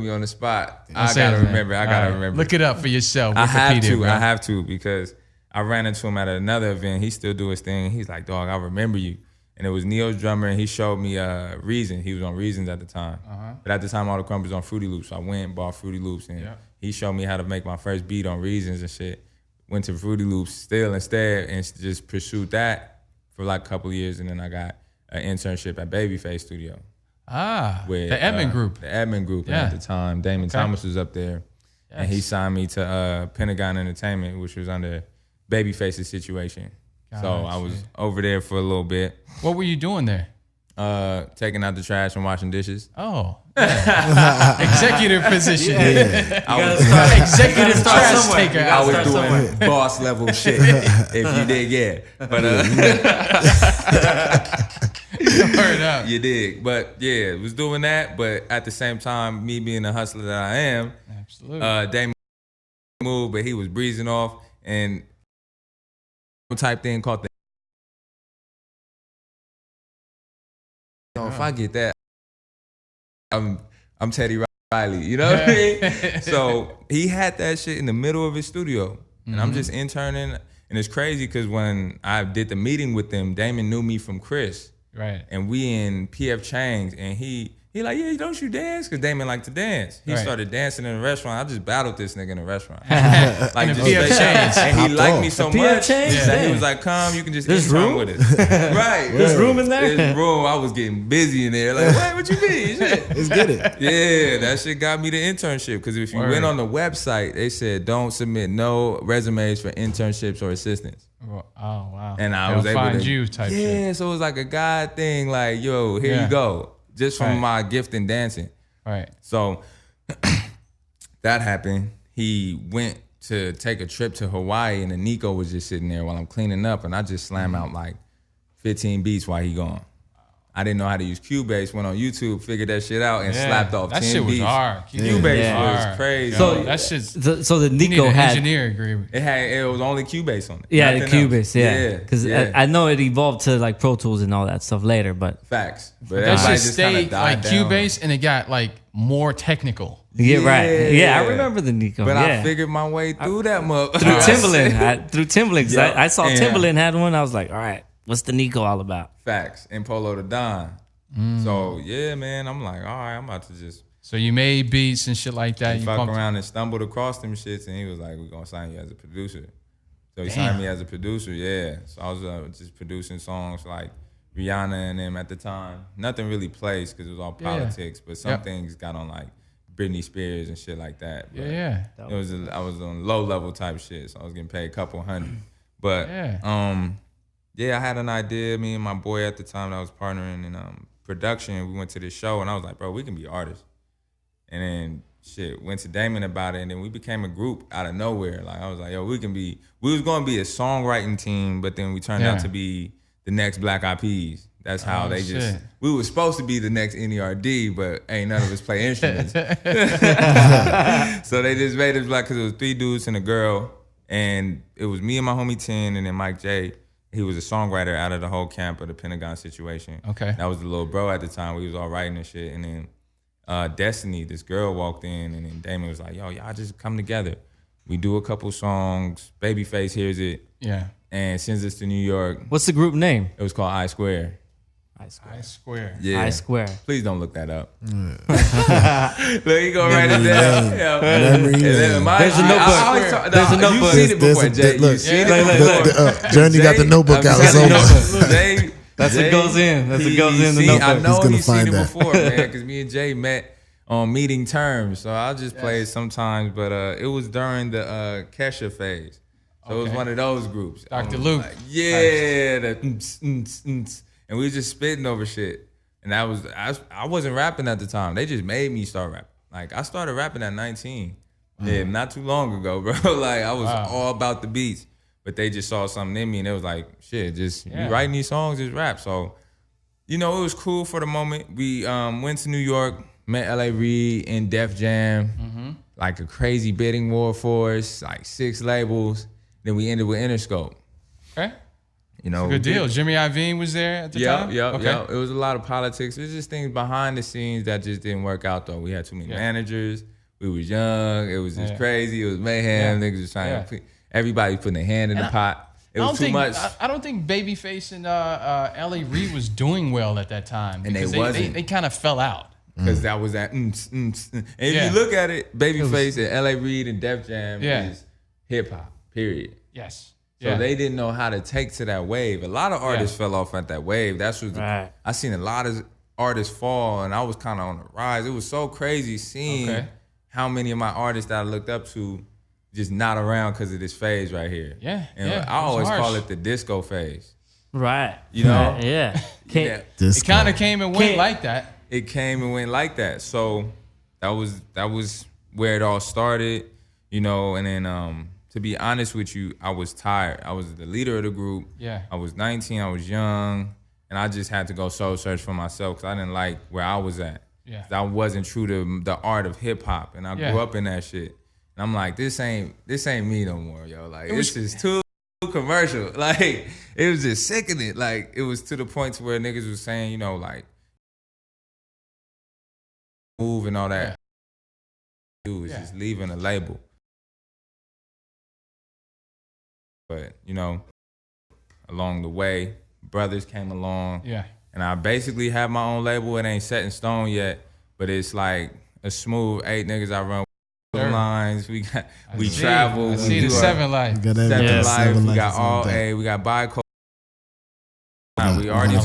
me on the spot. I gotta remember. Look it up for yourself. I Wikipedia, have to because I ran into him at another event. He still do his thing. He's like, dog, I remember you. And it was Neo's drummer, and he showed me Reason. He was on Reasons at the time. But at the time, all the crump was on Fruity Loops. So I went and bought Fruity Loops, and he showed me how to make my first beat on Reasons and shit. Went to Fruity Loops still instead and just pursued that for like a couple of years. And then I got an internship at Babyface Studio. With the Edmond Group. The Edmond Group at the time. Damon Thomas was up there. Yes. And he signed me to Pentagon Entertainment, which was under Babyface's situation. So I was over there for a little bit. What were you doing there? Taking out the trash and washing dishes. Oh. Yeah. Executive position. Yeah. Executive trash taker. I was doing boss level shit. If you did, But you did. But yeah, was doing that. But at the same time, me being the hustler that I am, absolutely. Damon moved, but he was breezing off and type thing called the. If I get that, I'm Teddy Riley. You know what I mean? So he had that shit in the middle of his studio, and I'm just interning. And it's crazy because when I did the meeting with them, Damon knew me from Chris. Right. And we in PF Chang's, and he like, yeah, don't you dance? Because Damon liked to dance. He started dancing in a restaurant. I just battled this nigga in a restaurant. Like in PF Chang's. And he liked me so much that he was like, come, you can just intern with us. Right. There's room in there? There's room. I was getting busy in there. Like, what you mean? Shit. Let's get it. Yeah, that shit got me the internship. Because if you went on the website, they said don't submit no resumes for internships or assistants. Oh, wow. And I was able find to you type shit. Yeah, so it was like a God thing, like, yo, here you go. Just from my gift in dancing. Right. So that happened. He went to take a trip to Hawaii, and then Nico was just sitting there while I'm cleaning up, and I just slam out like 15 beats while he gone. I didn't know how to use Cubase, went on YouTube, figured that shit out, and slapped off 10 beats. That shit was hard. Cubase was crazy. So that shit's... So the Nico had... engineer agreement. It was only Cubase on it. Yeah, the Cubase, Because yeah. I know it evolved to like Pro Tools and all that stuff later, but... Facts. But that shit just stayed like down. Cubase, and it got like more technical. Yeah, right. Yeah, I remember the Nico. But I figured my way through that motherfucker. Through Timbaland. Because I saw Timbaland had one. I was like, all right, what's the Nico all about? Facts. And Polo the Don. So yeah, man, I'm like, all right, I'm about to just. So you made beats and shit like that. You fuck around and stumbled across them shits, and he was like, "We're gonna sign you as a producer." So he signed me as a producer. Yeah. So I was just producing songs like Rihanna and them at the time. Nothing really plays because it was all politics, but some things got on like Britney Spears and shit like that. But it was I was on low level type shit, so I was getting paid a couple $100. But I had an idea. Me and my boy at the time that I was partnering in production, we went to this show, and I was like, bro, we can be artists. And then went to Damon about it, and then we became a group out of nowhere. Like I was like, yo, we was gonna be a songwriting team, but then we turned out to be the next Black Eyed Peas. That's how we were supposed to be the next N.E.R.D, but ain't none of us play instruments. So they just made us black because it was 3 dudes and a girl, and it was me and my homie 10, and then Mike J. He was a songwriter out of the whole camp of the Pentagon situation. Okay. That was the little bro at the time. We was all writing and shit. And then Destiny, this girl walked in, and then Damon was like, yo, y'all just come together. We do a couple songs. Babyface hears it. Yeah. And sends us to New York. What's the group name? It was called I-Square. I-Square. Yeah. I-Square. Please don't look that up. Look, you go write it down. There's a notebook. There's a notebook. You've seen it before, Jay. You've seen it before. Journey got the notebook out. That's what goes in. That's what goes in the notebook. I know he's seen it that. before, man, because me and Jay met on meeting terms. So I'll just play it sometimes. But it was during the Kesha phase. So it was one of those groups. Dr. Luke. Like, and we was just spitting over shit. And I wasn't rapping at the time. They just made me start rapping. Like, I started rapping at 19. Yeah, not too long ago, bro. Like, I was all about the beats. But they just saw something in me, and it was like, shit, just you writing these songs, just rap. So, it was cool for the moment. We went to New York, met L.A. Reid in Def Jam, like a crazy bidding war for us, like 6 labels. Then we ended with Interscope. Okay. You know, good deal. Jimmy Iovine was there at the time? Yep. It was a lot of politics. It was just things behind the scenes that just didn't work out, though. We had too many managers. We was young. It was just crazy. It was mayhem. Niggas was trying to everybody putting their hand in the pot. It was too much. I don't think Babyface and L.A. Reid was doing well at that time. And they kind of fell out. Because that was that. And if you look at it, Babyface and L.A. Reid and Def Jam is hip-hop, period. Yes. So they didn't know how to take to that wave. A lot of artists fell off at that wave. That's what I seen a lot of artists fall, and I was kind of on the rise. It was so crazy seeing how many of my artists that I looked up to just not around because of this phase right here. Yeah, and I always call it the disco phase. Right. You know? Yeah. It kind of came and went like that. It came and went like that. So that was where it all started, you know, and then to be honest with you, I was tired. I was the leader of the group. Yeah. I was 19, I was young, and I just had to go soul search for myself because I didn't like where I was at. Yeah. I wasn't true to the art of hip hop, and I grew up in that shit. And I'm like, this ain't me no more, yo. Like, it's just too commercial. Like, it was just sickening. Like, it was to the point to where niggas was saying, you know, like, move and all that. Dude, it's just leaving a label. But, you know, along the way, brothers came along. Yeah. And I basically have my own label. It ain't set in stone yet, but it's like a smooth 8 niggas I run lines. We travel. I see the 7 Life. Seven Life. We got all A. We got Bi-Coastal. We already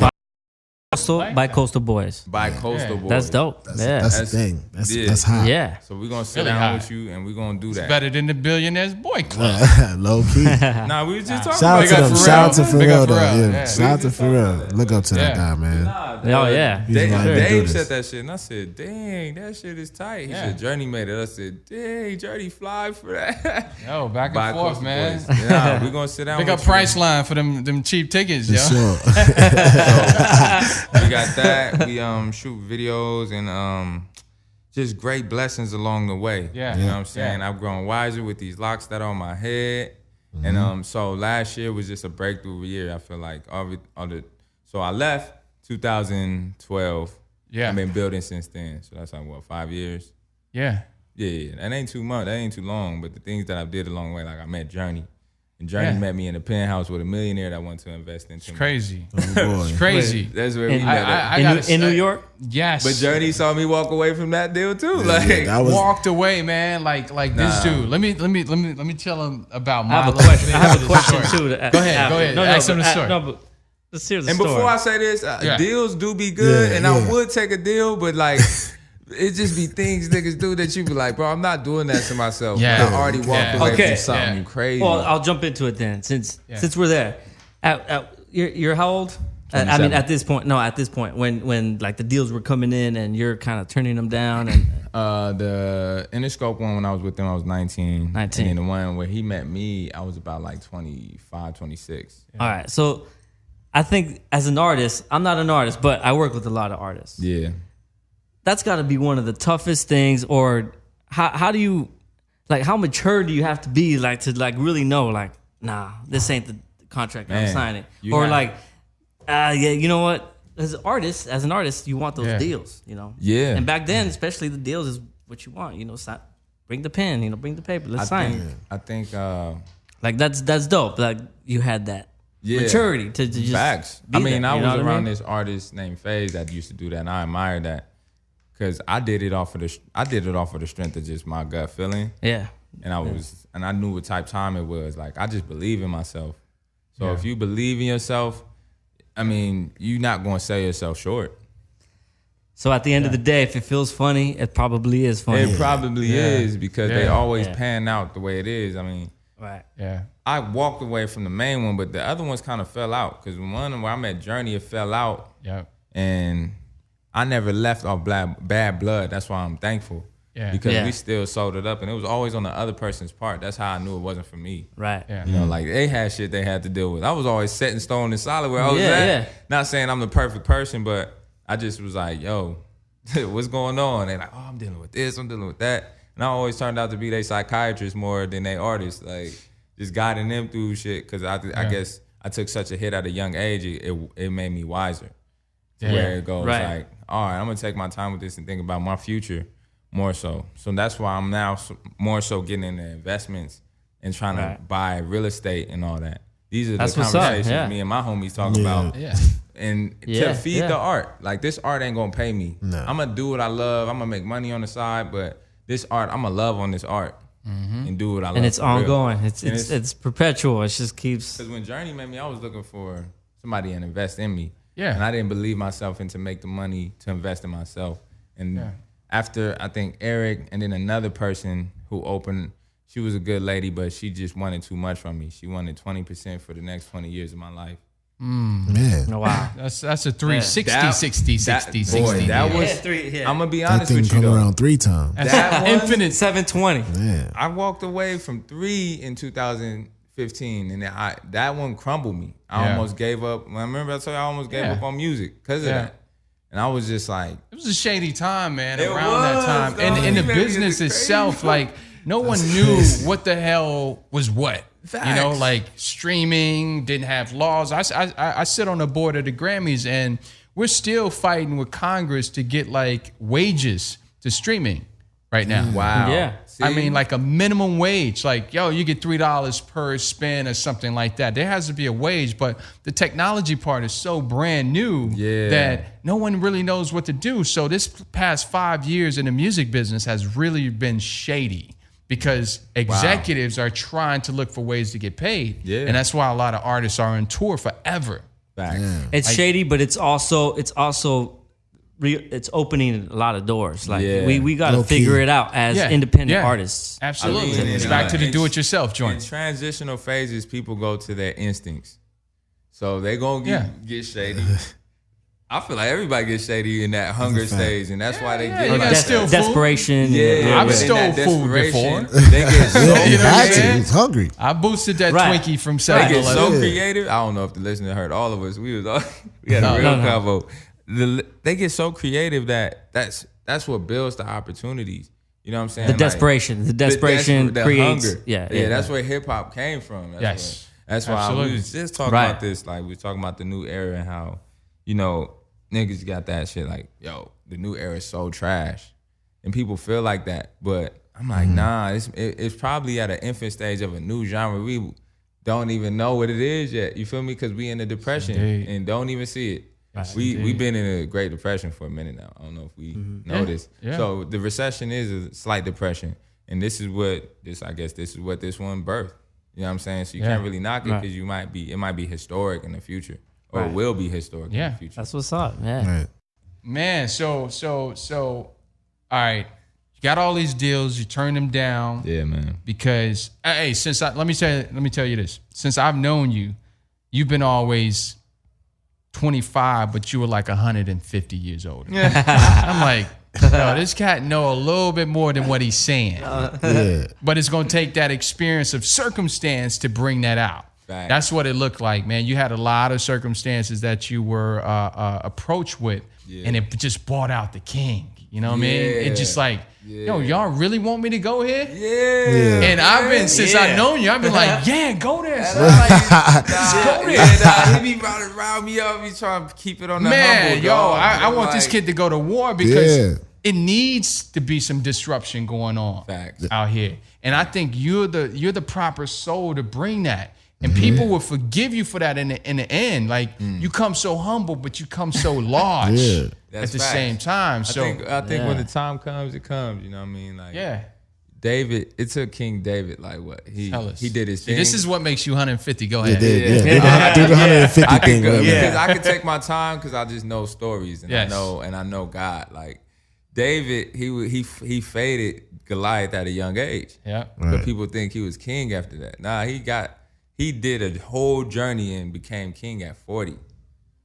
Bi-Coastal Boys. Bi-Coastal Boys. That's dope. That's the thing. That's hot. Yeah. So we're gonna sit down with you and we're gonna do that. It's better than the Billionaires Boy Club. Low key. Nah, we was just talking Shout about out to them. Shout out to Pharrell though. Yeah. Shout out to Pharrell. Look up to that guy, man. Dave said that shit, and I said, "Dang, that shit is tight." He said, "Journey made it." I said, "Dang, Journey fly for that." Yo, back and forth, man. Nah, we gonna sit down. Pick up Priceline for them cheap tickets, yo. Sure. So, we got that. We shoot videos and just great blessings along the way. Yeah. You know what I'm saying? I've grown wiser with these locks that are on my head. Mm-hmm. And so last year was just a breakthrough year. I feel like so I left 2012. Yeah. I've been building since then. So that's like 5 years? Yeah. Yeah. That ain't too much. That ain't too long. But the things that I did along the way, like I met Journey. And Journey met me in a penthouse with a millionaire that wanted to invest into me. It's crazy. Oh, it's crazy. That's where we met. In New York? Yes. But Journey saw me walk away from that deal too. Walked away, man. Like this dude. Let me tell him about my I have a question too. Go ahead. No, ask him the story. But let's hear the story. And before I say this, deals do be good, and I would take a deal, but like. It just be things niggas do that you be like, bro, I'm not doing that to myself. Yeah. I already walked away from something crazy. Well, I'll jump into it then, since we're there. You're how old? I mean, at this point, when like the deals were coming in and you're kind of turning them down. And the Interscope one, when I was with them, I was 19. And then the one where he met me, I was about like 25, 26. Yeah. All right, so I think as an artist, I'm not an artist, but I work with a lot of artists. Yeah. That's got to be one of the toughest things. Or how do you, like, how mature do you have to be, like, to like really know, like, nah, this ain't the contract I'm signing, or like, you know what? As an artist, you want those deals, you know. Yeah. And back then, especially, the deals is what you want, you know. Bring the pen, you know, bring the paper, let's sign. I think like that's dope. Like you had that maturity to just facts. I mean, I was around this artist named FaZe that used to do that, and I admire that. Cause I did it off of the strength of just my gut feeling. Yeah. And I knew what type of time it was. Like I just believe in myself. So if you believe in yourself, I mean, you're not gonna sell yourself short. So at the end of the day, if it feels funny, it probably is funny. It probably is, because they always pan out the way it is. I mean, I walked away from the main one, but the other ones kind of fell out. Cause one where I met Journey, it fell out. Yeah. And I never left off bad blood. That's why I'm thankful. Yeah. Because we still sold it up, and it was always on the other person's part. That's how I knew it wasn't for me. Right. Yeah. You know, like they had shit they had to deal with. I was always set in stone and solid where I was at. Yeah. Not saying I'm the perfect person, but I just was like, yo, what's going on? They like, oh, I'm dealing with this, I'm dealing with that. And I always turned out to be their psychiatrist more than they artists. Like just guiding them through shit, because I guess I took such a hit at a young age, it made me wiser. Yeah. Where it goes Right. like, all right, I'm gonna take my time with this and think about my future more so. So that's why I'm now more so getting into investments and trying to buy real estate and all that. These are That's the what's up, conversations me and my homies talk about. Yeah. And to feed the art. Like, this art ain't gonna pay me. No. I'm gonna do what I love. I'm gonna make money on the side, but this art, I'm gonna love on this art and do what I love. And it's for real. ongoing. It's perpetual. It just keeps. Because when Journey met me, I was looking for somebody to invest in me. Yeah. And I didn't believe myself into make the money to invest in myself. And after, I think, Eric and then another person who opened, she was a good lady, but she just wanted too much from me. She wanted 20% for the next 20 years of my life. Man. Oh, wow. That's a 360, That- 60, 60, 60. that was, I'm going to be honest That thing with you, come though. around 3 times. That one- infinite. 720. Man. I walked away from 3 in 2015, and that one crumbled me. I almost gave up. I remember I told you I almost gave up on music because of that. And I was just like, It was a shady time, man, It around that was, time. though. And the You made me business crazy. itself, like, no one knew what the hell was what. You know, Facts. like streaming didn't have laws. I sit on the board of the Grammys, and we're still fighting with Congress to get like wages to streaming right now. wow. Yeah. I See? mean, like a minimum wage, like, yo, you get $3 per spin or something like that. There has to be a wage, but the technology part is so brand new that no one really knows what to do. So this past 5 years in the music business has really been shady because executives are trying to look for ways to get paid. Yeah. And that's why a lot of artists are on tour forever. Facts. It's shady, but it's opening a lot of doors. Like we got to Low-key. figure it out as independent artists. Absolutely. I mean, it's in, back to the in- do-it-yourself In joint. transitional phases, people go to their instincts. So they gonna get shady. I feel like everybody gets shady in that hunger fact. stage, and that's why they you get gotta like steal that. food. Desperation. Yeah, I've but in stole that food desperation, before. They get so You know what I'm had to. saying? He was hungry. I boosted that Right. Twinkie from They get 7-Eleven. so Yeah. creative. I don't know if the listener heard all of us. We had a real convo. They get so creative that's what builds the opportunities. You know what I'm saying? The desperation. The desperation the creates. hunger. Yeah. That's where hip hop came from. That's why Absolutely. we was just talking Right. about this. Like, we was talking about the new era and how, you know, niggas got that shit like, yo, the new era is so trash. And people feel like that. But I'm like, nah, it's probably at an infant stage of a new genre. We don't even know what it is yet. You feel me? Because we in a depression Indeed. and don't even see it. We've been in a Great Depression for a minute now. I don't know if we know this. Yeah. So the recession is a slight depression. And this is what this one birthed. You know what I'm saying? So you can't really knock it because it might be historic in the future. Or it will be historic in the future. That's what's up. Yeah. Right. Man, so all right. You got all these deals, you turn them down Yeah, man. because let me tell you this. Since I've known you, you've been always 25, but you were like 150 years older. I'm like, yo, this cat know a little bit more than what he's saying. Yeah. But it's gonna take that experience of circumstance to bring that out. Right. That's what it looked like, man. You had a lot of circumstances that you were approached with, and it just brought out the king. You know what I mean? It just like, yo, y'all really want me to go here? Yeah. And I've been, since I've known you, I've been like, yeah, go there. son. Go there. He be riled me up. He trying to keep it on the Man, humble, yo, dog. I want this Like, kid to go to war because Yeah. it needs to be some disruption going on Facts. out here. And I think you're the proper soul to bring that. And people will forgive you for that in the end. Like you come so humble, but you come so large Yeah. at That's the facts. same time. So I think when the time comes, it comes. You know what I mean? Like, yeah. David, it took King David, like what? Tell us. He did his See, thing. this is what makes you 150. Go They ahead. did. Yeah. Do the 150 I thing. can go, whatever. because I can take my time because I just know stories and Yes. I know God. Like David, he faded Goliath at a young age. Yeah. But people think he was king after that. Nah, he did a whole journey and became king at 40.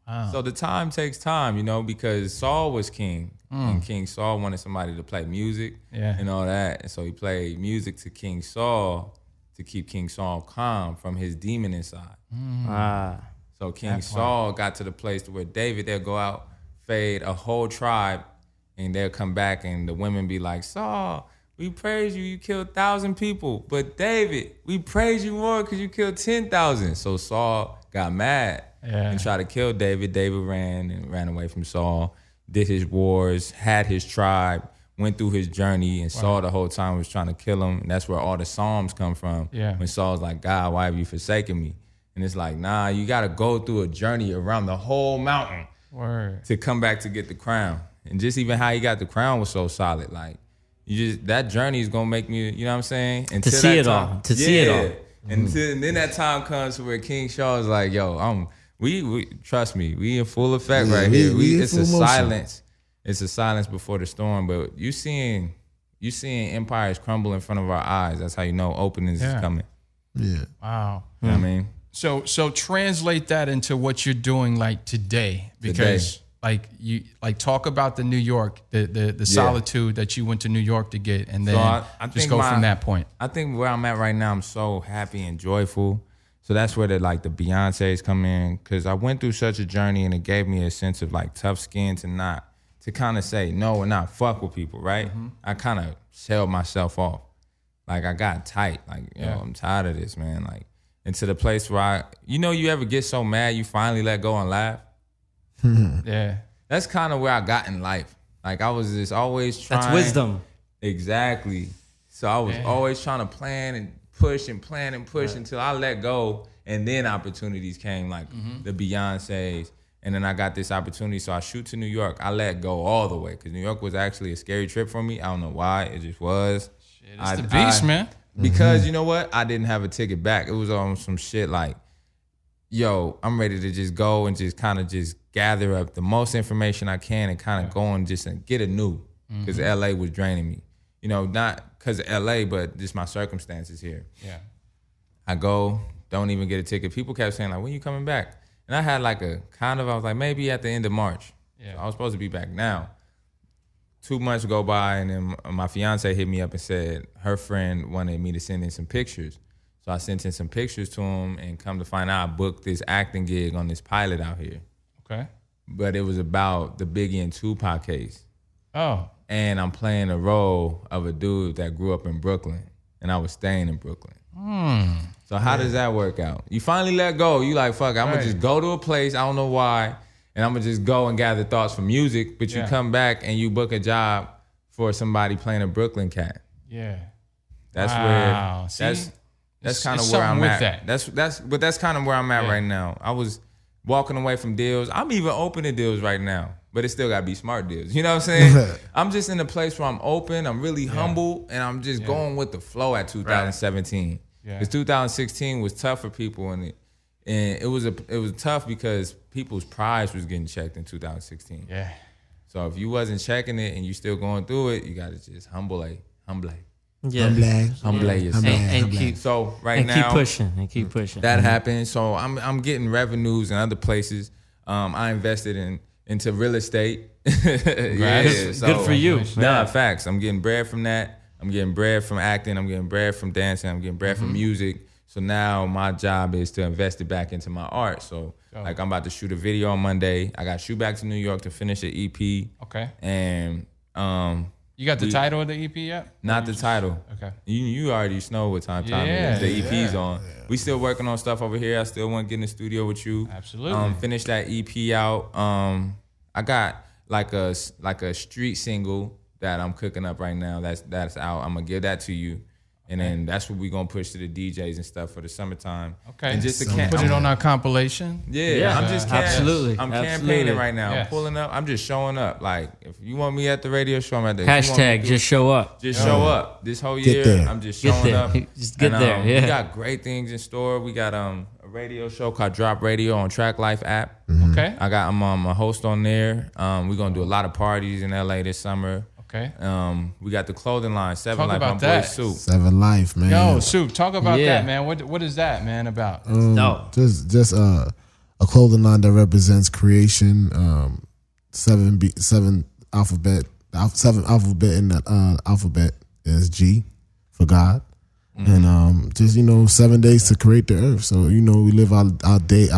Wow. So the time takes time, you know, because Saul was king. And King Saul wanted somebody to play music and all that. And so he played music to King Saul to keep King Saul calm from his demon inside. So King Saul got to the place to where David, they'll go out, fade a whole tribe, and they'll come back and the women be like, Saul, we praise you. You killed 1,000 people. But David, we praise you more because you killed 10,000. So Saul got mad and tried to kill David. David ran away from Saul, did his wars, had his tribe, went through his journey, and Saul the whole time was trying to kill him. And that's where all the Psalms come from. Yeah. When Saul's like, God, why have you forsaken me? And it's like, nah, you got to go through a journey around the whole mountain to come back to get the crown. And just even how he got the crown was so solid. Like, that journey is going to make me, you know what I'm saying? To see it all. And then that time comes where King Shaw is like, yo, we trust me, we in full effect right here. It's a silence. It's a silence before the storm. But you seeing empires crumble in front of our eyes. That's how you know openings is coming. Yeah. Wow. You know what I mean? So translate that into what you're doing like today, because like you talk about the New York, the solitude that you went to New York to get, and then I just go from that point. I think where I'm at right now, I'm so happy and joyful. So that's where the Beyoncés come in, because I went through such a journey, and it gave me a sense of like tough skin to kind of say no and not fuck with people, right? Mm-hmm. I kind of held myself off. Like I got tight. Like, yo, I'm tired of this, man. Like, into the place where you ever get so mad you finally let go and laugh? Yeah. That's kind of where I got in life. Like I was just always trying. That's wisdom. Exactly. So I was always trying to plan and push until I let go, and then opportunities came, like the Beyoncés. And then I got this opportunity, so I shoot to New York. I let go all the way, because New York was actually a scary trip for me. I don't know why. It just was. Shit, it's the beast, man. Because you know what? I didn't have a ticket back. It was on some shit like, yo, I'm ready to just go and just kind of just gather up the most information I can and kind of go and just get anew, because LA was draining me. You know, not because of LA, but just my circumstances here. Yeah. I go, don't even get a ticket. People kept saying, like, when you coming back? And I had like I was like, maybe at the end of March. Yeah. So I was supposed to be back now. 2 months go by, and then my fiance hit me up and said her friend wanted me to send in some pictures. So I sent in some pictures to him, and come to find out I booked this acting gig on this pilot out here. Okay. But it was about the Biggie and Tupac case. Oh. And I'm playing the role of a dude that grew up in Brooklyn, and I was staying in Brooklyn. So how does that work out? You finally let go. You like, fuck, I'm going to just go to a place, I don't know why, and I'm going to just go and gather thoughts from music, but you come back and you book a job for somebody playing a Brooklyn cat. Yeah. That's where, that's kind of where I'm at. That's kind of where I'm at right now. I was walking away from deals. I'm even open to deals right now, but it still got to be smart deals. You know what I'm saying? I'm just in a place where I'm open, I'm really humble, and I'm just going with the flow at 2017. Because 2016 was tough for people, and it was tough because people's prides was getting checked in 2016. Yeah. So if you wasn't checking it and you still going through it, you got to just humble yourself. And keep keep pushing. That happened. So I'm getting revenues in other places. I invested into real estate. Good for you. Nah, facts. I'm getting bread from that. I'm getting bread from acting. I'm getting bread from dancing. I'm getting bread from music. So now my job is to invest it back into my art. So like I'm about to shoot a video on Monday. I got to shoot back to New York to finish the EP. Okay. And you got the title of the EP yet? Not the title. Okay. You already know what time it is. The EP's on. Yeah. We still working on stuff over here. I still want to get in the studio with you. Absolutely. Finish that EP out. I got like a street single that I'm cooking up right now. That's out. I'm gonna give that to you. And then that's what we're going to push to the DJs and stuff for the summertime. Okay. And just to put it on our compilation. Yeah. I'm just absolutely. I'm campaigning right now. I'm pulling up. I'm just showing up. Like, if you want me at the radio show, I'm at the hashtag just show up. Just show up. This whole year, I'm just showing up. Just get there. Yeah. We got great things in store. We got a radio show called Drop Radio on Track Life app. Okay. I'm a host on there. We're going to do a lot of parties in LA this summer. Okay. We got the clothing line, 7 Life, my boy Soup. 7 Life, man. Yo, Soup, talk about that, man. What is that, man, about? Just a clothing line that represents creation. 7 alphabet. 7 alphabet in the alphabet is G for God. And just 7 days to create the earth. So we live our day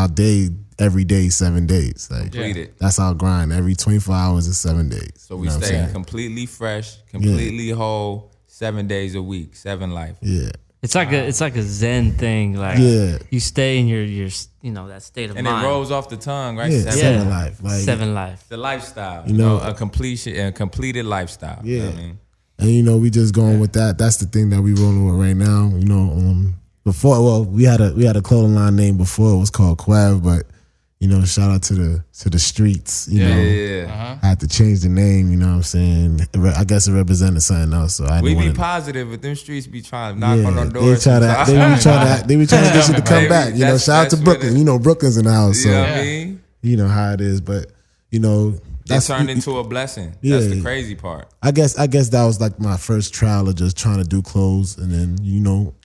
every day, 7 days. Like, that's our grind. Every 24 hours is 7 days. So we stay completely fresh, completely whole, 7 days a week, 7 life. Yeah. It's like a Zen thing. Like you stay in your that state of and mind. And it rolls off the tongue, right? Yeah, seven life. Like, 7 life. The lifestyle. You know, a completed lifestyle. Yeah. You know what I mean? And we just going with that. That's the thing that we rolling with right now. Before, we had a clothing line name before. It was called Quav, but shout out to the streets. I had to change the name. You know what I'm saying? I guess it represented something else. So we be positive, but them streets be trying to knock on our doors. They be trying to get you to come back. Shout out to Brooklyn. Brooklyn's in the house. So you know what I mean? You know how it is, but That turned into a blessing. Yeah, that's the crazy part. I guess that was like my first trial of just trying to do clothes, and then you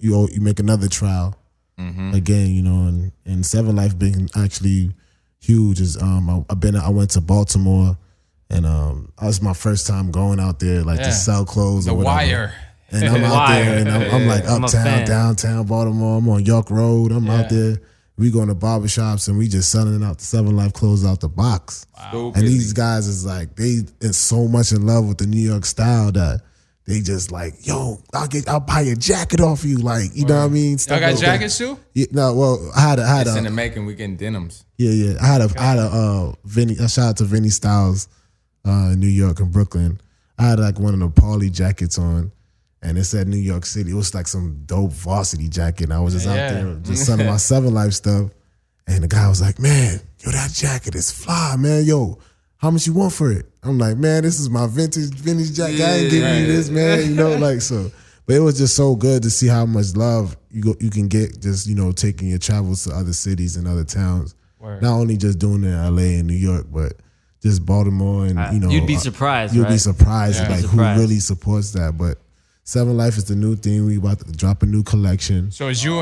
make another trial again, and 7 Life being actually huge is I went to Baltimore, and that was my first time going out there to sell clothes. The or whatever. Wire. And I'm out there, and I'm like uptown, downtown Baltimore. I'm on York Road. I'm out there. We going to barbershops and we just selling out the 7 Life clothes out the box. Wow. And these guys is like, they is so much in love with the New York style that they just like, yo, I'll buy a jacket off you. Like, you know what I mean? Y'all got jackets too? Yeah, no, well, I had in the making, we getting denims. Yeah. I had a Vinny, a shout out to Vinny Styles in New York and Brooklyn. I had like one of the Pauly jackets on. And it said New York City. It was like some dope varsity jacket. And I was just out there just selling my 7 Life stuff. And the guy was like, man, yo, that jacket is fly, man. Yo, how much you want for it? I'm like, man, this is my vintage jacket. I ain't giving you this, man. So. But it was just so good to see how much love you can get just, taking your travels to other cities and other towns. Word. Not only just doing it in LA and New York, but just Baltimore and, You'd be surprised, You'd be surprised who really supports that. But 7 Life is the new thing. We about to drop a new collection. So it's you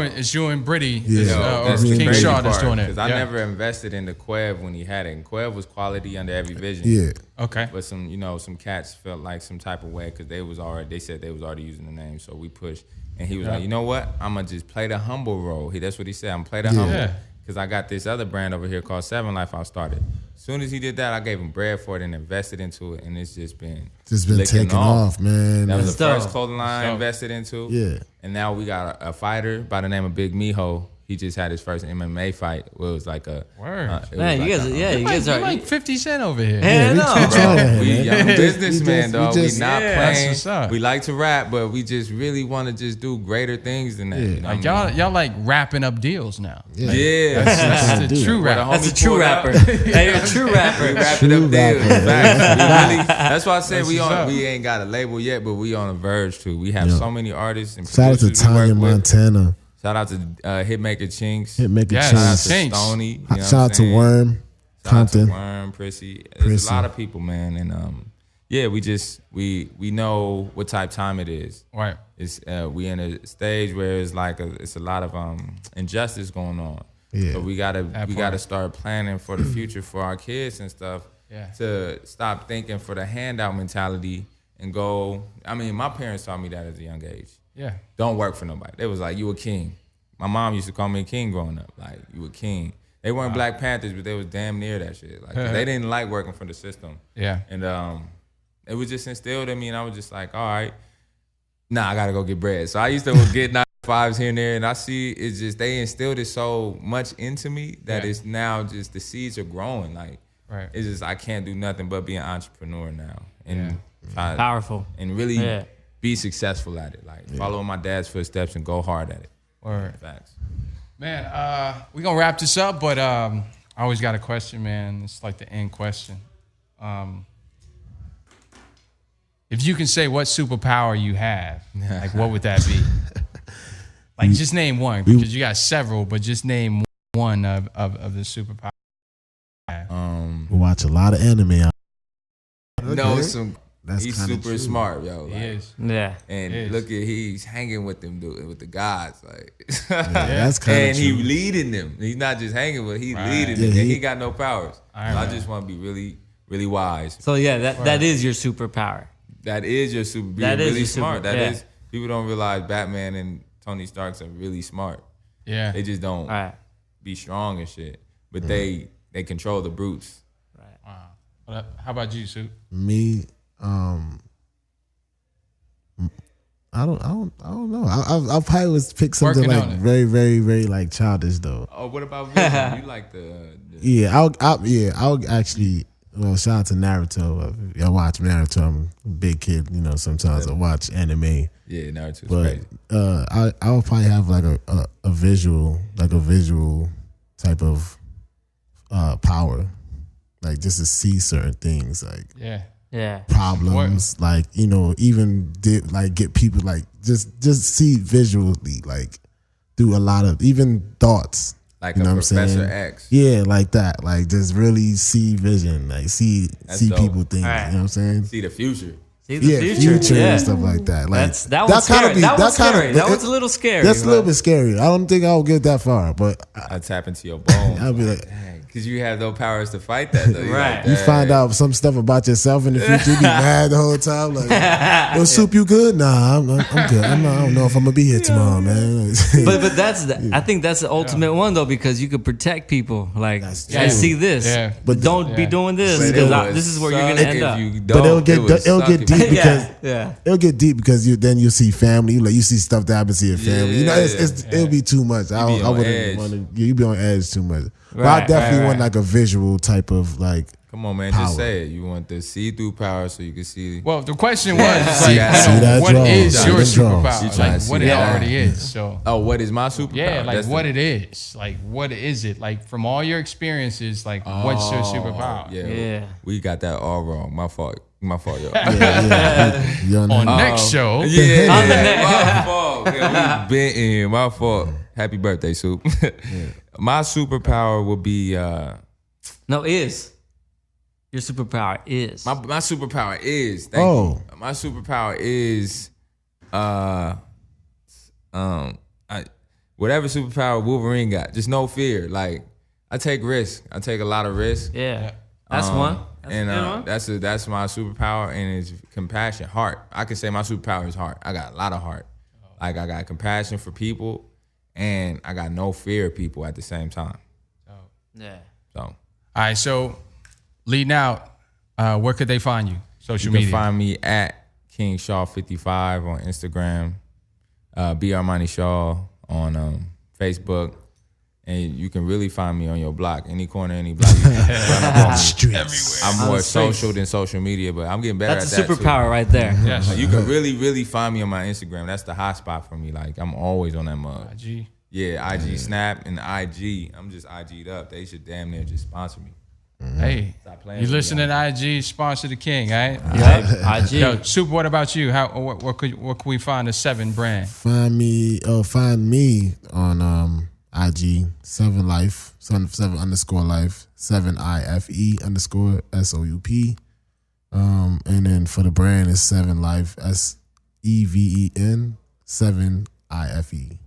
and Britty, that's the King crazy Shaw that's part, doing it. Because I never invested in the Quev when he had it. And Quev was quality under every vision. Yeah. Okay. But some cats felt like some type of way because they said they was already using the name. So we pushed. And he was like, you know what? I'm going to just play the humble role. That's what he said. I'm going to play the humble. Because I got this other brand over here called 7 Life I started. As soon as he did that, I gave him bread for it and invested into it. And it's just been taking off, man. That was the first clothing line I invested into. Yeah. And now we got a fighter by the name of Big Miho. He just had his first MMA fight. Where it was like a word. Man, you guys are like 50 Cent over here. Hell no. We young businessmen, dog. We not playing. That's what's up. We like to rap, but we just really want to just do greater things than that. Yeah. You know like y'all like wrapping up deals now. Yeah. That's the true rap. That's a true rapper. Hey, you're a true rapper. We wrapping up deals. That's why I said we ain't got a label yet, but we on a verge too. We have so many artists and shout out to Tanya Montana. Shout out to Hitmaker Chinks. Hitmaker Shout out Chinks. to Stoney. Shout out to Worm. Shout out to Compton. Worm, Prissy. There's a lot of people, man. And we know what type time it is. Right. It's we in a stage where it's like it's a lot of injustice going on. Yeah. So we gotta start planning for the future for our kids and stuff. Yeah. To stop thinking for the handout mentality and go. I mean, my parents taught me that at a young age. Yeah. Don't work for nobody. They was like, you a king. My mom used to call me a king growing up. Like, you a king. They weren't Black Panthers, but they was damn near that shit. Like, they didn't like working for the system. Yeah. And it was just instilled in me, and I was just like, all right, I gotta go get bread. So I used to get 9-to-5s here and there, and I see it's just they instilled it so much into me that it's now just the seeds are growing. Like, it's just I can't do nothing but be an entrepreneur now and try powerful and really be successful at it. Like follow my dad's footsteps and go hard at it. Word. Facts. Man, we're gonna wrap this up, but I always got a question, man. It's like the end question. If you can say what superpower you have, like what would that be? Like just name one, because you got several, but just name one of the superpower. We watch a lot of anime. He's super smart, yo. Like, he is. Yeah. And look at he's hanging with them, dude, with the gods, like. That's kind of and he leading them. He's not just hanging with. He leading them, and he got no powers. So I just want to be really, really wise. So that is your superpower. That is your super. Being really smart. That is. People don't realize Batman and Tony Starks are really smart. Yeah. They just don't be strong and shit, but they control the brutes. Right. Wow. How about you, Sue? Me. I don't know. I'll probably would pick something Working like on it. very, very, very like childish though. Oh, what about Vision? You like the Yeah, I'll actually. Well, shout out to Naruto. I watch Naruto. I'm a big kid, you know. Sometimes I watch anime. yeah, Naruto's But crazy. I'll probably have like a visual type of power, like just to see certain things, like Yeah. problems, like you know, even like get people like just see visually, like do a lot of even thoughts. Like you know a what I'm saying? Professor X. Yeah, like that. Like just really see vision, like see That's dope. people think. Right. You know what I'm saying? See the future. See the Yeah, future and stuff like that. Like that one's scary. That one's scary. That one's a little scary. That's a little bit scary. I don't think I'll get that far, but I tap into your bones. I'll be like, because you have no powers to fight that, though. Right. you find out some stuff about yourself in the future, you be mad the whole time. Like, yo, Soup, you good? Nah, I'm good. I don't know if I'm gonna be here tomorrow, man. But I think that's the ultimate one though, because you could protect people. Like, That's I true. see this, Yeah. but don't be doing this But because it would this is where you're suck gonna end up. if you But it'll don't. get deep because Yeah. it'll get deep because then you see family, like you see stuff that happens to your family. You know, it'll be too much. I on wouldn't edge. want to. You be on edge too much. But I Right, definitely right, want right. like a visual type of like. Come on, man. Power. Just say it. You want the see-through power so you can see. Well, the question was, like, See that what draw. is See your them draws. superpower? You trying Like, to what see it that. already is. So, Oh, what is my superpower? yeah, like That's what the- it is. Like, what is it? Like, from all your experiences, like, what's your superpower? Yeah. We got that all wrong. My fault, yo. Yeah. You know, On next show, Yeah, my fault. Yeah, we been in. My fault. Happy birthday, Soup. My superpower would be No, is your superpower is my superpower is my superpower is whatever superpower Wolverine got. Just no fear. Like I take risks. I take a lot of risks. yeah. That's one. That's and a good one. that's my superpower, and it's compassion, heart. I can say my superpower is heart. I got a lot of heart. Like I got compassion for people, and I got no fear of people at the same time. Yeah. So all right. So, leading out, where could they find you? Social you media. can find me at King Shaw 55 on Instagram, B Armani Shaw on Facebook. And you can really find me on your block, any corner, any block. You can run up on me. streets. I'm On more the streets. social than social media, but I'm getting better That's a at that superpower too. right there. Yes. Like, you can really find me on my Instagram. That's the hot spot for me. Like I'm always on that mug. IG. Yeah, IG Snap and IG. I'm just IG'd up. They should damn near just sponsor me. Hey, Stop playing you with me, listening to IG? Sponsor the king, all right? Yeah. IG. Yo, Super, what about you? What could we find the 7 brand? Find me on IG 7life 7_life 7IFE_SOUP. And then for the brand is 7life SEVEN 7IFE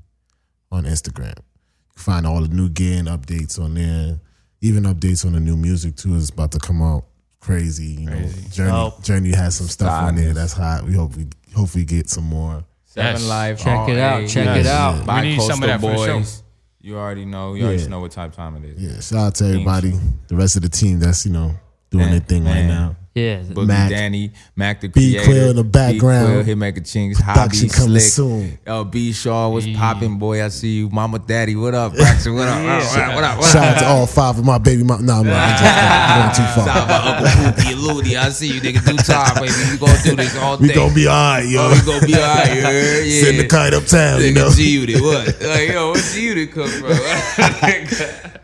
on Instagram. You can find all the new gear and updates on there. Even updates on the new music too is about to come out. Crazy, Journey has some stuff on there that's hot. We hope we get some more. 7 Yes. Life. Check it out. RA, Check it out. We need some of that for the show. Boys. You already know. You already Yeah. know what type of time it is. Yeah, shout out to everybody, the rest of the team that's doing their thing right now. Yeah. Boogie Mac. Danny, Mac the B creator. Quill in the background. B Quill, hit make a chinks. Production Hobby coming slick. soon. B Shaw was popping, boy. I see you, Mama, Daddy. What up, Braxton? What up? What up? Shout out to all 5 of my baby mom. No, I'm going too Shout out far. my Uncle Pookie and Looney. I see you, nigga. Do time, baby. We gonna do this all day. We gonna be alright, yo. We gonna be alright. Yeah. Send the kite uptown, you know. Nigga, G-Unit, what? Like, yo, where G-Unit come from?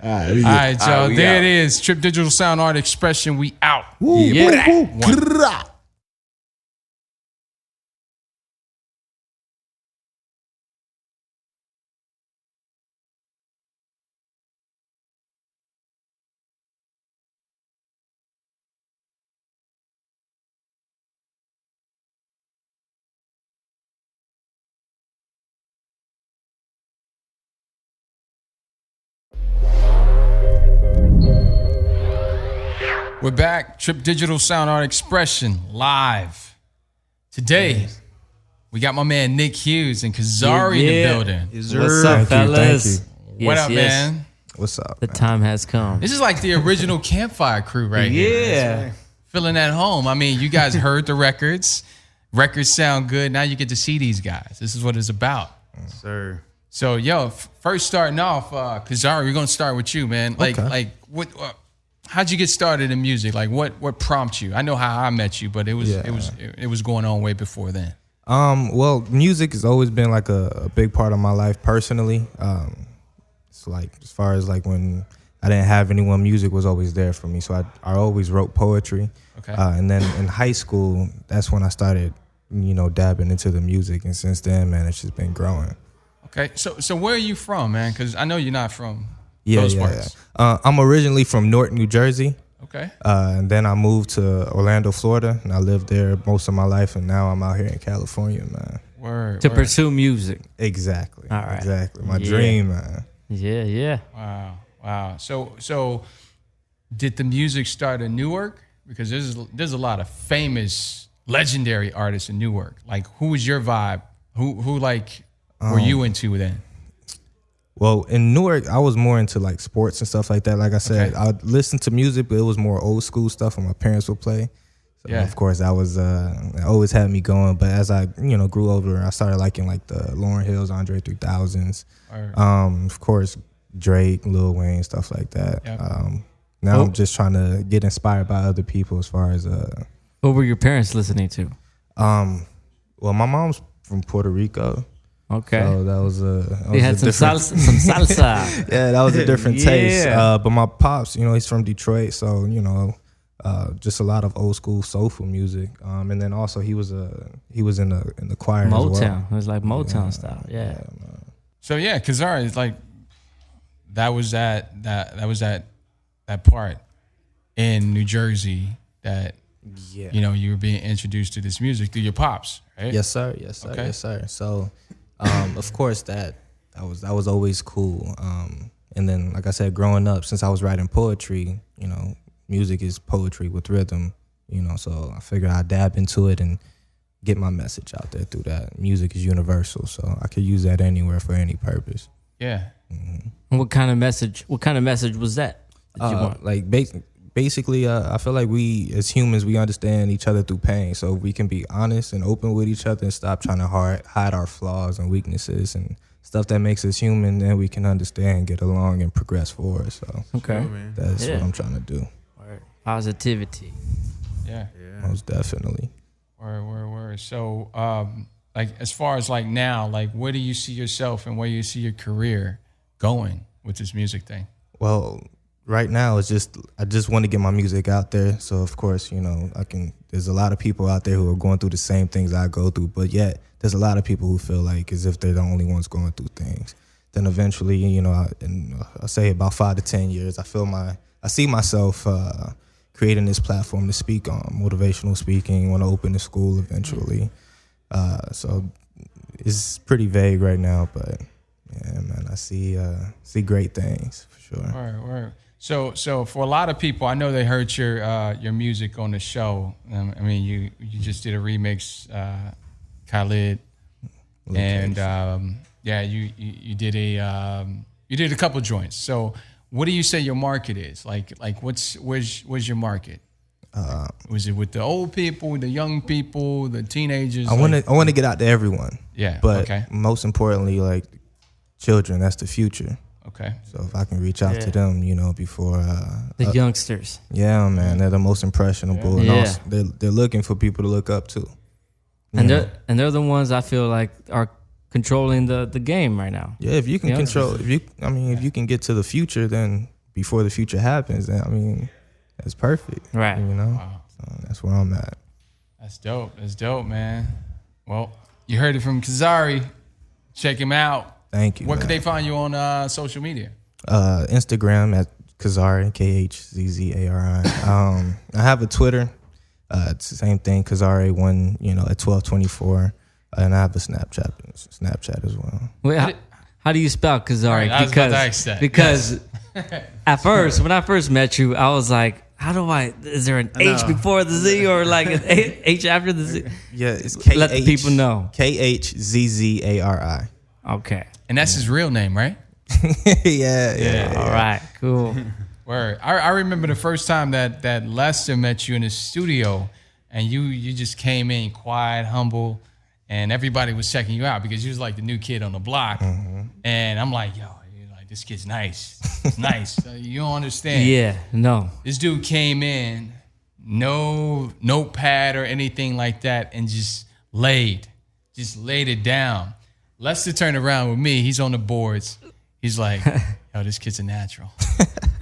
All right, we All right, y'all. we There out. it is. Trip Digital Sound Art Expression. We out. Woo, Yeah. woo, woo. Grrrah. We're back. Trip Digital Sound Art Expression live. Today, we got my man Nick Hughes and Kazari in the building. What's up, fellas? What up, man? What's up? The time has come. This is like the original campfire crew right here. Yeah. Feeling at home. I mean, you guys heard the records. records sound good. Now you get to see these guys. This is what it's about. Sir. So, first starting off, Kazari, we're gonna start with you, man. Like what? How'd you get started in music? Like, what prompted you? I know how I met you, but it was going on way before then. Well, music has always been like a big part of my life personally. It's like as far as like when I didn't have anyone, music was always there for me. So I always wrote poetry. Okay. And then in high school, that's when I started, dabbing into the music, and since then, man, it's just been growing. Okay. So where are you from, man? Because I know you're not from those parts. Yeah. I'm originally from Newark, New Jersey. Okay. And then I moved to Orlando, Florida, and I lived there most of my life, and now I'm out here in California, man. Word. Pursue music. Exactly. All right. Exactly. My dream, man. Yeah. Wow. So did the music start in Newark? Because there's a lot of famous, legendary artists in Newark. Like, who was your vibe? Who like were you into then? Well, in Newark, I was more into like sports and stuff like that. Like I said, Okay. I'd listen to music, but it was more old school stuff, and my parents would play. So Yeah. of course, that was it always had me going. But as I grew older, I started liking like the Lauryn Hills, Andre 3000s, of course Drake, Lil Wayne, stuff like that. Yep. Now I'm just trying to get inspired by other people as far as What were your parents listening to? well, my mom's from Puerto Rico. Okay. So that was They had some salsa. Yeah, that was a different taste. Yeah. But my pops, he's from Detroit, so just a lot of old school soulful music. And then also he was in the choir as well. Motown. It was like Motown style. Yeah. So Kazari is like that was that part in New Jersey that you were being introduced to this music through your pops, right? Yes, sir. Okay. Yes, sir. So, of course that was always cool. And then, like I said, growing up, since I was writing poetry, music is poetry with rhythm. So I figured I'd dab into it and get my message out there through that. Music is universal, so I could use that anywhere for any purpose. Yeah. Mm-hmm. And what kind of message was that you want? Like basically, I feel like we as humans, we understand each other through pain. So if we can be honest and open with each other and stop trying to hide our flaws and weaknesses and stuff that makes us human, then we can understand, get along, and progress forward. So Okay. that's what I'm trying to do. Positivity. Yeah. Most definitely. Word. So, like as far as like now, like where do you see yourself and where you see your career going with this music thing? Well, right now it's I just want to get my music out there. So of course, there's a lot of people out there who are going through the same things I go through, but yet there's a lot of people who feel like as if they're the only ones going through things. Then eventually, I'll say about 5 to 10 years, I see myself creating this platform to speak on motivational speaking. Want to open a school eventually. So it's pretty vague right now, but yeah, man, I see great things for sure. Word. So for a lot of people, I know they heard your music on the show. I mean, you just did a remix, Khalid, and you did a couple joints. So what do you say your market is? Like where's your market? Was it with the old people, the young people, the teenagers? I want to get out to everyone. Yeah, but most importantly, like children. That's the future. Okay. So if I can reach out to them, before the youngsters. Yeah, man, they're the most impressionable, and also they're looking for people to look up to. And they're the ones I feel like are controlling the game right now. Yeah, if you can if you can get to the future, then before the future happens, then that's perfect. Right. Wow. So that's where I'm at. That's dope, man. Well, you heard it from Kazari. Check him out. Thank you. Where could they find you on social media? Instagram at Khzzari, Khzzari. I have a Twitter. It's the same thing, Khzzari1, at 1224. And I have a Snapchat as well. Wait, how do you spell Khzzari? Right, I was about to ask that. Because at first, when I first met you, I was like, is there an H before the Z or like an H after the Z? Yeah, it's K. Let the people know. Khzzari. Okay. And that's his real name, right? Yeah. All right, cool. Word. I remember the first time that Lester met you in his studio, and you just came in quiet, humble, and everybody was checking you out because you was like the new kid on the block. And I'm like, yo, you're like, this kid's nice. It's nice. You don't understand. Yeah, no. This dude came in, no notepad or anything like that, and just laid it down. Lester turned around with me. He's on the boards. He's like, yo, this kid's a natural.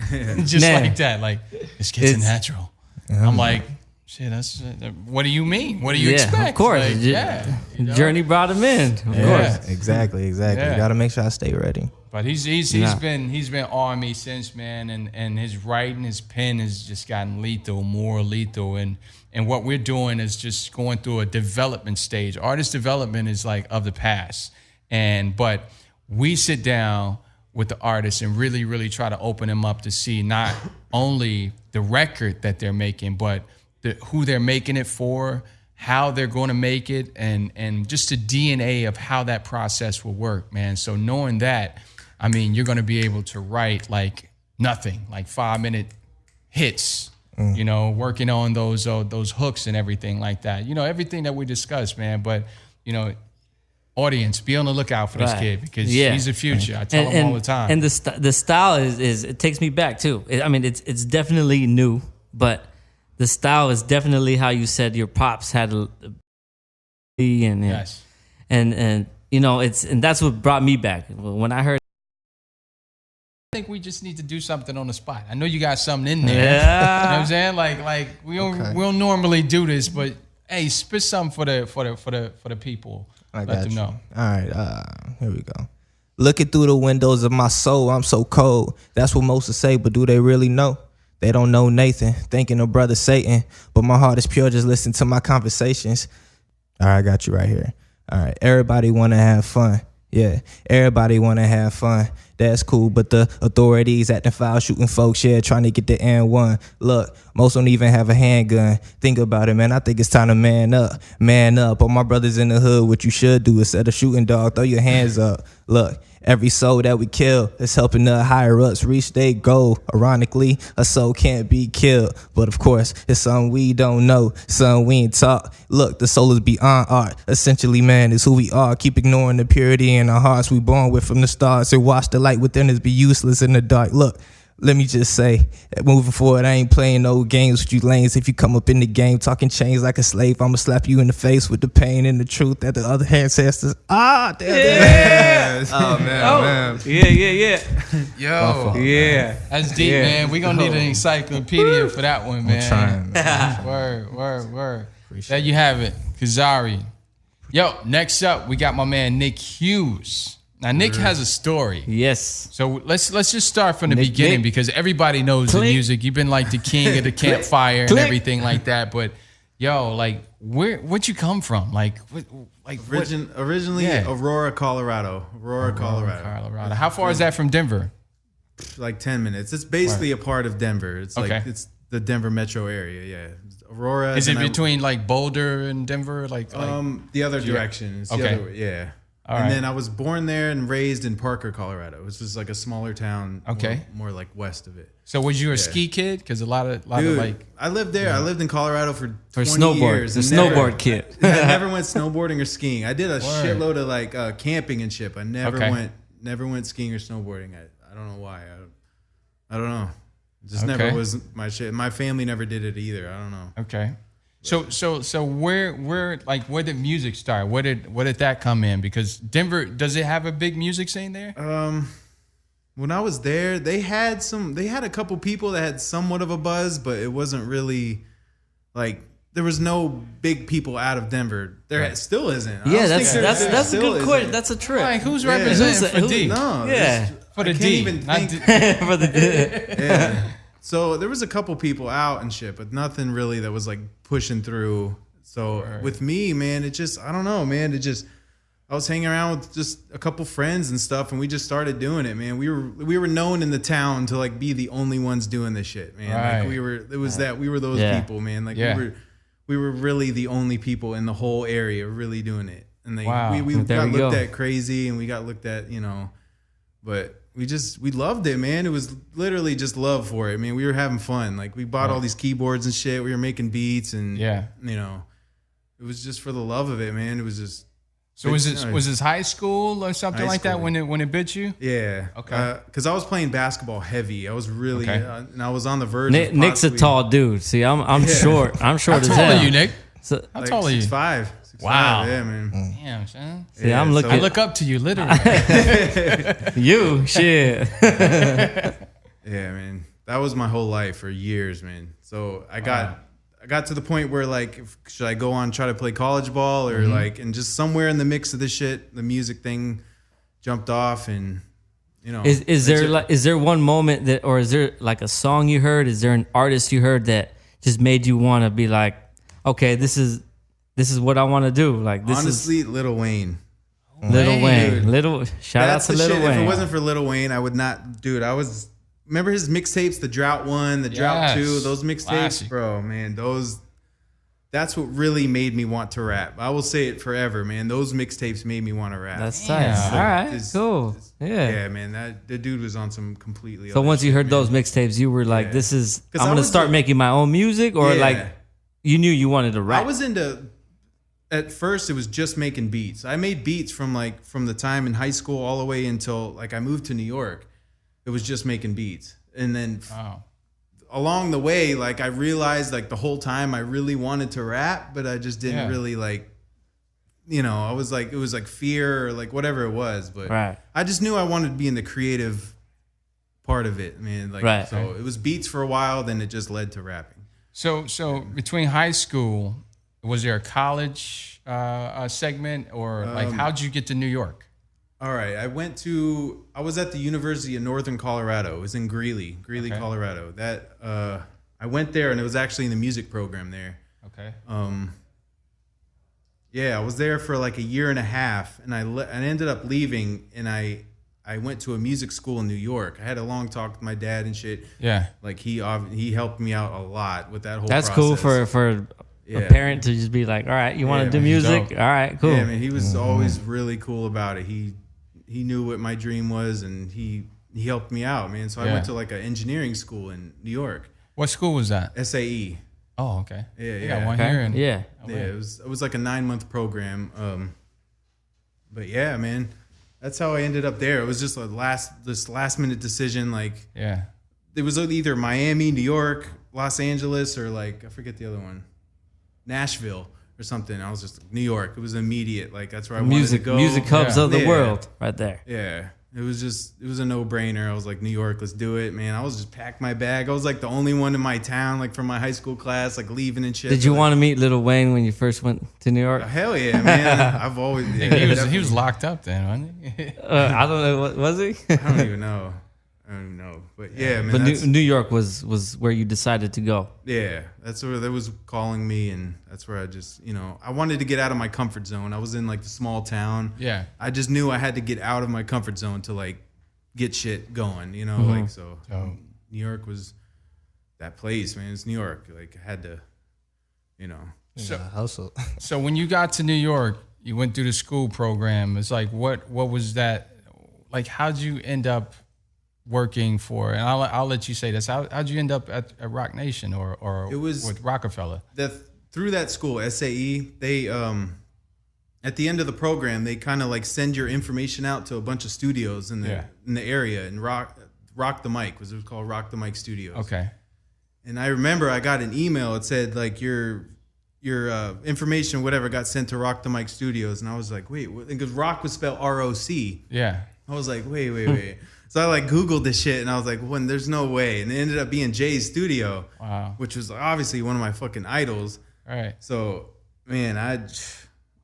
Just Man. like that. Like, this kid's a natural. I'm like, shit, that's what do you mean? What do you expect? Of course. Like, you know? Journey brought him in. Of course. Exactly. Yeah. You got to make sure I stay ready. But he's been on me since, man, and his writing, his pen has just gotten lethal, more lethal, and what we're doing is just going through a development stage. Artist development is like of the past, but we sit down with the artists and really, really try to open them up to see not only the record that they're making, but who they're making it for, how they're going to make it, and just the DNA of how that process will work, man. So knowing that, I mean, you're going to be able to write like nothing, like 5-minute hits, you know, working on those hooks and everything like that. You know, everything that we discussed, man. But, you know, audience, be on the lookout for this kid because he's the future. I tell him all the time. And the style is it takes me back too. I mean, it's definitely new, but the style is definitely how you said your pops had and you know, and that's what brought me back when I heard. I think we just need to do something on the spot. I know you got something in there. Yeah. You know what I'm saying? Like we don't normally do this, but hey, spit something for the people. I Let got them you. know. All right, here we go. Looking through the windows of my soul, I'm so cold. That's what most will say, but do they really know? They don't know Nathan, thinking of brother Satan, but my heart is pure, just listen to my conversations. All right, I got you right here. All right, everybody want to have fun. Yeah, everybody want to have fun. That's cool, but the authorities acting foul, shooting folks, trying to get the N1. Look, most don't even have a handgun. Think about it, man. I think it's time to man up. Man up. All my brothers in the hood, what you should do instead of shooting, dog, throw your hands up. Look, every soul that we kill is helping the higher ups reach their goal. Ironically, a soul can't be killed. But of course, it's something we don't know, something we ain't taught. Look, the soul is beyond art. Essentially, man, is who we are. Keep ignoring the purity in our hearts we born with from the stars. And watch the light within us be useless in the dark. Look, let me just say, moving forward, I ain't playing no games with you lanes. If you come up in the game talking chains like a slave, I'ma slap you in the face with the pain and the truth that the other hand says to, damn. Yes. Oh man. Yeah. Yo. Yeah. That's deep, man. We're going to need an encyclopedia for that one, man. I'm trying. Word. There you have it. Kazari. Yo, next up, we got my man Nick Hughes. Now, Nick has a story. Yes. So let's just start from the beginning because everybody knows the music. You've been like the king of the campfire and everything like that. But, yo, like, where'd you come from? Originally, Aurora, Colorado. Colorado. How far is that from Denver? Like 10 minutes. It's basically a part of Denver. It's like it's the Denver metro area. Yeah, Aurora. Is it between like Boulder and Denver? Like the other direction. It's the other way. Yeah. Then I was born there and raised in Parker, Colorado. It was just like a smaller town. Okay. More like west of it. So was you a ski kid? Because a lot of like I lived there. I lived in Colorado for 20 snowboard. years. The snowboard kid. I never went snowboarding or skiing. I did a shitload of like camping and shit. I never went skiing or snowboarding. I don't know why. I don't know. It just never was my shit. My family never did it either. I don't know. Okay. So where did music start? Where did that come in? Because Denver, does it have a big music scene there? When I was there, they had a couple people that had somewhat of a buzz, but it wasn't really like there was no big people out of Denver. There still isn't. Yeah, that's a good question. That's a trip. Like who's representing for D? No, for the I can't D. even think. For the Yeah. So there was a couple people out and shit, but nothing really that was like pushing through. So with me, man, I don't know, man. I was hanging around with just a couple friends and stuff, and we just started doing it, man. We were known in the town to like be the only ones doing this shit, man. Right. Like we were those people, man. Like we were really the only people in the whole area really doing it. And we got looked at crazy, and we got looked at, but we loved it, man. It was literally just love for it. I mean, we were having fun. Like we bought all these keyboards and shit. We were making beats and you know, it was just for the love of it, man. It was just. So was this high school or something like that when it bit you? Yeah. Okay. Because I was playing basketball heavy. I was really and I was on the verge. Nick's a tall dude. See, I'm short. I'm short as hell. How tall are you, Nick? So, how tall are you? 6'5". Wow. Yeah, man. Damn, son. See, I'm looking. I look up to you, literally. You shit. Yeah, man. That was my whole life for years, man. So I got to the point where like, should I go on try to play college ball or like, and just somewhere in the mix of this shit, the music thing jumped off, and you know, is there one moment that, or is there like a song you heard? Is there an artist you heard that just made you want to be like, okay, this is what I want to do? Like this honestly, Lil Wayne. Shout out to Lil Wayne. If it wasn't for Lil Wayne, I would not, dude. Remember his mixtapes, the Drought 1, the Drought 2, those mixtapes, classic. bro, man, that's what really made me want to rap. I will say it forever, man. Those mixtapes made me want to rap. That's nice. All right, cool. Yeah, man, the dude was on some completely. So once you heard those mixtapes, you were like, "This is I'm gonna start making my own music," or like you knew you wanted to rap. I was into. At first, it was just making beats. I made beats from the time in high school all the way until like I moved to New York. It was just making beats, and then along the way, like I realized like the whole time I really wanted to rap, but I just didn't really like. You know, I was like, it was like fear or like whatever it was, but I just knew I wanted to be in the creative part of it, man. Like, so it was beats for a while, then it just led to rapping. So between high school, was there a college segment, or like how'd you get to New York? All right, I was at the University of Northern Colorado. It was in Greeley, Colorado. That I went there, and it was actually in the music program there. Okay. Yeah, I was there for like a year and a half, and I ended up leaving, and I went to a music school in New York. I had a long talk with my dad and shit. Yeah. Like he helped me out a lot with that whole That's process. cool for a parent to just be like, all right, you want to do music? All right, cool. Yeah, I mean, he was always really cool about it. He knew what my dream was, and he helped me out, man. So I went to like an engineering school in New York. What school was that? SAE. Oh, okay. Yeah. Got one here. It was like a 9-month program. But yeah, man, that's how I ended up there. It was just this last minute decision. Like, it was either Miami, New York, Los Angeles, or like I forget the other one, Nashville or something. I was just New York. It was immediate. Like that's where I wanted to go. Music hubs of the world, right there. Yeah. It was a no-brainer. I was like, New York, let's do it, man. I was just packed my bag. I was like the only one in my town, like from my high school class, like leaving and shit. Did you want to meet Lil Wayne when you first went to New York? Hell yeah, man. I've always. He was locked up then, wasn't he? I don't know. Was he? I don't even know. But yeah, man. But New York was where you decided to go. Yeah, that's where they was calling me, and that's where I just, I wanted to get out of my comfort zone. I was in like the small town. Yeah. I just knew I had to get out of my comfort zone to like get shit going, like so. New York was that place, man. It's New York. Like I had to, So when you got to New York, you went through the school program. It's like what was that? Like how'd you end up working for? And I'll let you say this. How'd you end up at Rock Nation or it was with Rockefeller? Through that school, SAE, they at the end of the program, they kind of like send your information out to a bunch of studios in the area, and Rock the Mic was called Rock the Mic Studios. Okay. And I remember I got an email. It said like your information, whatever, got sent to Rock the Mic Studios, and I was like, wait, because Rock was spelled ROC. Yeah. I was like, wait. So I like Googled this shit, and I was like, there's no way. And it ended up being Jay's studio, which was obviously one of my fucking idols. All right. So, man,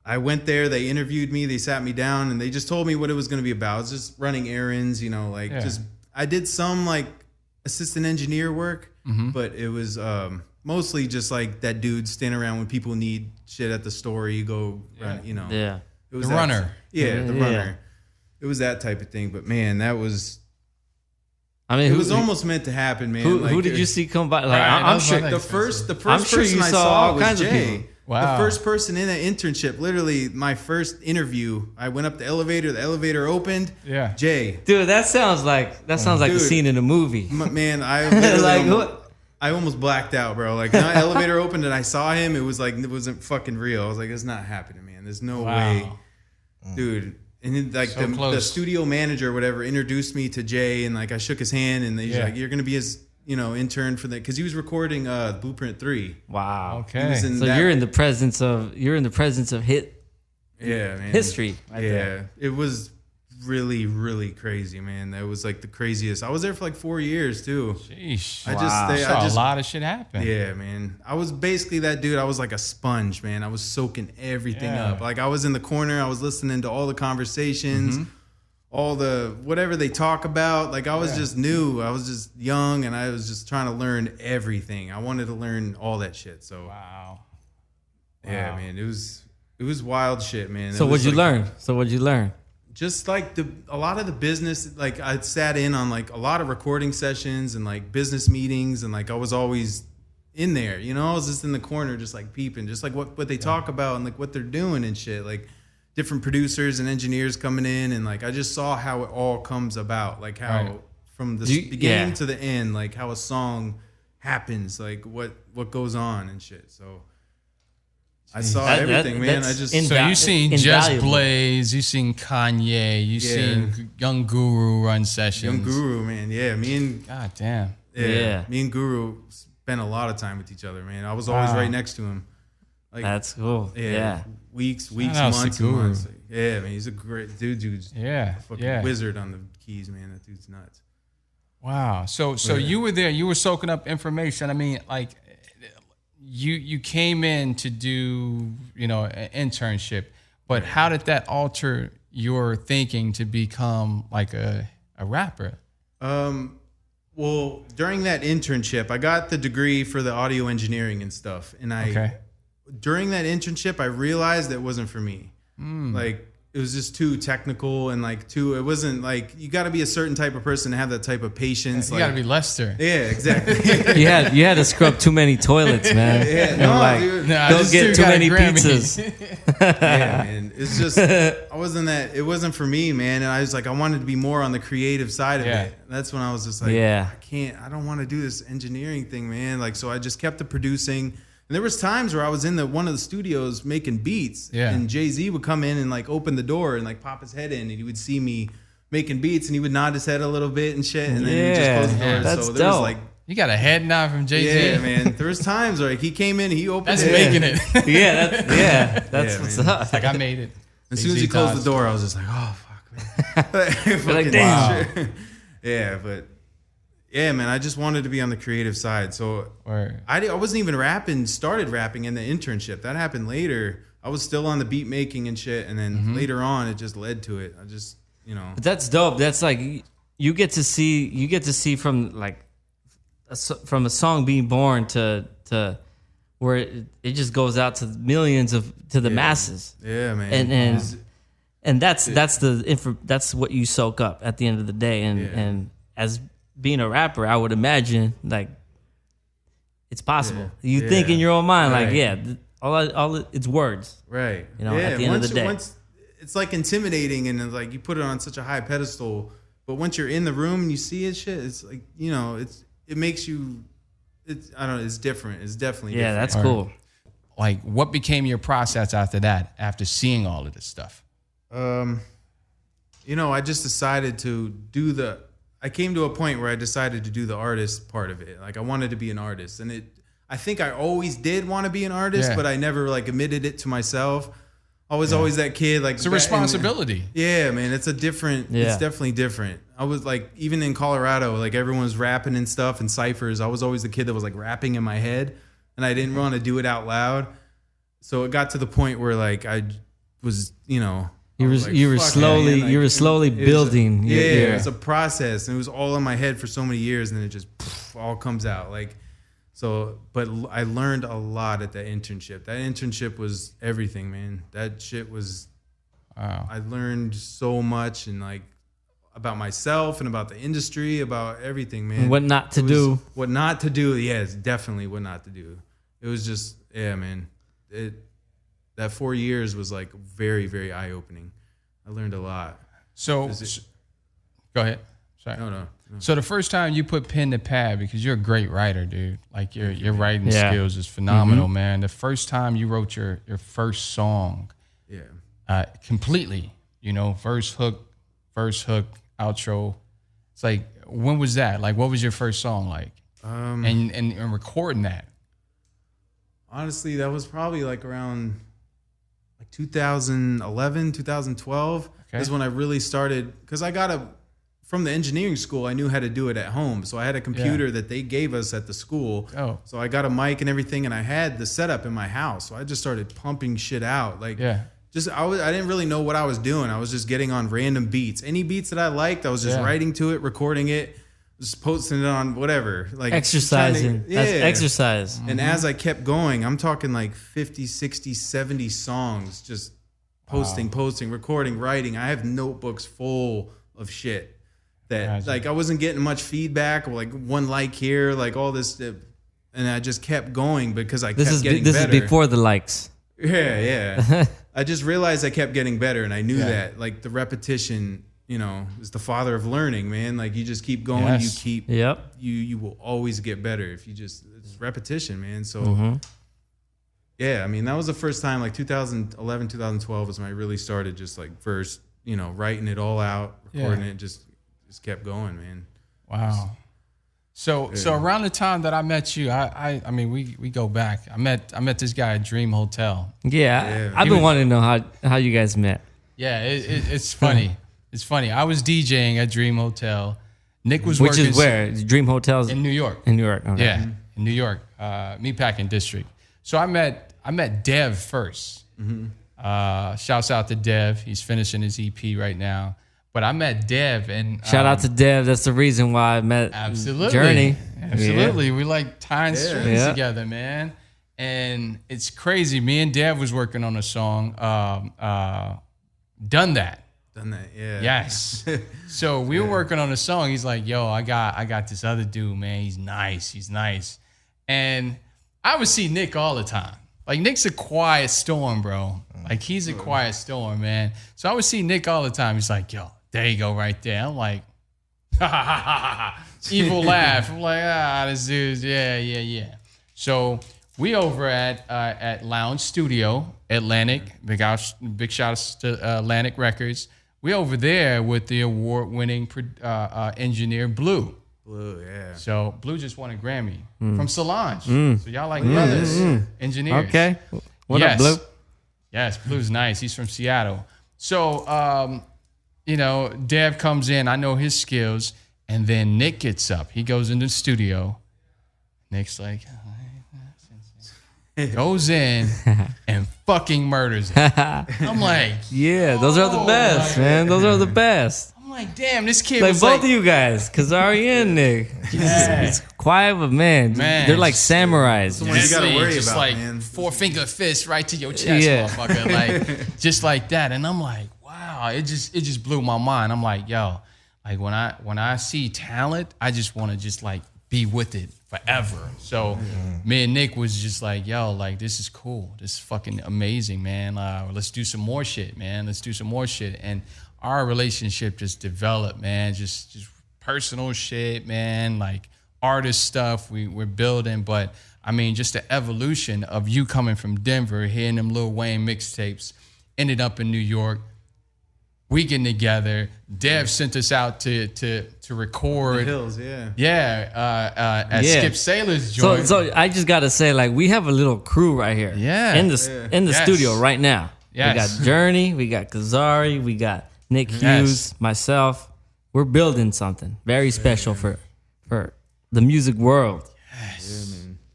I went there. They interviewed me. They sat me down, and they just told me what it was going to be about. It was just running errands, just I did some like assistant engineer work, but it was mostly just like that dude standing around when people need shit at the store. You go run, Yeah. It was the runner. Yeah, the runner. It was that type of thing. But man, that was. I mean, it was almost meant to happen, man. Who did you see come by? Like, I'm sure the first I'm sure person you I saw saw all was kinds Jay. of people. Wow. The first person in that internship, literally my first interview, I went up the elevator opened. Yeah. Jay. Dude, that sounds like a scene in a movie. Man, I literally Like, I almost blacked out, bro. Like, the elevator opened and I saw him. It was like, it wasn't fucking real. I was like, it's not happening, man. There's no way. Dude. And then, like, So the studio manager or whatever introduced me to Jay, and like I shook his hand, and he's like, you're going to be his, intern for that. Because he was recording Blueprint 3. Wow. Okay. So you're in the presence of hit Yeah, man. history. Right Yeah. there. It was really, really crazy, man. That was like the craziest. I was there for like 4 years too. Sheesh. I Saw a lot of shit happen. Yeah, man. I was basically that dude. I was like a sponge, man. I was soaking everything up. Like I was in the corner. I was listening to all the conversations, all the whatever they talk about. Like I was just new. I was just young, and I was just trying to learn everything. I wanted to learn all that shit. So yeah, man. It was wild shit, man. So what'd you learn? Just like a lot of the business, like I sat in on like a lot of recording sessions and like business meetings, and like I was always in there, I was just in the corner, just like peeping, just like what they talk about and like what they're doing and shit, like different producers and engineers coming in, and like I just saw how it all comes about, like how from the beginning to the end, like how a song happens, like what goes on and shit. So I saw everything, man. I just so you seen Just Blaze, you seen Kanye, you seen Young Guru run sessions. Young Guru, man. Yeah, me and God damn. Yeah, me and Guru spent a lot of time with each other, man. I was always right next to him. Like, that's cool. Yeah. Weeks, months, and months. Yeah, man. He's a great dude. Dude's a fucking wizard on the keys, man. That dude's nuts. Wow. So you were there. You were soaking up information. I mean, like. You came in to do, an internship, but how did that alter your thinking to become like a rapper? Well, during that internship, I got the degree for the audio engineering and stuff. And during that internship, I realized that it wasn't for me. Like, it was just too technical and like it wasn't like, you got to be a certain type of person to have that type of patience. You got to be Lester. Yeah, exactly. you had to scrub too many toilets, man. Dude. Don't get too many pizzas. Yeah, man. It's just, it wasn't for me, man. And I was like, I wanted to be more on the creative side of it. That's when I was just like, I don't want to do this engineering thing, man. Like, so I just kept producing. And there was times where I was in one of the studios making beats, and Jay-Z would come in and like open the door and like pop his head in, and he would see me making beats, and he would nod his head a little bit and shit, and then he would just close the door. That's so there was like, you got a head nod from Jay-Z. Yeah, man. There was times where like he came in, he opened. That's making it. That's what's up. It's like I made it. As soon as he closed the door, I was just like, oh fuck, man. Like damn. Wow. Yeah, but. Yeah, man, I just wanted to be on the creative side. So I wasn't even started rapping in the internship. That happened later. I was still on the beat making and shit. And then later on, it just led to it. I just, But that's dope. That's like, you get to see from like, from a song being born to where it just goes out to millions to the masses. Yeah, man. And that's what you soak up at the end of the day. And as being a rapper, I would imagine like it's possible. You think in your own mind, like, all it's words, right? At the end of the day, it's like intimidating, and like you put it on such a high pedestal. But once you're in the room and you see it, it's like it makes you. I don't know. It's different. It's definitely different. That's cool. Like, what became your process after that? After seeing all of this stuff, I just decided to do I came to a point where I decided to do the artist part of it. Like I wanted to be an artist, and I think I always did want to be an artist, but I never like admitted it to myself. I was always that kid. Like it's a responsibility. Yeah, man, it's definitely different. I was like, even in Colorado, like everyone was rapping and stuff and ciphers. I was always the kid that was like rapping in my head, and I didn't want to do it out loud. So it got to the point where like I was, You were slowly building. It's a process, and it was all in my head for so many years, and then it just all comes out. Like, so, but I learned a lot at that internship. That internship was everything, man. That shit was. Wow. I learned so much, and like about myself and about the industry, about everything, man. What not to do. What not to do. Yes, definitely what not to do. It was just, man. that 4 years was like very, very eye opening. I learned a lot. So, go ahead. Sorry. No. So the first time you put pen to pad, because you're a great writer, dude. Like your writing skills is phenomenal, man. The first time you wrote your first song, completely, verse hook, outro. It's like, when was that? Like, what was your first song like? And recording that. Honestly, that was probably like around like 2011, 2012 is when I really started, because from the engineering school, I knew how to do it at home. So I had a computer that they gave us at the school. Oh. So I got a mic and everything, and I had the setup in my house. So I just started pumping shit out. I didn't really know what I was doing. I was just getting on random beats. Any beats that I liked, I was just writing to it, recording it, just posting it on whatever. Like exercising. That's exercise. And as I kept going, I'm talking like 50, 60, 70 songs, just posting, recording, writing. I have notebooks full of shit that like I wasn't getting much feedback, or like one like here, like all this, and I just kept going because I kept getting better. This is before the likes. Yeah. I just realized I kept getting better, and I knew that like the repetition, is the father of learning, man. Like you just keep going, you will always get better if you just, it's repetition, man. So yeah, I mean, that was the first time, like 2011, 2012 was when I really started just like first, writing it all out, recording it, just kept going, man. Wow. So around the time that I met you, I mean we go back. I met this guy at Dream Hotel. Yeah. I've been wanting to know how you guys met. Yeah, it's funny. It's funny. I was DJing at Dream Hotel. Nick was Which working. is where? Dream Hotels? In New York. In New York. Okay. Yeah, in New York, Meatpacking District. So I met Dev first. Shouts out to Dev. He's finishing his EP right now. But I met Dev and shout out to Dev. That's the reason why I met Journey. Absolutely. Yeah. We like tying strings together, man. And it's crazy. Me and Dev was working on a song, Done That. Yeah. Yes. So we were working on a song. He's like, yo, I got this other dude, man. He's nice. And I would see Nick all the time. Like Nick's a quiet storm, bro. Like he's a quiet storm, man. So I would see Nick all the time. He's like, yo, there you go right there. I'm like, ha ha ha ha ha. Evil laugh. I'm like, this dude's, yeah. So we over at Lounge Studio, Atlantic. Big shout out to Atlantic Records. We over there with the award-winning engineer Blue. Blue, yeah. So Blue just won a Grammy from Solange. So y'all like brothers, engineers. Okay. What up, Blue? Yes, Blue's nice. He's from Seattle. So, Dev comes in. I know his skills. And then Nick gets up. He goes into the studio. Nick's like, goes in and fucking murders it. I'm like, yeah, those are the best, man. Those are the best. I'm like, damn, this kid like was both of you guys, Kazari and Nick. It's quiet, but man, they're like samurais. Someone you gotta worry just about, like man. 4-finger fist right to your chest, motherfucker. Like just like that. And I'm like, wow, it just blew my mind. I'm like, yo, like when I see talent, I just want to just like be with it forever. So me and Nick was just like, yo, like this is cool. This is fucking amazing, man. Let's do some more shit, man. Let's do some more shit. And our relationship just developed, man. Just personal shit, man. Like artist stuff we're building. But I mean, just the evolution of you coming from Denver, hearing them Lil Wayne mixtapes, ended up in New York. We getting together. Dev sent us out to record. The Hills, at Skip Saylor's joint. So I just gotta say, like, we have a little crew right here. Yeah. In the studio right now. Yes. We got Journey, we got Kazari, we got Nick Hughes, myself. We're building something very special for the music world.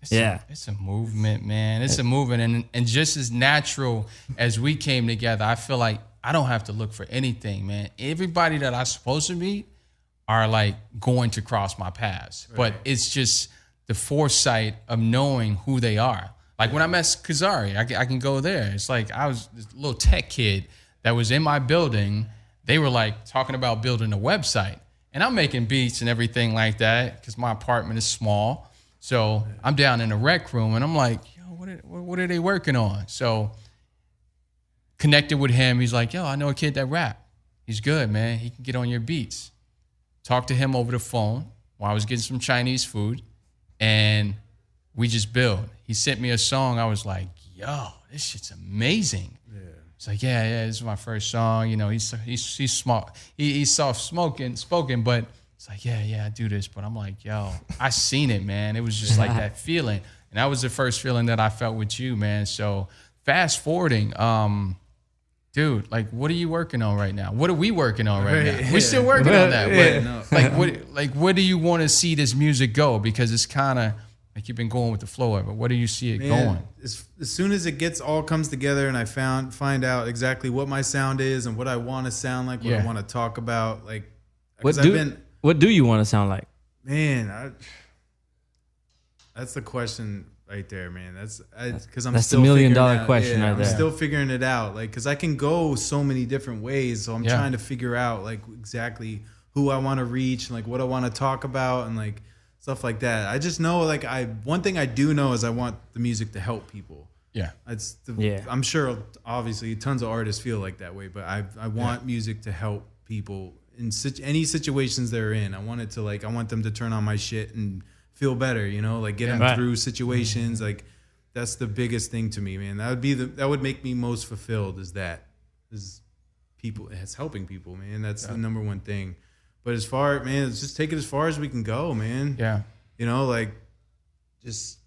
Yes. It's a movement, man. It's a movement. And just as natural as we came together, I feel like I don't have to look for anything, man. Everybody that I'm supposed to meet are like going to cross my paths. Right. But it's just the foresight of knowing who they are. Like when I met Kazari, I can go there. It's like I was this little tech kid that was in my building. They were like talking about building a website. And I'm making beats and everything like that because my apartment is small. So I'm down in the rec room and I'm like, yo, what are they working on? So connected with him. He's like, yo, I know a kid that rap. He's good, man. He can get on your beats. Talked to him over the phone while I was getting some Chinese food, and we just build. He sent me a song. I was like, yo, this shit's amazing. Yeah. He's like, yeah, this is my first song. You know, he's smart. He's soft spoken, but it's like, yeah, I do this. But I'm like, yo, I seen it, man. It was just like that feeling. And that was the first feeling that I felt with you, man. So fast forwarding, dude, like, what are you working on right now? What are we working on right now? We're still working on that. Where do you want to see this music go? Because it's kind of like you've been going with the flow of it. Where do you see it going? As soon as it all comes together and I find out exactly what my sound is and what I want to sound like, what I want to talk about, like, what do you want to sound like? Man, that's the question right there, man. That's because that's the $1 million question right there. I'm still figuring it out, like, because I can go so many different ways. So I'm trying to figure out like exactly who I want to reach, and like what I want to talk about, and like stuff like that. I just know, like, one thing I do know is I want the music to help people. Yeah, I'm sure, obviously, tons of artists feel like that way, but I want music to help people in any situations they're in. I want them to turn on my shit and feel better, you know, like get them through situations. Like, that's the biggest thing to me, man. That would make me most fulfilled, is people. It's helping people, man. That's the number one thing. But let's just take it as far as we can go, man. Yeah. You know, like, just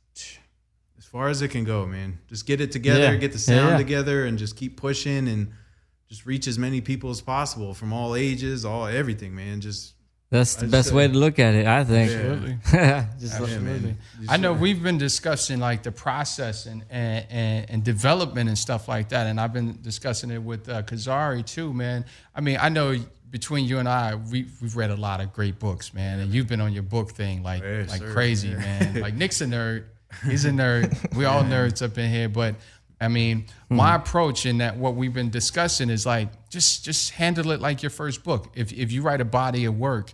as far as it can go, man. Just get it together, get the sound together, and just keep pushing and just reach as many people as possible from all ages, everything, man. That's the best way to look at it, I think. Absolutely. I know we've been discussing like the process and development and stuff like that, and I've been discussing it with Kazari too, man. I mean, I know between you and I, we've read a lot of great books, man, and you've been on your book thing like crazy, man. Like, Nick's a nerd. He's a nerd. We all nerds up in here, but I mean, my approach in that what we've been discussing is like, just handle it like your first book. If you write a body of work,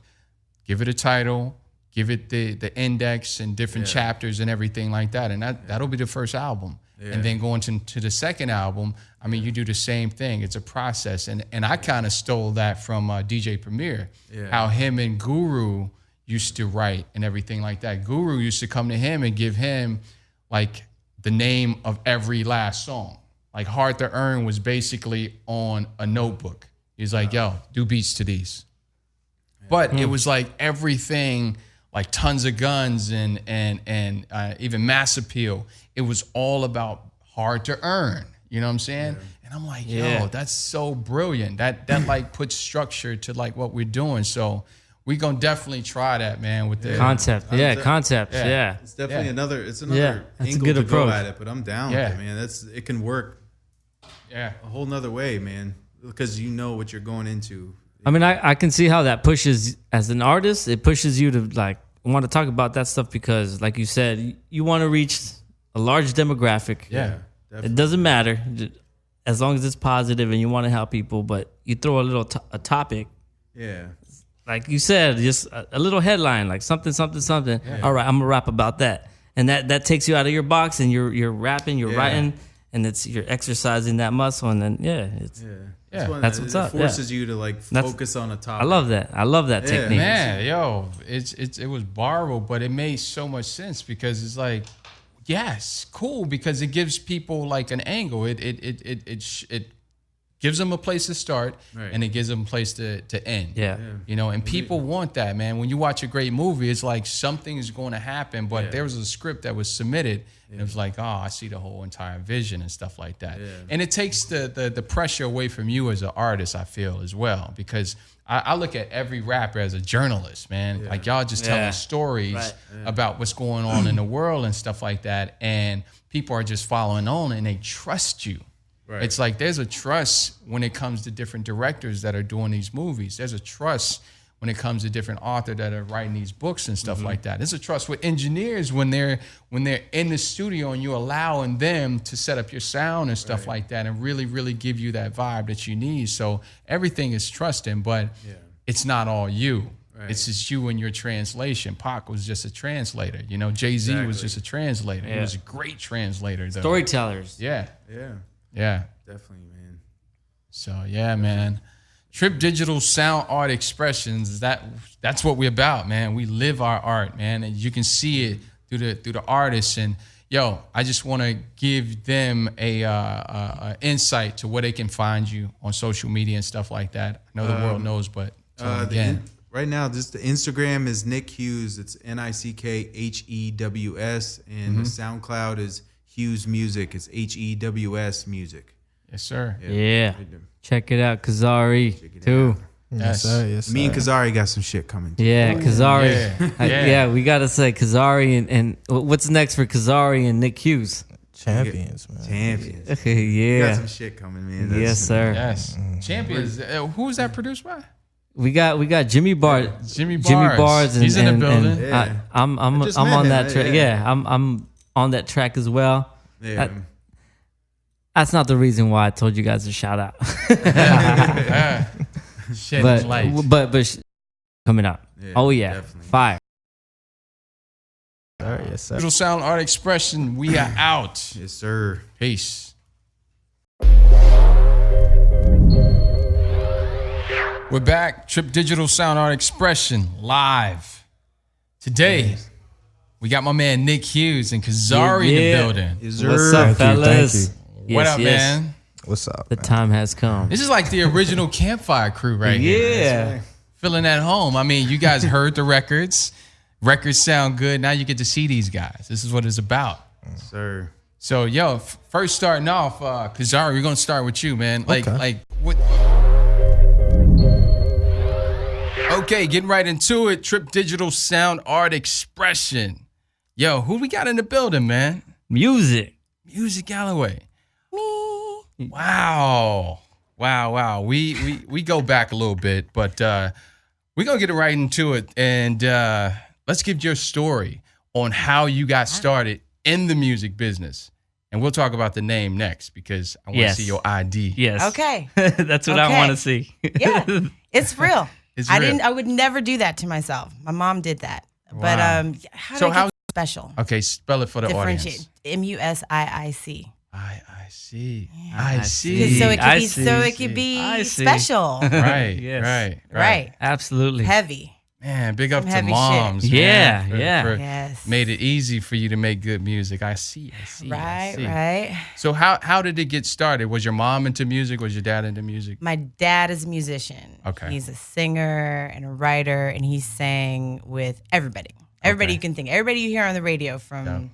give it a title, give it the index and different chapters and everything like that. And that'll be the first album. Yeah. And then going to the second album, I mean, you do the same thing. It's a process. And I kind of stole that from DJ Premier, how him and Guru used to write and everything like that. Guru used to come to him and give him like the name of every last song. Like, Hard to Earn was basically on a notebook. He's like, yo, do beats to these. But it was like everything, like Tons of Guns and even Mass Appeal. It was all about Hard to Earn. You know what I'm saying? Yeah. And I'm like, yo, that's so brilliant. That like puts structure to like what we're doing. So we gonna definitely try that, man, with the concept. Concepts. Yeah. It's definitely another angle to go at it, but I'm down with it, man. It can work a whole nother way, man, because you know what you're going into. I mean, I can see how that pushes, as an artist, it pushes you to like want to talk about that stuff because, like you said, you want to reach a large demographic. Yeah, definitely. It doesn't matter as long as it's positive and you want to help people. But you throw a topic. Yeah. Like you said, just a little headline, like something. Yeah. All right, I'm gonna rap about that, and that takes you out of your box, and you're rapping, you're writing, and you're exercising that muscle, and then that's what's up. It forces you to like focus on a topic. I love that technique. Man, yo, it was borrowed, but it made so much sense because it's like, yes, cool, because it gives people like an angle. It gives them a place to start, and it gives them a place to end. Yeah. You know, and people want that, man. When you watch a great movie, it's like something is going to happen, but there was a script that was submitted, and it was like, oh, I see the whole entire vision and stuff like that. Yeah. And it takes the pressure away from you as an artist, I feel, as well, because I look at every rapper as a journalist, man. Yeah. Like, y'all just telling stories about what's going on in the world and stuff like that, and people are just following on, and they trust you. Right. It's like there's a trust when it comes to different directors that are doing these movies. There's a trust when it comes to different authors that are writing these books and stuff like that. There's a trust with engineers when they're in the studio and you're allowing them to set up your sound and stuff like that and really, really give you that vibe that you need. So everything is trusting, but it's not all you. Right. It's just you and your translation. Pac was just a translator. You know, Jay-Z was just a translator. He was a great translator, though. Storytellers. Yeah. Yeah. Definitely, man. So yeah, man. Trip Digital Sound Art Expressions. That's what we're about, man. We live our art, man, and you can see it through the artists. And yo, I just want to give them a insight to where they can find you on social media and stuff like that. I know the world knows, but again. Right now, just the Instagram is Nick Hughes. It's NickHews, and the SoundCloud is Hughes Music. It's HEWS Music. Yes, sir. Yeah. Check it out, Kazari too. Yes, sir. Yes, sir. Me and Kazari got some shit coming. Yeah, Kazari. Yeah. We gotta say Kazari and what's next for Kazari and Nick Hughes? Champions, man. Champions. Yeah. Got some shit coming, man. Yes, sir. Yes. Champions. Who is that produced by? We got Jimmy Bard. Jimmy Bars. And, He's in the building. Yeah. I'm on that track. Yeah, I'm on that track as well. Yeah. That's not the reason why I told you guys to shout out. Shedding light. But coming up. Yeah, Oh yeah, definitely. fire. All right, yes, sir. Digital Sound Art Expression. We are out. Yes, sir. Peace. We're back. Trip Digital Sound Art Expression live. Today, we got my man Nick Hughes and Kazari in the building. Yes, sir. What's up, Thank you, fellas? thank What up, man? What's up? The time has come. This is like the original campfire crew right here. Yeah. Feeling at home. I mean, you guys heard the records. Records sound good. Now you get to see these guys. This is what it's about. Yes, sir. So, yo, first starting off, Kazari, we're going to start with you, man. Like what? Okay, getting right into it. Trip Digital Sound Art Expression. Yo, who we got in the building, man? Music. Music Galloway. Wow. We go back a little bit, but we're going to get right into it. And let's give your story on how you got started in the music business. And we'll talk about the name next because I want to see your ID. Yes. Okay. That's what I want to see. Yeah, it's real. It's I real. I would never do that to myself. My mom did that. Wow. But how So do I how- get special? Okay, spell it for the Differentiate. audience. MUSIIC. I see. I I see. see. So it could I be see. so it could be I see. special. Right, Yes. right. Absolutely. Heavy. Man, big up Some to heavy moms. shit. man, Yeah. for Yes. Made it easy for you to make good music. I see. I Right, see. right. So how did it get started? Was your mom into music? Was your dad into music? My dad is a musician. Okay. He's a singer and a writer, and he sang with everybody. Everybody you can think. Everybody you hear on the radio from,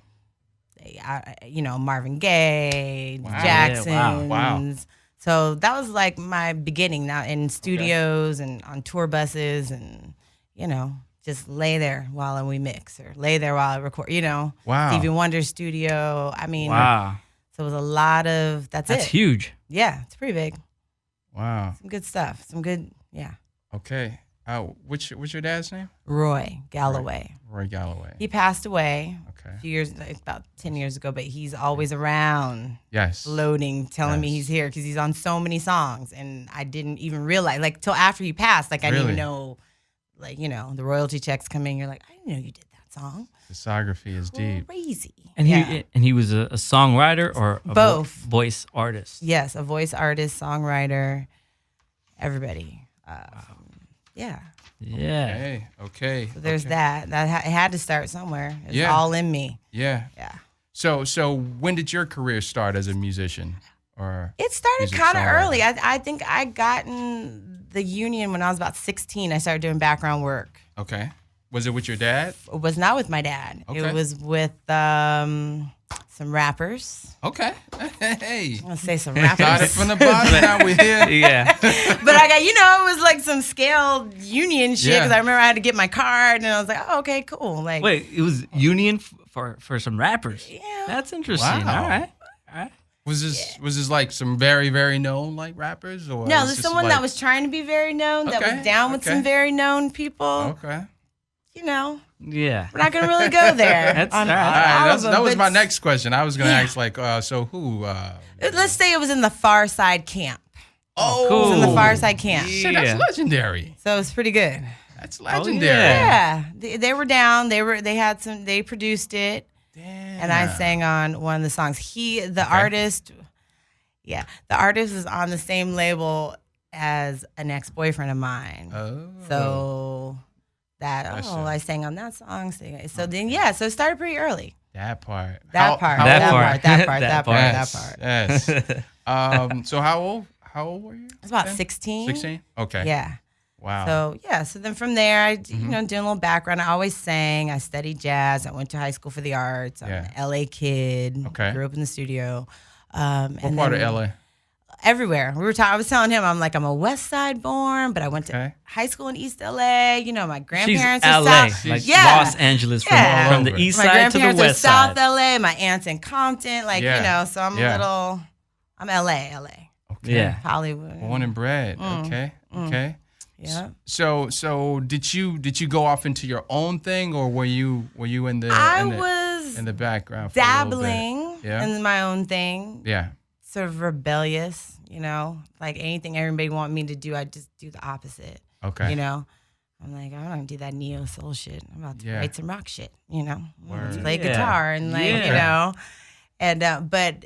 Marvin Gaye, Jackson's. Yeah, wow. So that was like my beginning now in studios and on tour buses and, just lay there while we mix or lay there while I record, Wow. Stevie Wonder studio. I mean, Wow. so it was a lot of, that's That's it. huge. Yeah, it's pretty big. Wow. Some good stuff. Some good, yeah. Okay. What's your dad's name? Roy Galloway. Roy Galloway. He passed away Okay. a few years, about 10 years ago, but he's always around, Yes. floating, telling me Yes. he's here because he's on so many songs. And I didn't even realize, till after he passed, I didn't Really? even know, the royalty checks come in. You're like, I didn't know you did that song. Discography is deep. Crazy. And he was a songwriter or a Both. voice artist. Yes, a voice artist, songwriter, everybody. Yeah. Yeah. Okay. So there's that. It had to start somewhere. It's Yeah. all in me. Yeah. Yeah. So when did your career start as a musician? Or It started music kind of songwriter? early. I think I got in the union when I was about 16. I started doing background work. Okay. Was it with your dad? It was not with my dad. Okay. It was with some rappers. Okay. Hey. I'm gonna say some Started rappers. from the bottom, now we're here. Yeah. But I got, it was like some scaled union shit because Yeah. I remember I had to get my card and I was like, oh, okay, cool. Like, Wait, it was union for some rappers. Yeah. That's interesting. Wow. All right. Was this like some very, very known like rappers or no, was there's this someone like- that was trying to be very known, that Okay, was down with okay. some very known people. Okay. Yeah. We're not gonna really go there. That's on all right. all All right, of them, that was but my next question. I was gonna ask like, so who? Let's say it was in the Far Side camp. Oh, Cool. It was in the Far Side camp. Shit, that's Yeah. legendary. So it's pretty good. That's legendary. Yeah, they were down. They produced it. Damn. And I sang on one of the songs. The artist is on the same label as an ex-boyfriend of mine. Oh. So I sang on that song. So it started pretty early. That part. That part. Yes. So how old were you? I was about 16. 16? Okay. Yeah. Wow. So then from there, I doing a little background. I always sang. I studied jazz. I went to high school for the arts. I'm an LA kid. Okay. Grew up in the studio. What part of LA? Everywhere. I was telling him I'm a West Side born, but I went to high school in East LA. My grandparents She's are LA, South. like Los Angeles from the East my side to the grandparents West are South side. LA. My aunt's in Compton. So I'm I'm LA. Okay. Yeah. Hollywood. Born and bred. Okay. Yeah. So did you go off into your own thing, or were you in the in the background for dabbling a little bit? in my own thing. Yeah. Sort of rebellious, like anything everybody want me to do, I just do the opposite. Okay. I'm like, I'm not gonna do that neo soul shit. I'm about to write some rock shit. Let's play guitar and but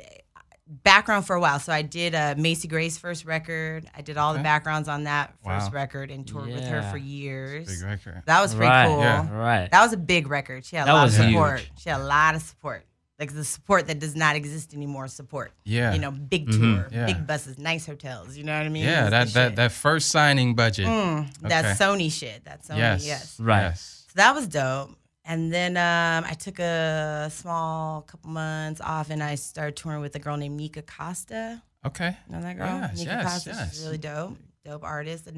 background for a while. So I did Macy Gray's first record. I did all the backgrounds on that first record and toured with her for years. Big record. That was pretty cool. Yeah. Right. That was a big record. She had a lot of support. She had a lot of support. Like the support that does not exist anymore. Support. Yeah. Big tour, big buses, nice hotels. You know what I mean? Yeah. That first signing budget. That Sony shit. That Sony. Yes. Right. Yes. So that was dope. And then I took a small couple months off, and I started touring with a girl named Nika Costa. Okay. You know that girl? Yes, Nika Costa. She's really dope. Dope artist.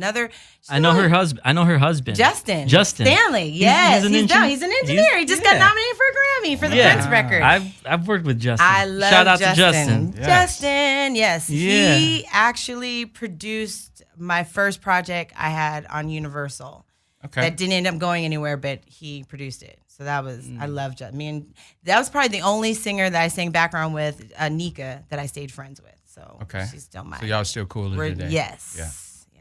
I know her husband. Justin. Stanley. Yes, he's an engineer. He just got nominated for a Grammy for the Prince record. I've worked with Justin. I love Shout out Justin. to Justin. Yes. Justin, yes. Yeah. He actually produced my first project I had on Universal. Okay. That didn't end up going anywhere, but he produced it. So that was, I loved Justin. That was probably the only singer that I sang background with, Nika, that I stayed friends with. So she's still my. So y'all still cool today? Yes. Yeah.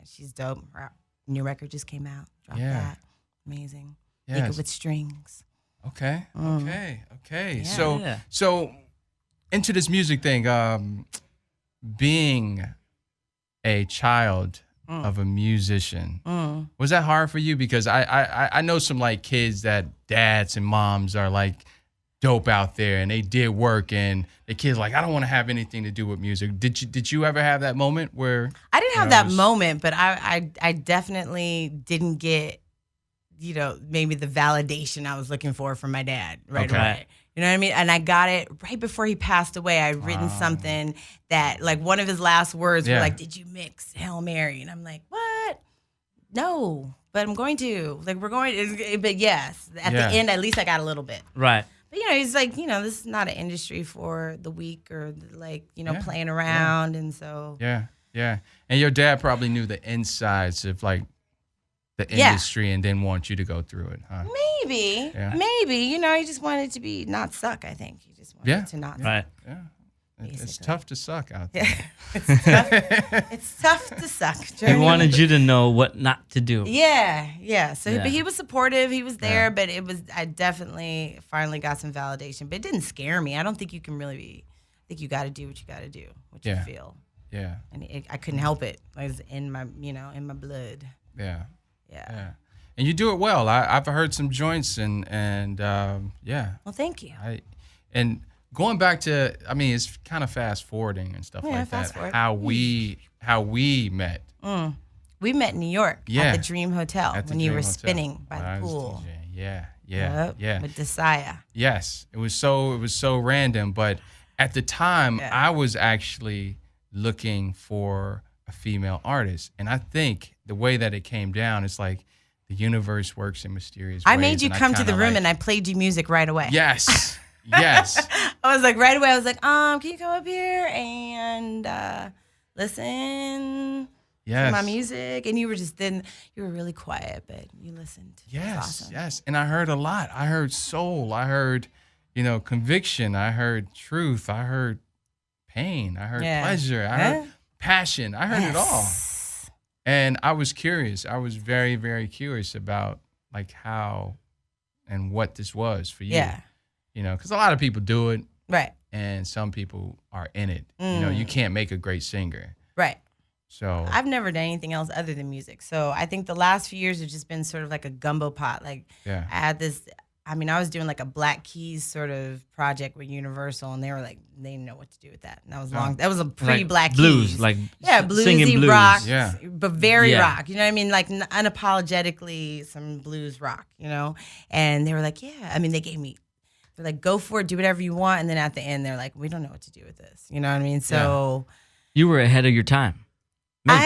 She's dope. Her new record just came out. Dropped that. Amazing. Yes. Nika with strings. Okay. Okay. Yeah. So into this music thing, being a child of a musician, was that hard for you? Because I know some like kids that dads and moms are like dope out there and they did work and the kids like, I don't want to have anything to do with music. Did you ever have that moment where I didn't have that moment, but I definitely didn't get, maybe the validation I was looking for from my dad right away. You know what I mean? And I got it right before he passed away. I'd written something that, like, one of his last words were like, "Did you mix Hail Mary?" And I'm like, "What? No, but I'm going to. Like, we're going. But yes, at the end, at least I got a little bit. Right. But he's like, this is not an industry for the weak or playing around, and so yeah. And your dad probably knew the insides of like the industry and didn't want you to go through it, huh? Maybe. He just wanted it to be not suck. I think he just wanted it to not. Right. Suck. Yeah. It's tough to suck out there. It's tough to suck. He wanted you to know what not to do. Yeah. So, but he was supportive. He was there, but I definitely finally got some validation. But it didn't scare me. I don't think you can really be. I think you got to do what you got to do, what you feel. Yeah. And I couldn't help it. It was in my, in my blood. Yeah. And you do it well. I've heard some joints and yeah. Well, thank you. And going back to, it's kind of fast forwarding and stuff like that. Forward. How we met. We met in New York at the Dream Hotel when you were Hotel. spinning by the pool. Yeah. With Desire. Yes, it was so random, but at the time I was actually looking for a female artist, and I think the way that it came down is like the universe works in mysterious ways. I made you come to the room and I played you music right away. Yes. I was like right away. I was like, can you come up here and listen to my music? And you were you were really quiet, but you listened. Yes. And I heard a lot. I heard soul. I heard, conviction. I heard truth. I heard pain. I heard pleasure. I heard passion. I heard it all. And I was curious. I was very, very curious about like how and what this was for you. Yeah. You know, because a lot of people do it, Right. and some people are in it. You know, you can't make a great singer. Right. So I've never done anything else other than music. So I think the last few years have just been sort of like a gumbo pot. Like yeah. I had this, I mean, I was doing like a Black Keys sort of project with Universal, and they were like, they didn't know what to do with that. And that was long. That was a pre-Black blues, Keys. like yeah, singing bluesy blues. rock, Yeah. but very Yeah. rock. You know what I mean? Like unapologetically some blues rock. You know, and they were like, yeah. I mean, they're like, go for it, do whatever you want, and then at the end, they're like, we don't know what to do with this. You know what I mean? So. You were ahead of your time. Maybe.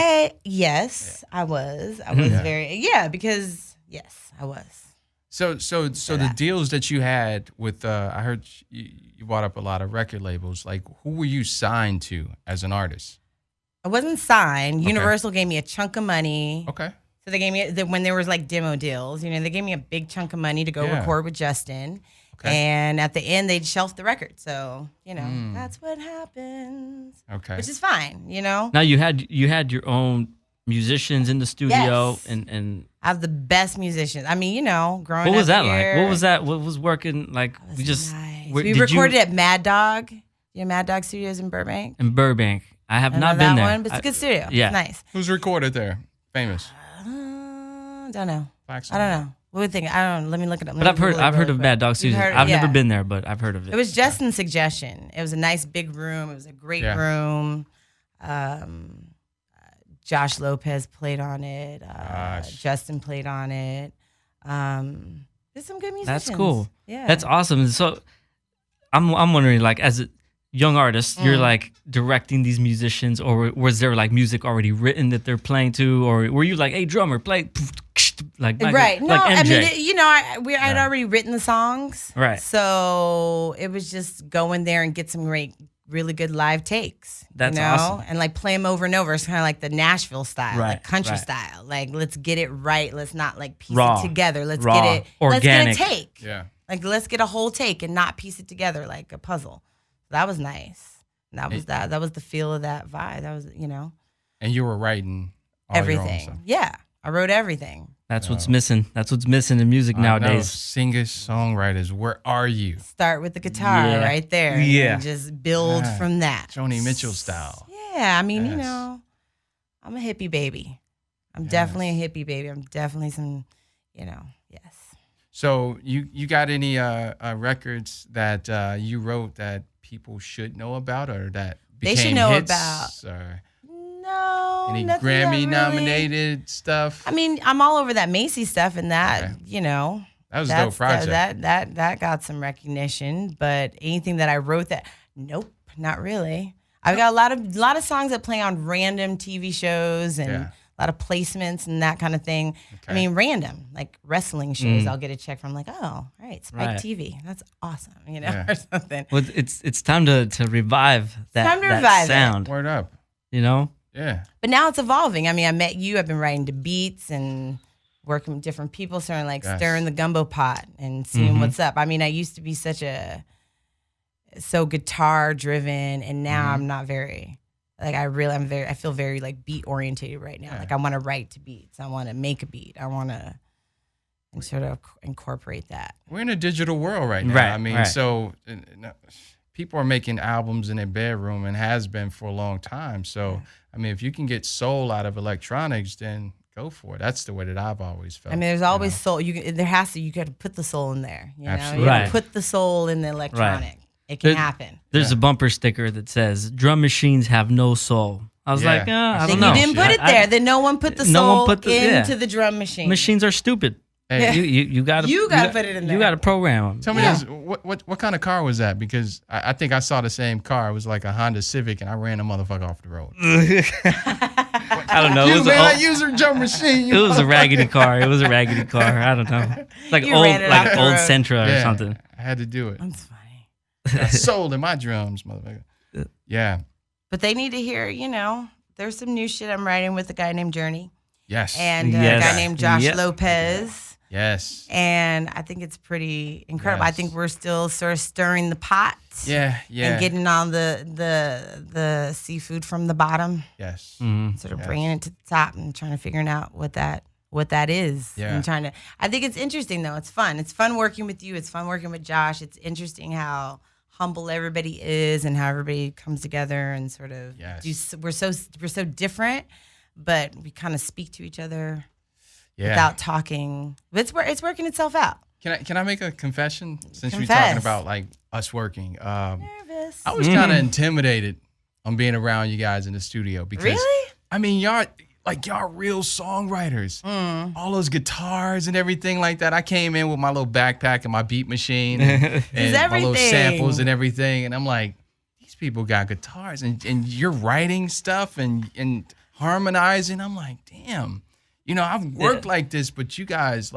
I was very because I was. So the deals that you had with I heard you brought up a lot of record labels. Like, who were you signed to as an artist? I wasn't signed. Universal gave me a chunk of money. Okay. So they gave me when there was like demo deals. You know, they gave me a big chunk of money to go record with Justin. Okay. And at the end, they'd shelf the record. So, you know, that's what happens. Okay. Which is fine, you know? Now you had your own musicians in the studio and I have the best musicians. I mean, you know, growing up what was that here, like? What was that? What was working like? We just nice. We recorded at Mad Dog. You know, Mad Dog Studios in Burbank. In Burbank. I have not been there. One, but it's a good studio. Yeah. It's nice. Who's recorded there? Famous. Don't know. Fax I don't know. What would you think? I don't know. Let me look it up. But I've heard of Mad Dog Studios. I've never been there, but I've heard of it. It was Justin's suggestion. It was a nice big room. It was a great room. Josh Lopez played on it. Justin played on it. There's some good musicians. That's cool. Yeah. That's awesome. So I'm wondering, like, as a young artist, you're like directing these musicians, or was there like music already written that they're playing to, or were you like, hey, drummer, play, like right? No, like MJ. I mean, you know, I'd already written the songs, right? So it was just go in there and get some really good live takes. That's you know? awesome. And like play them over and over. It's kind of like the Nashville style, Right, like country right. style. Like let's get it right. Let's not like piece Raw. it together. Let's Raw. get it Organic. Let's get a take. Yeah. Like let's get a whole take and not piece it together like a puzzle. That was nice. That was that was the feel of that vibe. That was, you know. And you were writing all your own Everything. stuff. Yeah. I wrote everything. That's what's missing. That's what's missing in music nowadays. Singers, songwriters, where are you? Start with the guitar Yeah. right there. Yeah. And just build from that. Joni Mitchell style. Yeah. I mean, you Yes. know, I'm a hippie baby. I'm definitely a hippie baby. I'm definitely some, you know, yes. So you got any records that you wrote that people should know about, or that They became should know hits, about. or No. any nothing that Grammy really- nominated stuff? I mean, I'm all over that Macy stuff and that, Okay. you know. That was a dope project. That got some recognition, but anything that I wrote that, nope, not really. I've got a lot of songs that play on random TV shows and a lot of placements and that kind of thing. I mean, random, like wrestling shows. I'll get a check from like, oh, all right, Spike Right. TV. That's awesome, you know, or something. Well, it's time to revive that, time to that revive it. sound. Word up. You know? Yeah. But now it's evolving. I mean, I met you. I've been writing to beats and working with different people, starting like stirring the gumbo pot and seeing what's up. I mean, I used to be so guitar driven, and now I'm not very. Like I feel very like beat orientated right now. Yeah. Like I want to write to beats. I want to make a beat. I want to and sort of incorporate that. We're in a digital world right now. Right, I mean, right. so people are making albums in their bedroom and has been for a long time. So, I mean, if you can get soul out of electronics, then go for it. That's the way that I've always felt. I mean, there's always soul. You got to put the soul in there. You know, Absolutely. you got to Right. put the soul in the electronic. It can happen. There's a bumper sticker that says "Drum machines have no soul." I was Yeah. like, I Then don't know. you didn't put it there. Then no one put the No one soul put the- into the drum machine. Machines are stupid. Hey, You got You gotta put it in You there. got to program them. tell me this: what kind of car was that? Because I think I saw the same car. It was like a Honda Civic, and I ran the motherfucker off the road. I don't know. It was, I use her drum machine. it was a raggedy car. It was a raggedy car. I don't know. Like You old, ran it off like the old road. Sentra or Yeah, something. I had to do it. That's funny. I sold in my drums, motherfucker. Yeah. But they need to hear, you know, there's some new shit I'm writing with a guy named Journey Yes. and a Yes. guy named Josh Yep. Lopez. Yes. And I think it's pretty incredible. I Yes. think we're still sort of stirring the pot. Yeah. And getting all the seafood from the bottom. Yes. Sort of bringing it to the top and trying to figure out what that is. Yeah. And I think it's interesting though. It's fun. It's fun working with you. It's fun working with Josh. It's interesting how humble everybody is and how everybody comes together and sort of we're so different, but we kind of speak to each other without talking. It's working itself out. Can I make a confession since we're Confess. talking about like us working? Nervous. I was kind of intimidated on being around you guys in the studio because Really? I mean y'all real songwriters. All those guitars and everything like that. I came in with my little backpack and my beat machine and my little samples and everything, and I'm like, these people got guitars and you're writing stuff and harmonizing. I'm like, damn, I've worked like this, but you guys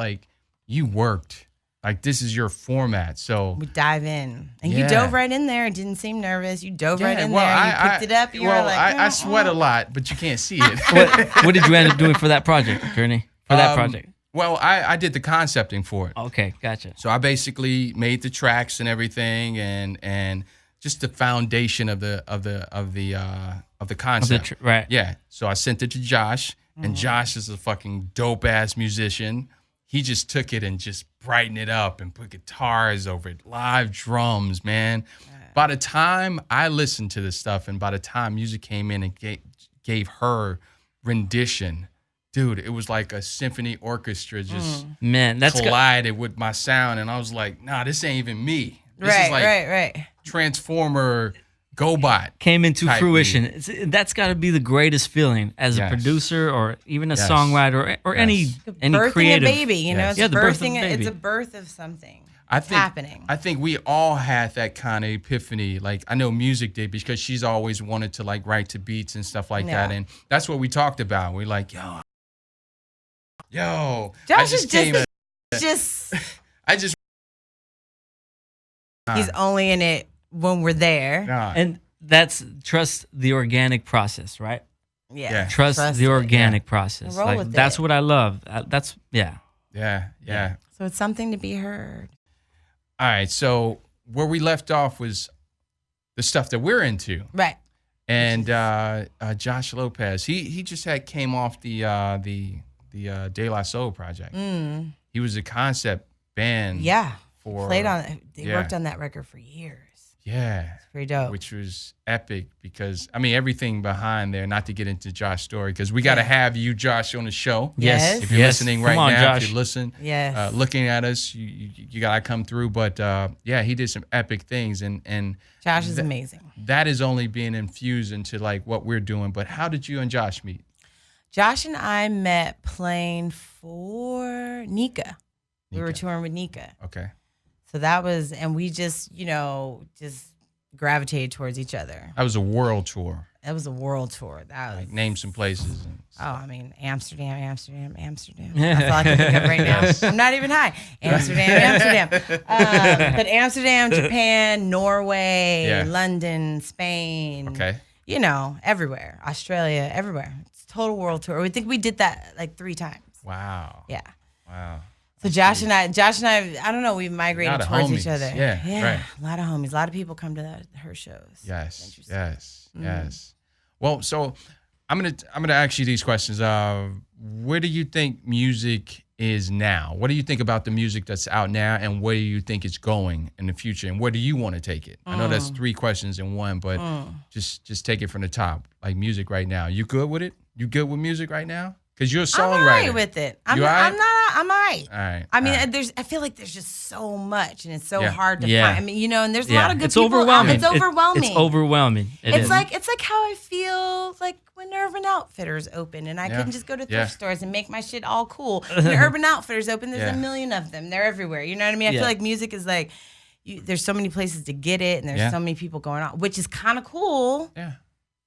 you worked. Like, this is your format, so We dive in, and you dove right in there. It didn't seem nervous. You dove right in well, there. You picked it up. You were like, I sweat a lot, but you can't see it. What did you end up doing for that project, Journey? For that project? Well, I did the concepting for it. Okay, gotcha. So I basically made the tracks and everything, and just the foundation of the concept. Right. Yeah. So I sent it to Josh, and Josh is a fucking dope ass musician. He just took it and just brightened it up and put guitars over it, live drums, man. By the time I listened to this stuff and by the time music came in and gave her rendition, dude, it was like a symphony orchestra just collided with my sound. And I was like, nah, this ain't even me. This is like right. Transformer GoBot. Came into type fruition. That's got to be the greatest feeling as a producer or even a songwriter or any Birthing creative. a baby, it's the birth of a birthing. baby. It's a birth of something. Happening. I think we all had that kind of epiphany. Like, I know music did because she's always wanted to write to beats and stuff like that. And that's what we talked about. We're like, yo, Josh is just he's only in it when we're there. And that's trust the organic process, right? Yeah. Trust the organic process. Roll with that's it. what I love. Yeah. So it's something to be heard. All right. So where we left off was the stuff that we're into. Right. And Josh Lopez, he just came off the De La Soul project. He was a concept band. Yeah. Played on. They worked on that record for years. Yeah. It's pretty dope. Which was epic because, everything behind there, not to get into Josh's story, because we got to have you, Josh, on the show. Yes. If you're listening right now, Josh. if you listen, looking at us, you got to come through. But he did some epic things. And Josh is amazing. That is only being infused into what we're doing. But how did you and Josh meet? Josh and I met playing for Nika. We were touring with Nika. Okay. So that was, and we just gravitated towards each other. That was a world tour. That was a world tour. That was name some places. Amsterdam. That's all I can think of right now. I'm not even high. Amsterdam. But Amsterdam, Japan, Norway, London, Spain. Okay. Everywhere. Australia, everywhere. It's a total world tour. We think we did that 3 times. Wow. Yeah. Wow. So Josh and I, I don't know, we migrated towards each other. Yeah, right. A lot of homies. A lot of people come to her shows. Yes. Well, so I'm gonna ask you these questions. Where do you think music is now? What do you think about the music that's out now, and where do you think it's going in the future, and where do you want to take it? I know that's 3 questions in one, but just take it from the top. Like music right now, you good with it? You good with music right now? Because you're a songwriter. I'm all right with it. I'm all right. All right. I feel like there's just so much, and it's so hard to find. And there's a lot of good it's people. Overwhelming. It's overwhelming. It's overwhelming. It's like how I feel like when Urban Outfitters open, and I couldn't just go to thrift stores and make my shit all cool. When Urban Outfitters open, there's a million of them. They're everywhere. You know what I mean? I feel like music is there's so many places to get it, and there's so many people going on, which is kind of cool. Yeah.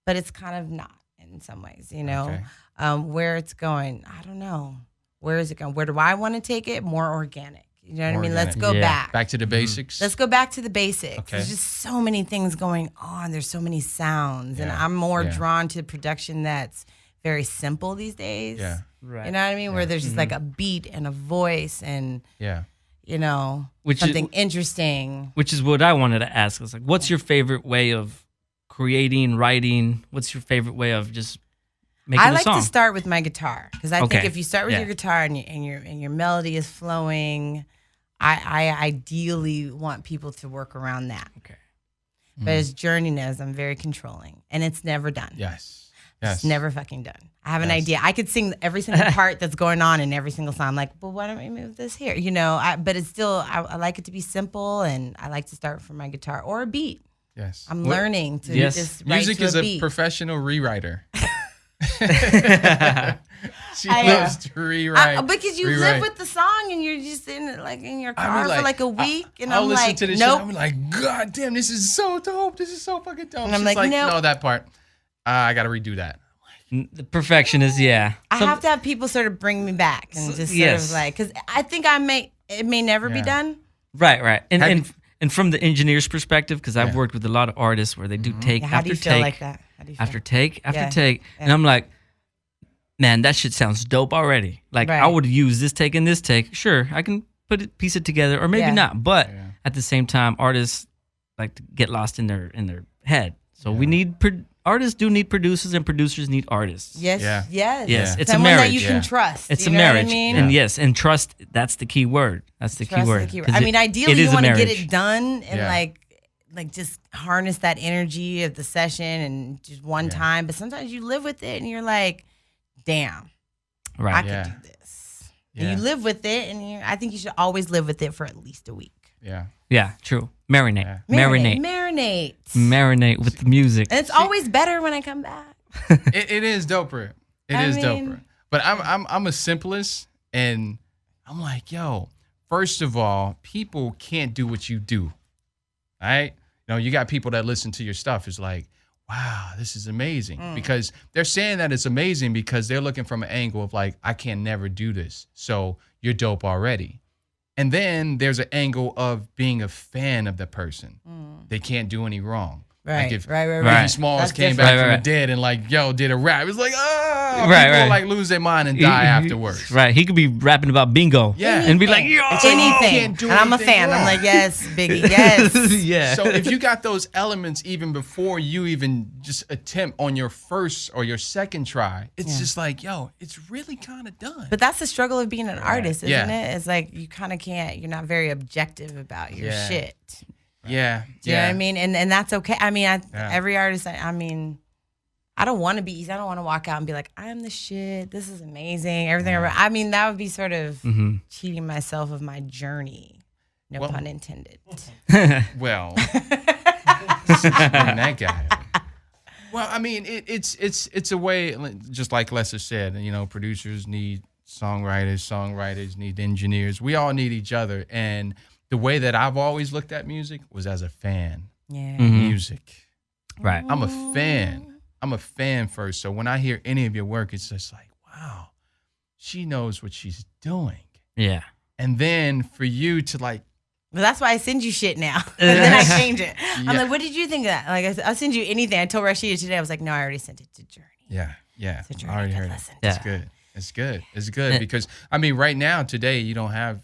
But it's kind of not in some ways. Okay. Where it's going, I don't know. Where is it going? Where do I want to take it? More organic. You know what I mean? Let's go back. Back to the basics. Let's go back to the basics. Okay. There's just so many things going on. There's so many sounds. And I'm more drawn to production that's very simple these days. Yeah. Right. You know what I mean? Where there's just like a beat and a voice and you know, something interesting. Which is what I wanted to ask. It's like, what's your favorite way of creating, writing? What's your favorite way of just making a song? I like to start with my guitar because I think if you start with your guitar and your melody is flowing, I ideally want people to work around that. Okay. But as Journey knows, I'm very controlling, and it's never done. Yes. It's never fucking done. I have an idea. I could sing every single part that's going on in every single song. I'm like, well, why don't we move this here? You know, but it's still, I like it to be simple, and I like to start from my guitar or a beat. Yes. I'm learning to just write Music to is a a beat. professional rewriter. She loves to rewrite. Because you live with the song and you're just in your car for like a week, and I'll I'm listen like, to this nope. shit, I'm like, God damn, this is so dope. This is so fucking dope. And I'm She's like, nope. no, that part. I got to redo that. The perfectionist, I have to have people sort of bring me back and just sort of like, because I think it may never be done. Right. And from the engineer's perspective, because I've worked with a lot of artists where they do take How do after you feel take like that? How do you feel? after take after take, and I'm like, man, that shit sounds dope already. Like I would use this take and this take. Sure, I can piece it together, or maybe not. But at the same time, artists like to get lost in their head. So we need artists do need producers, and producers need artists. Yes. It's Someone a marriage. that you can trust. It's you a know marriage, what I mean? and and trust. That's the key word. That's the key word. I mean, ideally, it you is want a to get marriage. it done and like just harness that energy of the session and just one time. But sometimes you live with it and you're like, damn, I could do this. And you live with it, and I think you should always live with it for at least a week. Yeah, true. Marinate. Marinate with the music. And it's always better when I come back. It is doper. It is doper. But I'm a simplest, and I'm like, yo, first of all, people can't do what you do. All right? You know, you got people that listen to your stuff. It's like, wow, this is amazing. Because they're saying that it's amazing because they're looking from an angle of like, I can never do this. So you're dope already. And then there's an angle of being a fan of the person. They can't do any wrong. Right, like if right. Smalls That's came back from the dead and like, yo, did a rap. It's like, people like lose their mind and die afterwards. Right. He could be rapping about bingo. Yeah. And be like, yo, anything. And I'm a fan. Wrong. I'm like, yes, Biggie, yes. yeah. So if you got those elements even before you even just attempt on your first or your second try, it's just like, yo, it's really kind of done. But that's the struggle of being an artist, isn't it? It's like you kind of can't, you're not very objective about your shit. Yeah. Do you know what I mean? And that's okay. I mean, every artist, I mean, I don't want to be easy. I don't want to walk out and be like, I'm the shit. This is amazing. Everything. I mean, that would be sort of cheating myself of my journey. No pun intended. Well, that guy. Well, I mean, it's a way, just like Lester said, you know, producers need songwriters need engineers. We all need each other. And the way that I've always looked at music was as a fan. Yeah. Music. Right. I'm a fan. I'm a fan first. So when I hear any of your work, it's just like, wow, she knows what she's doing. Yeah. And then for you to like, but that's why I send you shit now. And then I change it. I'm like, what did you think of that? Like, I'll send you anything. I told Rashida today, I was like, no, I already sent it to Journey. Yeah. So Journey I already can heard listen. it. It's good. It's good. It's good because, I mean, right now, today, you don't have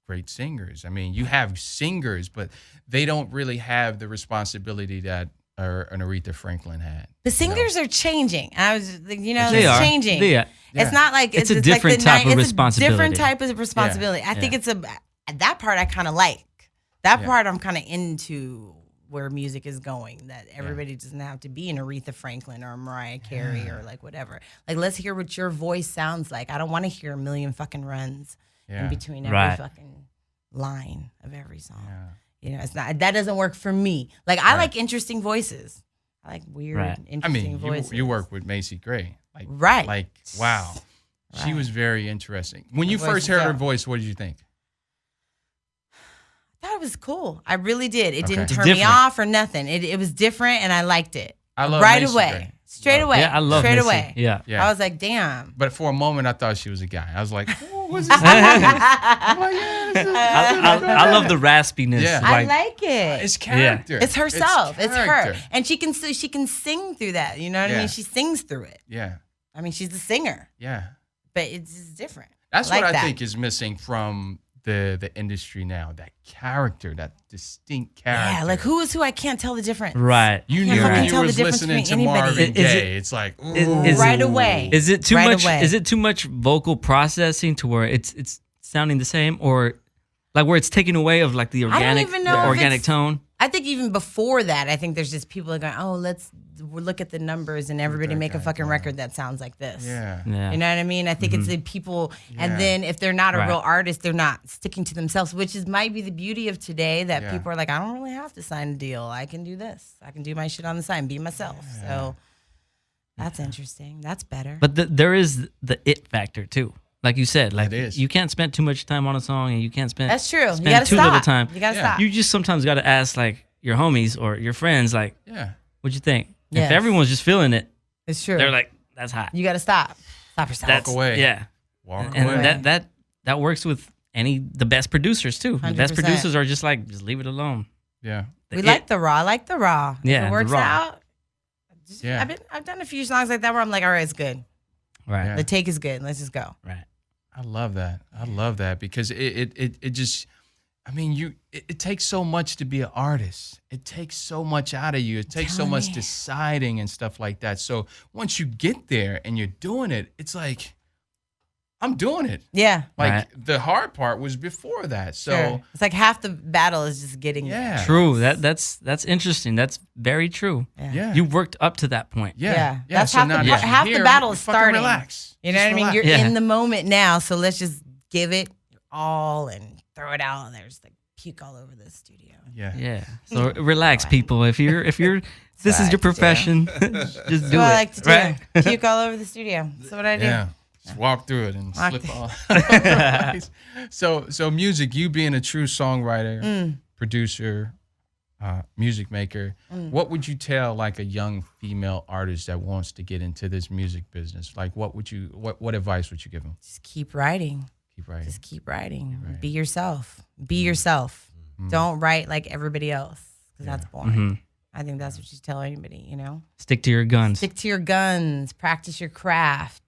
great singers. I mean, you have singers, but they don't really have the responsibility that an Aretha Franklin had. The singers are changing. I was, It's changing. It's not like it's a different like type of responsibility. It's a different type of responsibility. I think it's that part I kind of like. That part I'm kind of into where music is going. That everybody doesn't have to be an Aretha Franklin or a Mariah Carey or like whatever. Like, let's hear what your voice sounds like. I don't want to hear a million fucking runs in between every fucking line of every song. You know, it's not, that doesn't work for me. Like, I like interesting voices. I like weird, interesting voices. You work with Macy Gray. Like, Like, wow. She was very interesting. When you first heard her voice, what did you think? I thought it was cool. I really did. It didn't turn me off or nothing. It was different, and I liked it. I love right Macy away. Gray. Straight away. Yeah, I love Straight Missy. away. Yeah. I was like, damn. But for a moment, I thought she was a guy. I was like, oh, what's this? I'm like, I love the raspiness. Yeah. I like it. It's character. It's herself. It's her. character. And she can sing through that. You know what I mean? She sings through it. Yeah. I mean, she's the singer, Yeah. but it's just different. That's like what I that. think is missing from the industry now. That character, that distinct character. Yeah, like who is who? I can't tell the difference. Right. You can't knew fucking when you tell the was difference listening to between anybody. Marvin Is Gaye. it- It's like, is Right it- away. Is it too Right much? away. Is it too much vocal processing to where it's sounding the same, or like where it's taking away of like the don't organic, even know the if organic it's- tone? I think even before that, I think there's just people that are going, we'll look at the numbers and everybody make a fucking record that sounds like this. yeah. Yeah. You know what I mean? I think it's the people, Yeah. and then if they're not a Right. real artist, they're not sticking to themselves, which might be the beauty of today. That Yeah. people are like, I don't really have to sign a deal. I can do this. I can do my shit on the side and be myself. So that's interesting. That's better. But there is the it factor too. Like you said, like It is. you can't spend too much time on a song, and you can't spend That's true. spend You gotta too stop. little time. You gotta Yeah. stop. You just sometimes got to ask like your homies or your friends, like, Yeah. what'd you think? Yes. If everyone's just feeling it, It's true. they're like, that's hot. you gotta stop. Stop yourself. That's away. Yeah. Walk And away. that works with the best producers too. The best 100%. producers are just like, just leave it alone. Yeah. we It- like the raw. I like the raw. Yeah, If the it works raw. out. Yeah. I've done a few songs like that where I'm like, all right, it's good. Right. Yeah. The take is good. Let's just go. Right. I love that. I love that because it just, I mean, it takes so much to be an artist. It takes so much out of you. It takes so telling much me. deciding and stuff like that. So once you get there and you're doing it, it's like, I'm doing it. Yeah. Like Right. the hard part was before that. So Sure. It's like half the battle is just getting yeah. True. That's interesting. That's very true. there. Yeah. You worked up to that point. yeah. Yeah. That's So half the now part- that you're half the here, battle you is fucking starting. Relax. You know Just what I mean? relax. You're Yeah. in the moment now, so let's just give it all and throw it out. And there's like puke all over the studio. Yeah. Yeah. So relax, people. If you're this is I your like to do. profession, just That's do what it. I like to do. Right? Puke all over the studio. That's what I do. Yeah. Just walk through it and Walk slip through- off. So music, you being a true songwriter, producer, music maker, what would you tell like a young female artist that wants to get into this music business? Like what advice would you give them? Just keep writing. Keep writing. Just keep writing. writing. Be yourself. Be yourself. Don't write like everybody else because that's boring. I think that's what you tell anybody, you know? Stick to your guns. Stick to your guns. Practice your craft.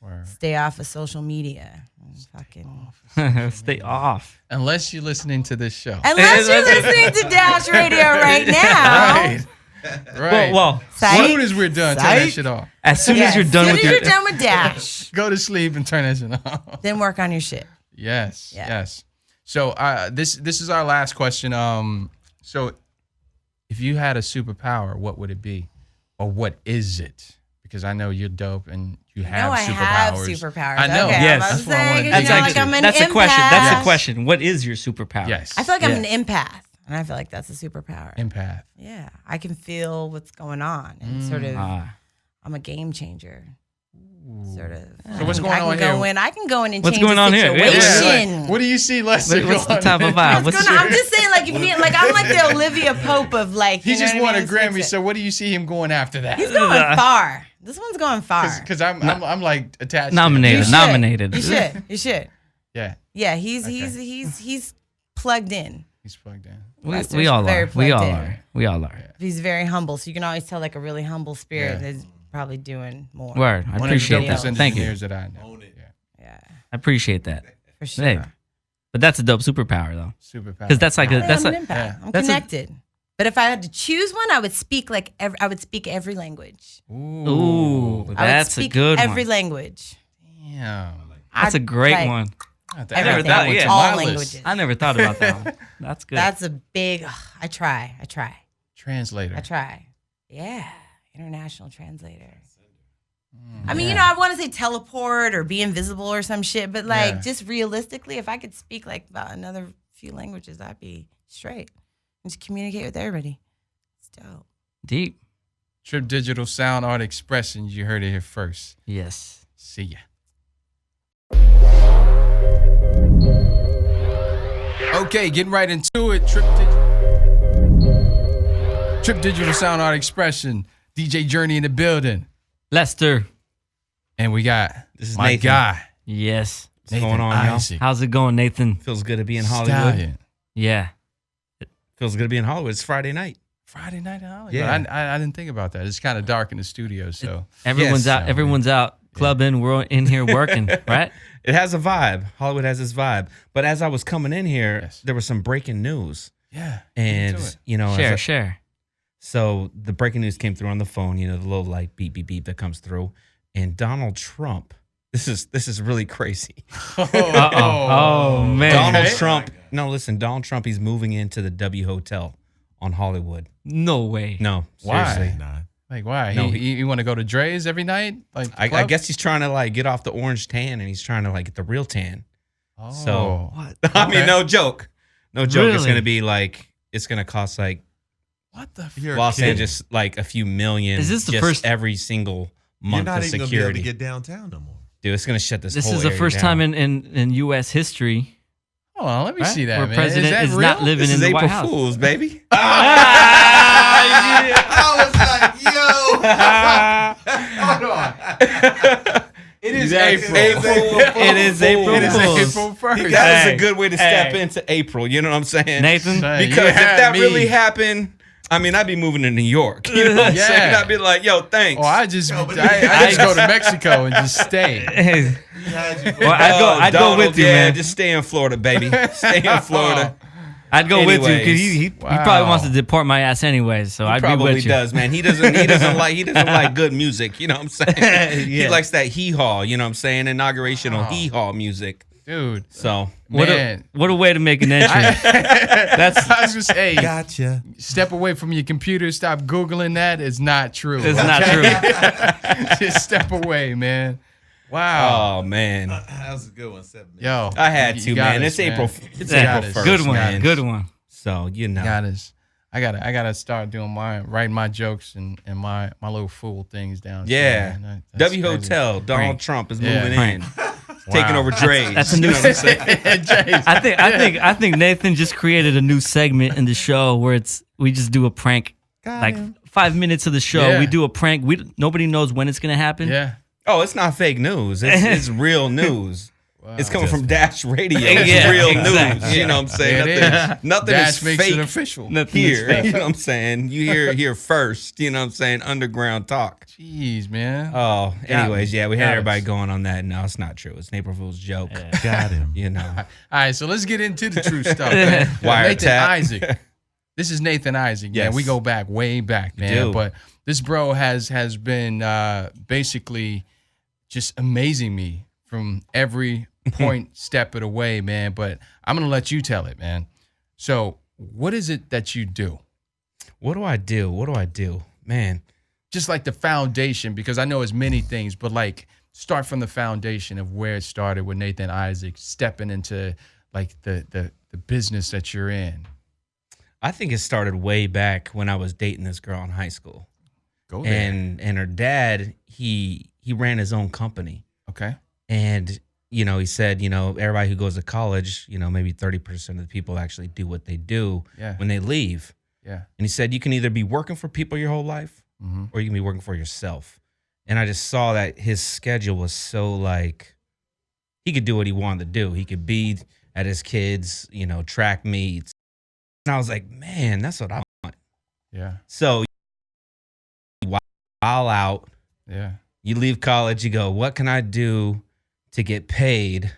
Word. Stay off of social media. Fucking. Stay off. Unless you're listening to this show. Unless you're listening to Dash Radio right now. Right. Right. Well, as soon as we're done, turn that Psych. shit off. as soon as you're done as with soon your as you're done with Dash, Go to sleep and turn that shit off. then work on your shit. Yes. Yeah. Yes. So this is our last question. So if you had a superpower, what would it be, or what is it? Because I know you're dope and you have I superpowers. have superpowers. I know. Okay, Yes. I was That's what I wanted to saying, do. you know, like I'm an that's a question. empath. That's a question. What is your superpower? Yes. I feel like I'm Yeah. an empath, and I feel like that's a superpower. Empath. Yeah, I can feel what's going on, and sort of, Ah. I'm a game changer. Sort of. So what's going I on can go here? in. I can go in and What's change going a on here? situation. Yeah, What do you see, Lester? What's the going type of on? vibe? What's going on? I'm just saying, like, if you, like, I'm like the Olivia Pope of like. He you know just what won I a mean? Grammy. It's- So what do you see him going after that? He's going far. This one's going far. Because I'm like attached. to Nominated. it. should. Nominated. You should. You should. Yeah. Yeah, he's plugged in. He's plugged in. We all Very are. We all plugged in. are. We all are. He's very humble, so you can always tell like a really humble spirit Yeah. is probably doing more. Word. I One appreciate of the that. dopest Thank you. engineers that I know. Yeah. Yeah, I appreciate that. for sure. Hey, but that's a dope superpower though, Superpower. because that's like a I'm that's an a empath. yeah. I'm That's a- connected. But if I had to choose one, I would speak like I would speak every language. ooh, I would that's a speak good every one. language. Damn. That's a I'd, great like, one. I have to Everything. add that one Yeah. to All my list. languages. I never thought about that one. That's good. That's a big. I try. Translator. I try. Yeah, international translator. Mm, I mean, you know, I want to say teleport or be invisible or some shit, but like Yeah. just realistically, if I could speak like about another few languages, I'd be straight and just communicate with everybody. It's dope. deep. Trip Digital Sound Art Expressions. You heard it here first. Yes. See ya. Okay, getting right into it. Trip Digital Sound Art Expression. DJ Journey in the building. Lester. And we got This is my Nathan. guy. Yes. What's going on, y'all? Isaac. How's it going, Nathan? Feels good to be in Hollywood. Stallion. Yeah. Feels good to be in Hollywood. It's Friday night. Friday night in Hollywood. Yeah. I didn't think about that. It's kind of dark in the studio, so Everyone's out. Everyone's out clubbing. We're in here working, right? It has a vibe. Hollywood has this vibe. But as I was coming in here, there was some breaking news. yeah. And, Share. So the breaking news came through on the phone, the little like beep, beep, beep that comes through. And Donald Trump, this is really crazy. Oh man. Donald Trump, Donald Trump, he's moving into the W Hotel on Hollywood. No way. No, Why? seriously. Like why? No, he want to go to Dre's every night? Like I guess he's trying to like get off the orange tan and he's trying to like get the real tan. Oh. So What? I mean, no joke. No joke. It's Really? gonna be like it's gonna cost like What the? Los Angeles like a few million. Is this the just first- every single You're month not of even gonna be able security? to get downtown no more. Dude, it's gonna shut this. This whole is the area first down. time in U.S. history Hold on, let me right? see that, where man. president is that is real? not living This in is the April White House. Fools, baby. It is April. It is April It is Fools. April 1st. That is Hey, a good way to step hey. into April. You know what I'm saying, Nathan, Hey, Because you if had that me. really happened, I mean, I'd be moving to New York. You know what I'm Yeah. saying? I'd be like, yo, thanks. Oh, I just go to Mexico and just stay. well, I'd go Donald, with you, yeah, man. just stay in Florida, baby. Stay in Florida. I'd go with you because Anyways. he Wow. probably wants to deport my ass anyways. So I'd be Probably with you. does, man. He doesn't like good music. You know what I'm saying? He Yeah. likes that hee-haw. You know what I'm saying? Inaugurational hee-haw music. Dude. So What Man. a way to make an entry. That's I was just hey, Gotcha. step away from your computer, stop Googling that. It's not true. it's not true. Just step away, man. Wow. oh man, That was a good one. 7 minutes. Yo. I had you to, got man. us, It's April. It's Yeah. April 1st. Good one. man. Good one. So you know. Got us. I gotta start doing writing my jokes and my little fool things down. Yeah. That's W crazy. Hotel. Donald Trump is Yeah. moving in, taking over Dre's. That's a new. You know what I'm saying? Jace. I think Nathan just created a new segment in the show where we just do a prank. Like 5 minutes of the show, Yeah. we do a prank. Nobody knows when it's gonna happen. Yeah. Oh, it's not fake news. It's real news. It's coming from Dash Radio. It's Yeah, real exactly. news. You know what I'm saying? It Nothing Dash is makes fake it official. Nothing is here. fake. You know what I'm saying? You hear it here first. You know what I'm saying? Underground talk. Jeez, man. Oh, anyways, yeah, we had Got everybody us. going on that. No, it's not true. It's an April Fool's joke. Got him. You know. All right, so let's get into the true stuff, man. Wiretap. Nathan Isaac. This is Nathan Isaac, man. Yes. We go back, way back, man. do. But this bro has been basically just amazing me from every point, step of the way, man. But I'm gonna let you tell it, man. So, what is it that you do? What do I do? Man. Just like the foundation, because I know it's many things, but like start from the foundation of where it started with Nathan Isaac stepping into like the business that you're in. I think it started way back when I was dating this girl in high school. Go there. And her dad, he ran his own company. Okay. And, he said, everybody who goes to college, maybe 30% of the people actually do what they do Yeah. when they leave. Yeah. And he said, you can either be working for people your whole life Mm-hmm. or you can be working for yourself. And I just saw that his schedule was so like, he could do what he wanted to do. He could be at his kids', track meets. And I was like, man, that's what I want. Yeah. So while out, Yeah. you leave college, you go, what can I do to get paid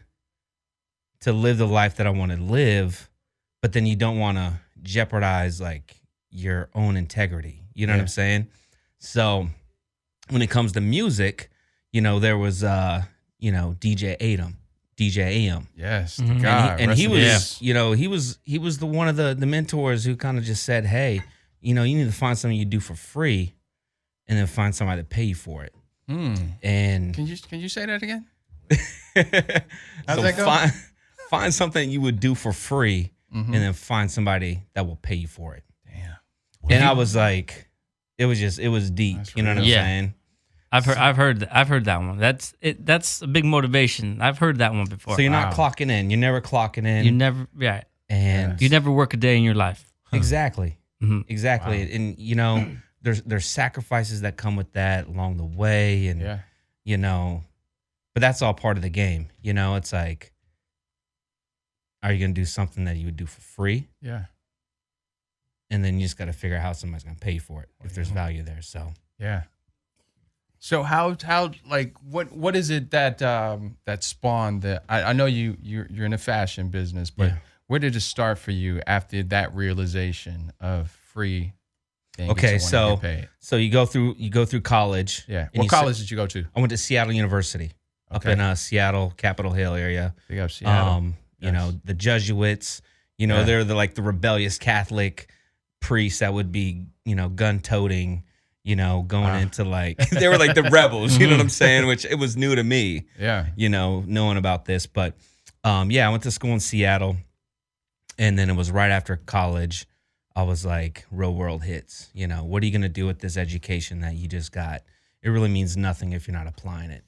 to live the life that I want to live? But then you don't want to jeopardize like your own integrity. You know what I'm saying? So when it comes to music, there was, DJ AM. Yes. Mhm. The God. And Rest he in was, peace. he was the one of the mentors who kind of just said, hey, you need to find something you do for free and then find somebody to pay you for it. And Can you say that again? so that go? find something you would do for free and then find somebody that will pay you for it. Damn. And I was like, it was deep. That's You know what I'm real. Yeah. saying? I've heard that one. That's it. That's a big motivation. I've heard that one before. So you're not clocking in. You're never clocking in. You never, yeah. and You never work a day in your life. exactly. Mhm. Exactly. And there's sacrifices that come with that along the way. And Yeah. but that's all part of the game. It's like, are you gonna do something that you would do for free? Yeah. and then you just got to figure out how somebody's going to pay for it if there's value there. So yeah. So how like what is it that that spawned that? I know you're in a fashion business, but where did it start for you after that realization of free? Okay, so you go through college. Yeah. What college did you go to? I went to Seattle University up in Seattle, Capitol Hill area. Big up Seattle. You know, the Jesuits, you know, they're the rebellious Catholic priests that would be, you know, gun-toting, you know, going into like, they were like the rebels, you know what I'm saying? Which it was new to me, you know, knowing about this. But I went to school in Seattle, and then it was right after college. I was like, real world hits, you know, what are you going to do with this education that you just got? It really means nothing if you're not applying it.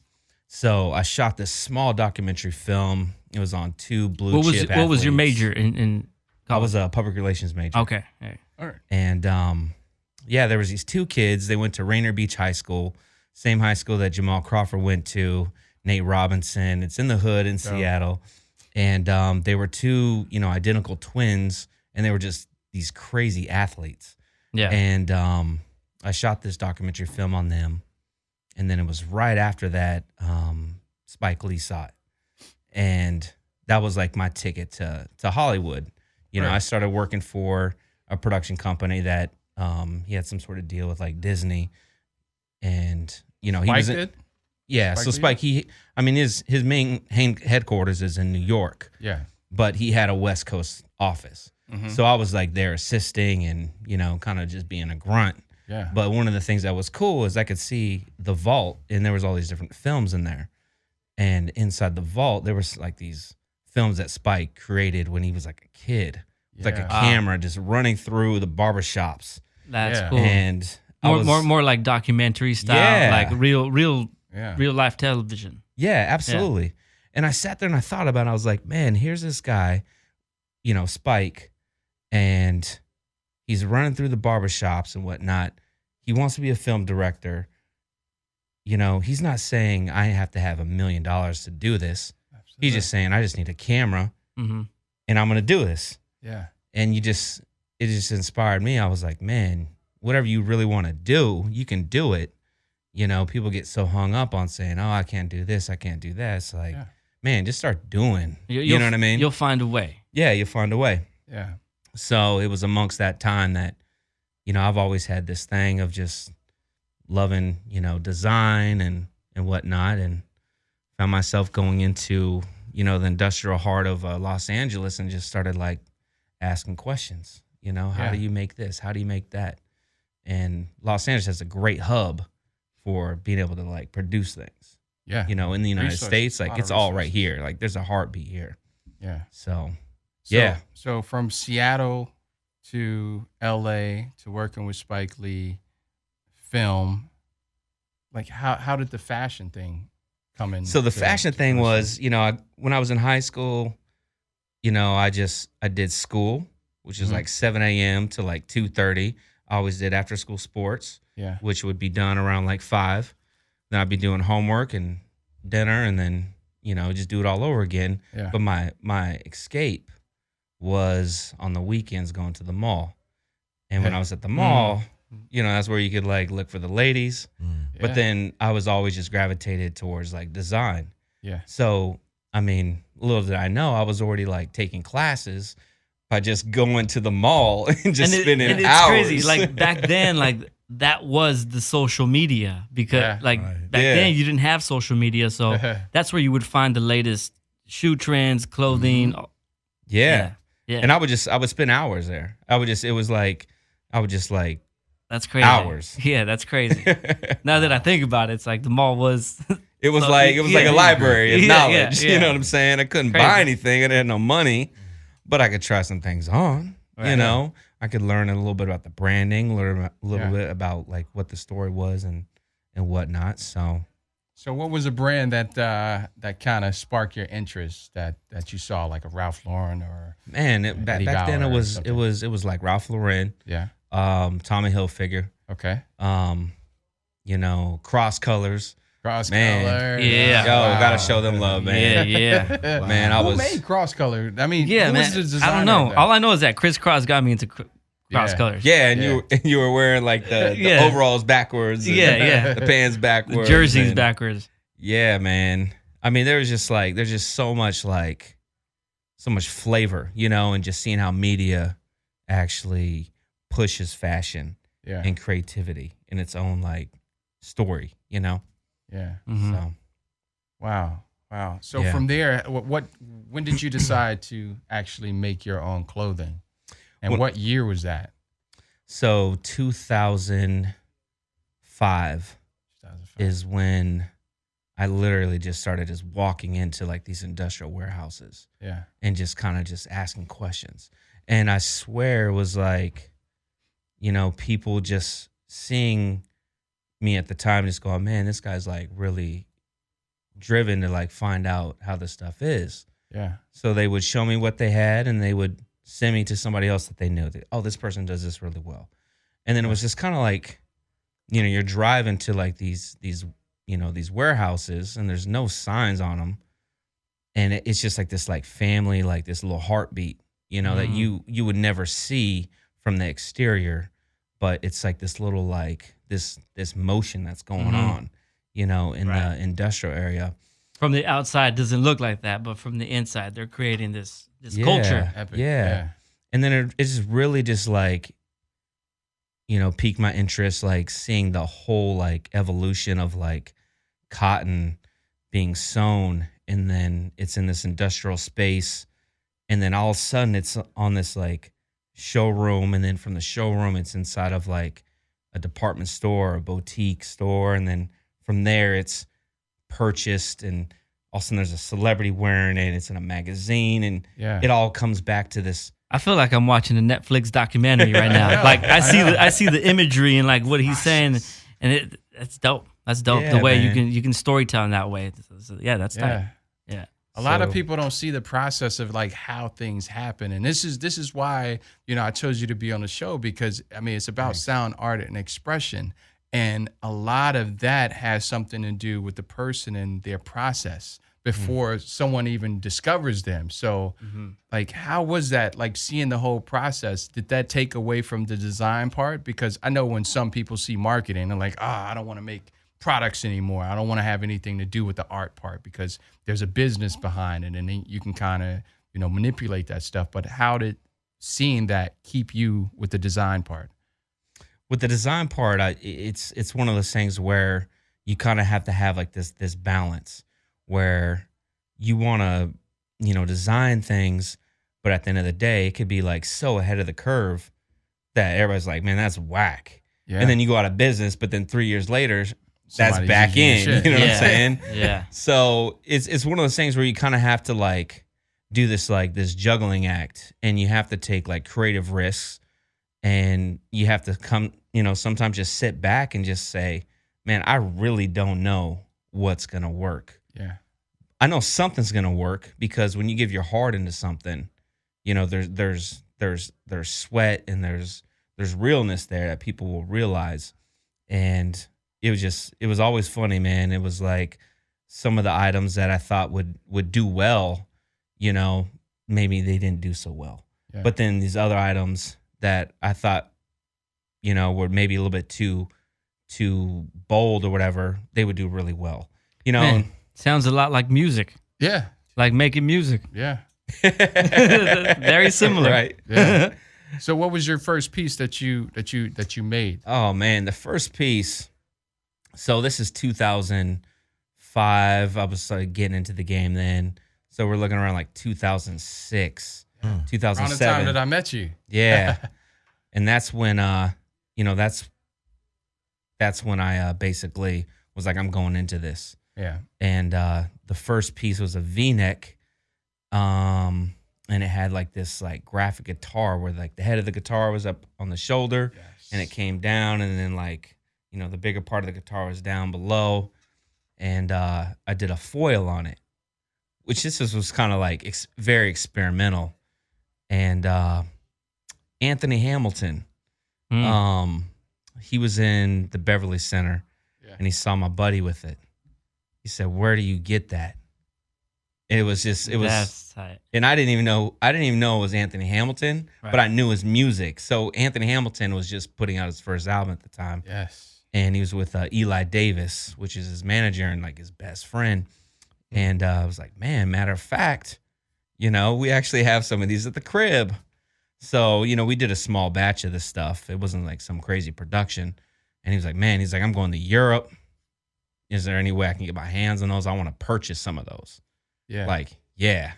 So I shot this small documentary film. It was on two blue chip athletes. What was your major in college? I was a public relations major. Okay. All right. And there was these two kids. They went to Rainier Beach High School, same high school that Jamal Crawford went to, Nate Robinson. It's in the hood in Seattle. And they were two, you know, identical twins, and they were just these crazy athletes. Yeah. And I shot this documentary film on them. And then it was right after that, Spike Lee saw it. And that was like my ticket to Hollywood. You know, I started working for a production company that he had some sort of deal with like Disney. And, you know, Spike did? Yeah. So Spike, his main headquarters is in New York. Yeah. But he had a West Coast office. Mm-hmm. So I was like there assisting and, you know, kind of just being a grunt. Yeah. But one of the things that was cool is I could see the vault, and there was all these different films in there. And inside the vault, there was like these films that Spike created when he was like a kid. It's like a camera just running through the barbershops. That's cool. And more like documentary style, like real life television. Yeah, absolutely. Yeah. And I sat there and I thought about it. I was like, man, here's this guy, you know, Spike, and he's running through the barbershops and whatnot. He wants to be a film director. You know, he's not saying I have to have $1 million to do this. Absolutely. He's just saying I just need a camera and I'm going to do this. Yeah. And it just inspired me. I was like, man, whatever you really want to do, you can do it. You know, people get so hung up on saying, oh, I can't do this, I can't do that. It's like, man, just start doing. You know what I mean? You'll find a way. Yeah, you'll find a way. Yeah. So it was amongst that time that, you know, I've always had this thing of just loving, you know, design and whatnot, and found myself going into, you know, the industrial heart of Los Angeles and just started like asking questions, you know, how do you make this? How do you make that? And Los Angeles has a great hub for being able to like produce things. Yeah. You know, in the United States, like it's all right here. Like there's a heartbeat here. Yeah. So yeah. So from Seattle to LA to working with Spike Lee, film, like how did the fashion thing come in? So the fashion thing was, you know, when I was in high school, you know, I did school, which is like 7 a.m. to like 2:30. I always did after school sports, which would be done around like 5. Then I'd be doing homework and dinner, and then, you know, just do it all over again. Yeah. But my escape was on the weekends going to the mall. And when I was at the mall, you know, that's where you could like look for the ladies. But then I was always just gravitated towards like design. Yeah. So, I mean, little did I know, I was already like taking classes by just going to the mall and just spending it's hours. Crazy. Like back then, like that was the social media, because back then you didn't have social media. So that's where you would find the latest shoe trends, clothing. Yeah. And I would spend hours there. I would just that's crazy. Hours. Yeah, that's crazy. Now that I think about it, it's like the mall was. It was like a library of knowledge. You know what I'm saying? I couldn't buy anything. I didn't have no money, but I could try some things on. You know, I could learn a little bit about the branding, learn a little bit about like what the story was and whatnot. So what was a brand that kind of sparked your interest that you saw, like a Ralph Lauren or back then it was like Ralph Lauren. Yeah. Tommy Hilfiger. Okay. You know, Cross Colors. Cross Color. Yeah. Yo, gotta show them love, man. Yeah. Man, Who made Cross Color? I mean, man. Was the designer I don't know. there? All I know is that Chris Cross got me into cross colors. Yeah, and you were wearing like the overalls backwards. And the pants backwards. The jerseys backwards. Yeah, man. I mean, there's just so much flavor, and just seeing how media actually pushes fashion and creativity in its own like story, Yeah. Mm-hmm. So, wow. So from there, when did you decide to actually make your own clothing, and what year was that? So 2005 is when I literally just started just walking into like these industrial warehouses, and just kind of just asking questions. And I swear it was like, people just seeing me at the time, just going, man, this guy's like really driven to like find out how this stuff is. Yeah. So they would show me what they had, and they would send me to somebody else that they knew. Oh, this person does this really well. And then it was just kind of like, you're driving to like these warehouses, and there's no signs on them, and it's just like this like family, like this little heartbeat, that you would never see from the exterior, but it's like this little like this motion that's going on, in the industrial area. From the outside, it doesn't look like that, but from the inside, they're creating this culture. Epic. Yeah. And then it's just really just like, piqued my interest, like seeing the whole like evolution of like cotton being sewn, and then it's in this industrial space, and then all of a sudden it's on this like showroom, and then from the showroom it's inside of like a department store, a boutique store, and then from there it's purchased, and all of a sudden there's a celebrity wearing it, it's in a magazine, and it all comes back to this. I feel like I'm watching a Netflix documentary right now. Like I see the imagery and like what he's saying, and it's dope. That's dope. Yeah, the way man. you can storytell in that way. So, that's tight. Yeah. A lot of people don't see the process of like how things happen, and this is why I chose you to be on the show, because I mean it's about sound, art, and expression, and a lot of that has something to do with the person and their process before someone even discovers them. So, like, how was that? Like seeing the whole process, did that take away from the design part? Because I know when some people see marketing, they're like, I don't want to make products anymore. I don't want to have anything to do with the art part, because there's a business behind it, and then you can kind of manipulate that stuff. But how did seeing that keep you with the design part? With the design part, it's one of those things where you kind of have to have like this balance where you want to design things, but at the end of the day it could be like so ahead of the curve that everybody's like, man, that's whack. And then you go out of business, but then 3 years later that's back in. You know what I'm saying? Yeah. So it's one of those things where you kind of have to like do this juggling act, and you have to take like creative risks, and you have to come, sometimes just sit back and just say, man, I really don't know what's gonna work. Yeah. I know something's gonna work, because when you give your heart into something, there's sweat and there's realness there that people will realize. And it was always funny, man. It was like some of the items that I thought would do well, maybe they didn't do so well. Yeah. But then these other items that I thought, were maybe a little bit too bold or whatever, they would do really well. Man, sounds a lot like music. Yeah. Like making music. Yeah. Very similar. Right. Yeah. So what was your first piece that you made? Oh man, the first piece. So this is 2005. I was getting into the game then. So we're looking around like 2006, 2007. Around the time that I met you. Yeah. And that's when that's when I basically was like, I'm going into this. Yeah. And the first piece was a V-neck. And it had like this like graphic guitar where like the head of the guitar was up on the shoulder, and it came down, and then like, the bigger part of the guitar was down below. And I did a foil on it, which this was kind of like very experimental. And Anthony Hamilton, he was in the Beverly Center, and he saw my buddy with it. He said, "Where do you get that?" it was just, it was, That's tight. and I didn't even know it was Anthony Hamilton, but I knew his music. So Anthony Hamilton was just putting out his first album at the time. Yes. And he was with Eli Davis, which is his manager and like his best friend. And I was like, man, matter of fact, you know, we actually have some of these at the crib. So, you know, we did a small batch of this stuff. It wasn't like some crazy production. And he was like, man, I'm going to Europe. Is there any way I can get my hands on those? I want to purchase some of those. Yeah. Like, yeah.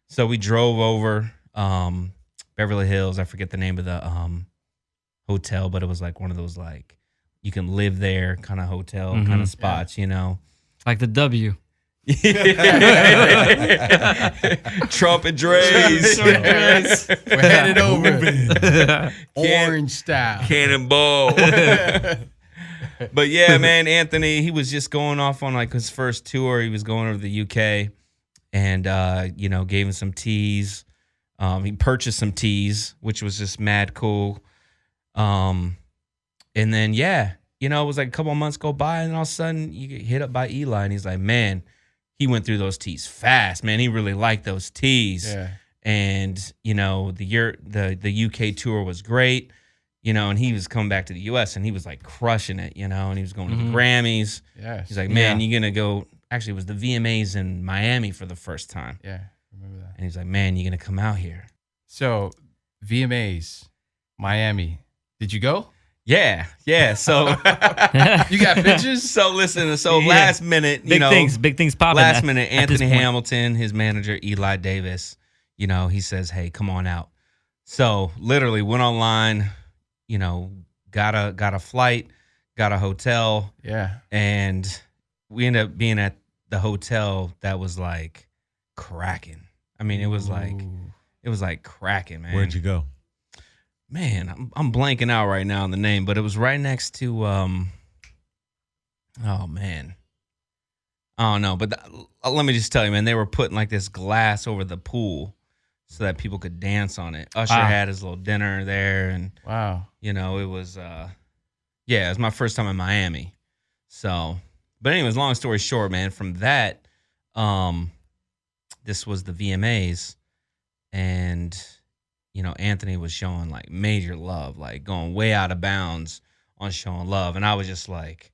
So we drove over Beverly Hills. I forget the name of the hotel, but it was like one of those like you can live there kind of hotel kind of spots, you know. Like the W. Trump and Dre's. We're headed over. Orange style. Cannonball. But yeah, man, Anthony, he was just going off on like his first tour. He was going over to the UK and, you know, gave him some teas. He purchased some teas, which was just mad cool. And then, yeah, you know, it was like a couple of months go by and all of a sudden you get hit up by Eli and he's like, man, he went through those teas fast, man. He really liked those teas. Yeah. And, you know, the UK tour was great, you know, and he was coming back to the US and he was like crushing it, you know, and he was going to the Grammys. Yes. He's like, man, you're going to go. Actually, it was the VMAs in Miami for the first time. Yeah, remember that. And he's like, man, you're going to come out here. So, VMAs, Miami. Did you go? Yeah. So You got pictures? So listen, last minute, Big things popping. Last minute, at this Anthony point. Hamilton, his manager, Eli Davis, you know, he says, hey, come on out. So literally went online, you know, got a flight, got a hotel. Yeah. And we ended up being at the hotel that was like cracking. I mean, it was like cracking, man. Where'd you go? Man, I'm blanking out right now on the name, but it was right next to oh man, I don't know, but let me just tell you, man, they were putting like this glass over the pool so that people could dance on it. Usher had his little dinner there, and wow, you know, it was it was my first time in Miami. So, but anyways, long story short, man, from that, this was the VMAs, and you know, Anthony was showing like major love, like going way out of bounds on showing love. And I was just like,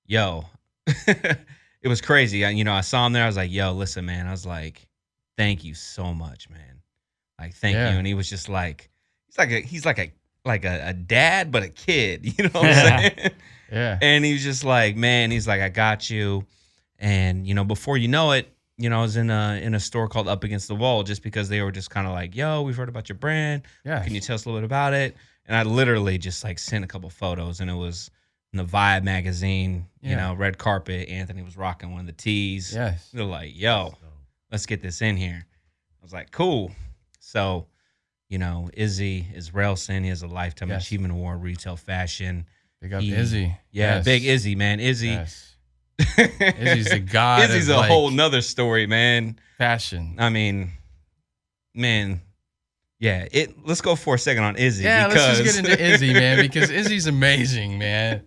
yo, it was crazy. I saw him there. I was like, yo, listen, man. I was like, thank you so much, man. Like, thank you. And he was just like, he's like a dad, but a kid, you know what I'm saying? Yeah. And he was just like, man, he's like, I got you. And, you know, before you know it, you know, I was in a store called Up Against the Wall just because they were just kind of like, yo, we've heard about your brand. Yeah. Can you tell us a little bit about it? And I literally just like sent a couple photos and it was in the Vibe magazine, you know, red carpet. Anthony was rocking one of the tees. Yes. They're like, yo, let's get this in here. I was like, cool. So, you know, Izzy Israelson, he has a Lifetime Achievement Award, retail fashion. Big up Izzy. Yeah, Yes. big Izzy, man. Izzy. Yes. Izzy's the god. Izzy's of a like whole nother story, man. fashion. I mean, man, yeah. Let's go for a second on Izzy. Yeah, because let's just get into Izzy, man, because Izzy's amazing, man.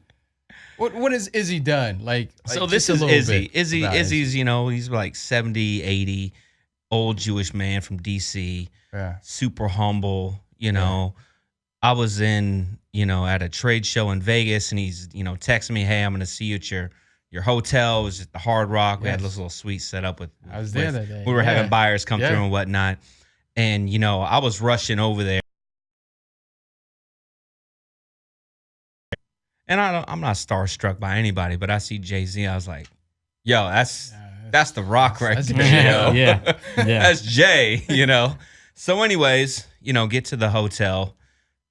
What has Izzy done? Like so just this a is little Izzy. bit Izzy's, about you know, he's like 70, 80, old Jewish man from DC, Yeah. super humble, you know. I was in, you know, at a trade show in Vegas and he's, you know, texting me, hey, I'm going to see you at your hotel. It was at the Hard Rock. We had this little suite set up with. I was there that day. We were Yeah. having buyers come Yeah. through and whatnot. And, you know, I was rushing over there. And I'm not starstruck by anybody, but I see Jay-Z. I was like, yo, that's the Rock right that's there. Jay. Yo. Yeah. That's Jay, you know. So anyways, you know, get to the hotel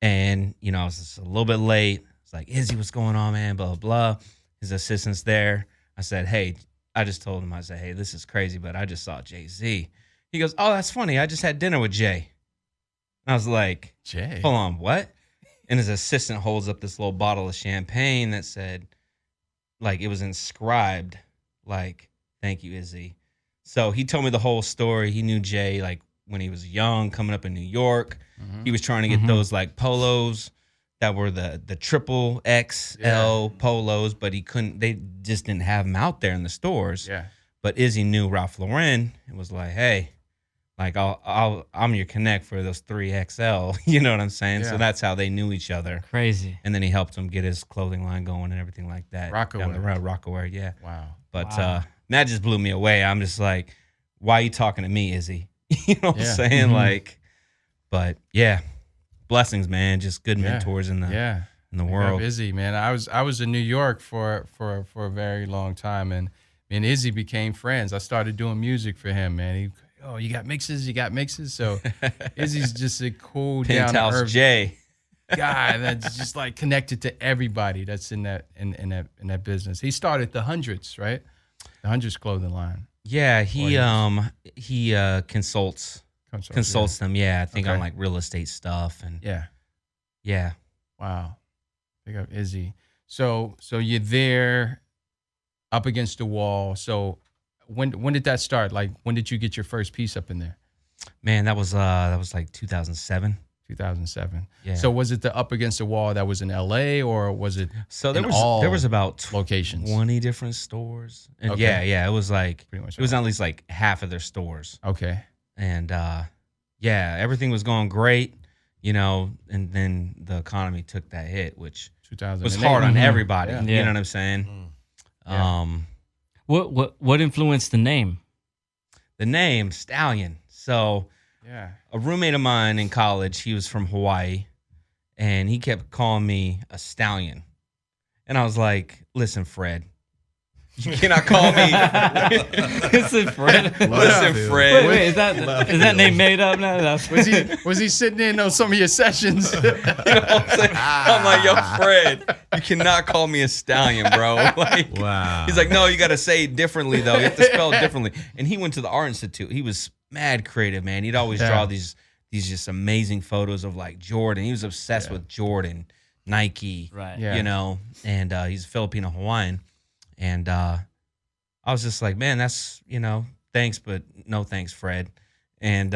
and, you know, I was just a little bit late. It's like, Izzy, what's going on, man? Blah, blah, blah. His assistant's there. I said, hey, I just told him, I said, hey, this is crazy, but I just saw Jay-Z. He goes, oh, that's funny. I just had dinner with Jay. And I was like, Jay. hold on, what? And his assistant holds up this little bottle of champagne that said, like, it was inscribed, like, thank you, Izzy. So he told me the whole story. He knew Jay, like, when he was young, coming up in New York. He was trying to get those, like, polos that were the triple XL polos, but he couldn't, they just didn't have them out there in the stores. Yeah. But Izzy knew Ralph Lauren and was like, hey, like I'm your connect for those 3XL. You know what I'm saying? Yeah. So that's how they knew each other. Crazy. And then he helped him get his clothing line going and everything like that. Down the road, Rockaware, yeah. Wow. But that just blew me away. I'm just like, why are you talking to me, Izzy? You know what I'm saying? Like, but yeah, blessings, man. Just good mentors in the world. Izzy, man. I was in New York for a very long time, and me and Izzy became friends. I started doing music for him, man. You got mixes. So Izzy's just a cool, down to earth J guy that's just like connected to everybody that's in that business. He started the Hundreds, right? The Hundreds clothing line. Yeah, he consults them. Yeah, I think on like real estate stuff and yeah. Wow, pick up Izzy. So you're there, up against the wall. So when did that start? Like when did you get your first piece up in there? Man, that was like 2007. 2007. Yeah. So was it the up against the wall that was in LA, or was it? So there was about locations, 20 different stores. And okay. yeah, it was like pretty much. It was at least like half of their stores. Okay. And yeah, everything was going great, you know, and then the economy took that hit, which was hard on everybody. Yeah. You know what I'm saying? Yeah. What influenced the name? The name Stallion. So a roommate of mine in college, he was from Hawaii, and he kept calling me a stallion. And I was like, listen, Fred, you cannot call me. Listen, Fred. Listen, Fred. Wait, is that name made up now? Was he sitting in on some of your sessions? You know what I'm saying? I'm like, yo, Fred, you cannot call me a stallion, bro. Like, Wow. He's like, no, you got to say it differently, though. You have to spell it differently. And he went to the Art Institute. He was mad creative, man. He'd always draw these just amazing photos of like Jordan. He was obsessed with Jordan, Nike, right? You know, and he's Filipino Hawaiian. And I was just like, man, that's, you know, thanks, but no thanks, Fred. And,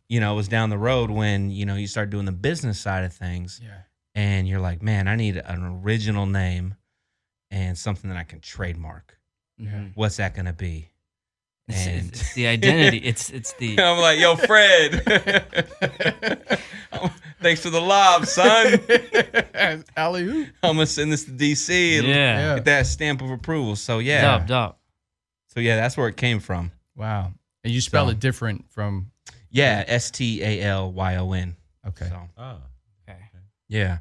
you know, it was down the road when, you know, you start doing the business side of things. Yeah. And you're like, man, I need an original name and something that I can trademark. Mm-hmm. What's that going to be? And it's the identity. It's the. I'm like, yo, Fred. Thanks for the lob, son. Alley-oop. I'm gonna send this to DC and get that stamp of approval. So yeah, dope. So yeah, that's where it came from. Wow. And you spell it different from. Yeah, Stalyon. Okay. So, okay. Yeah.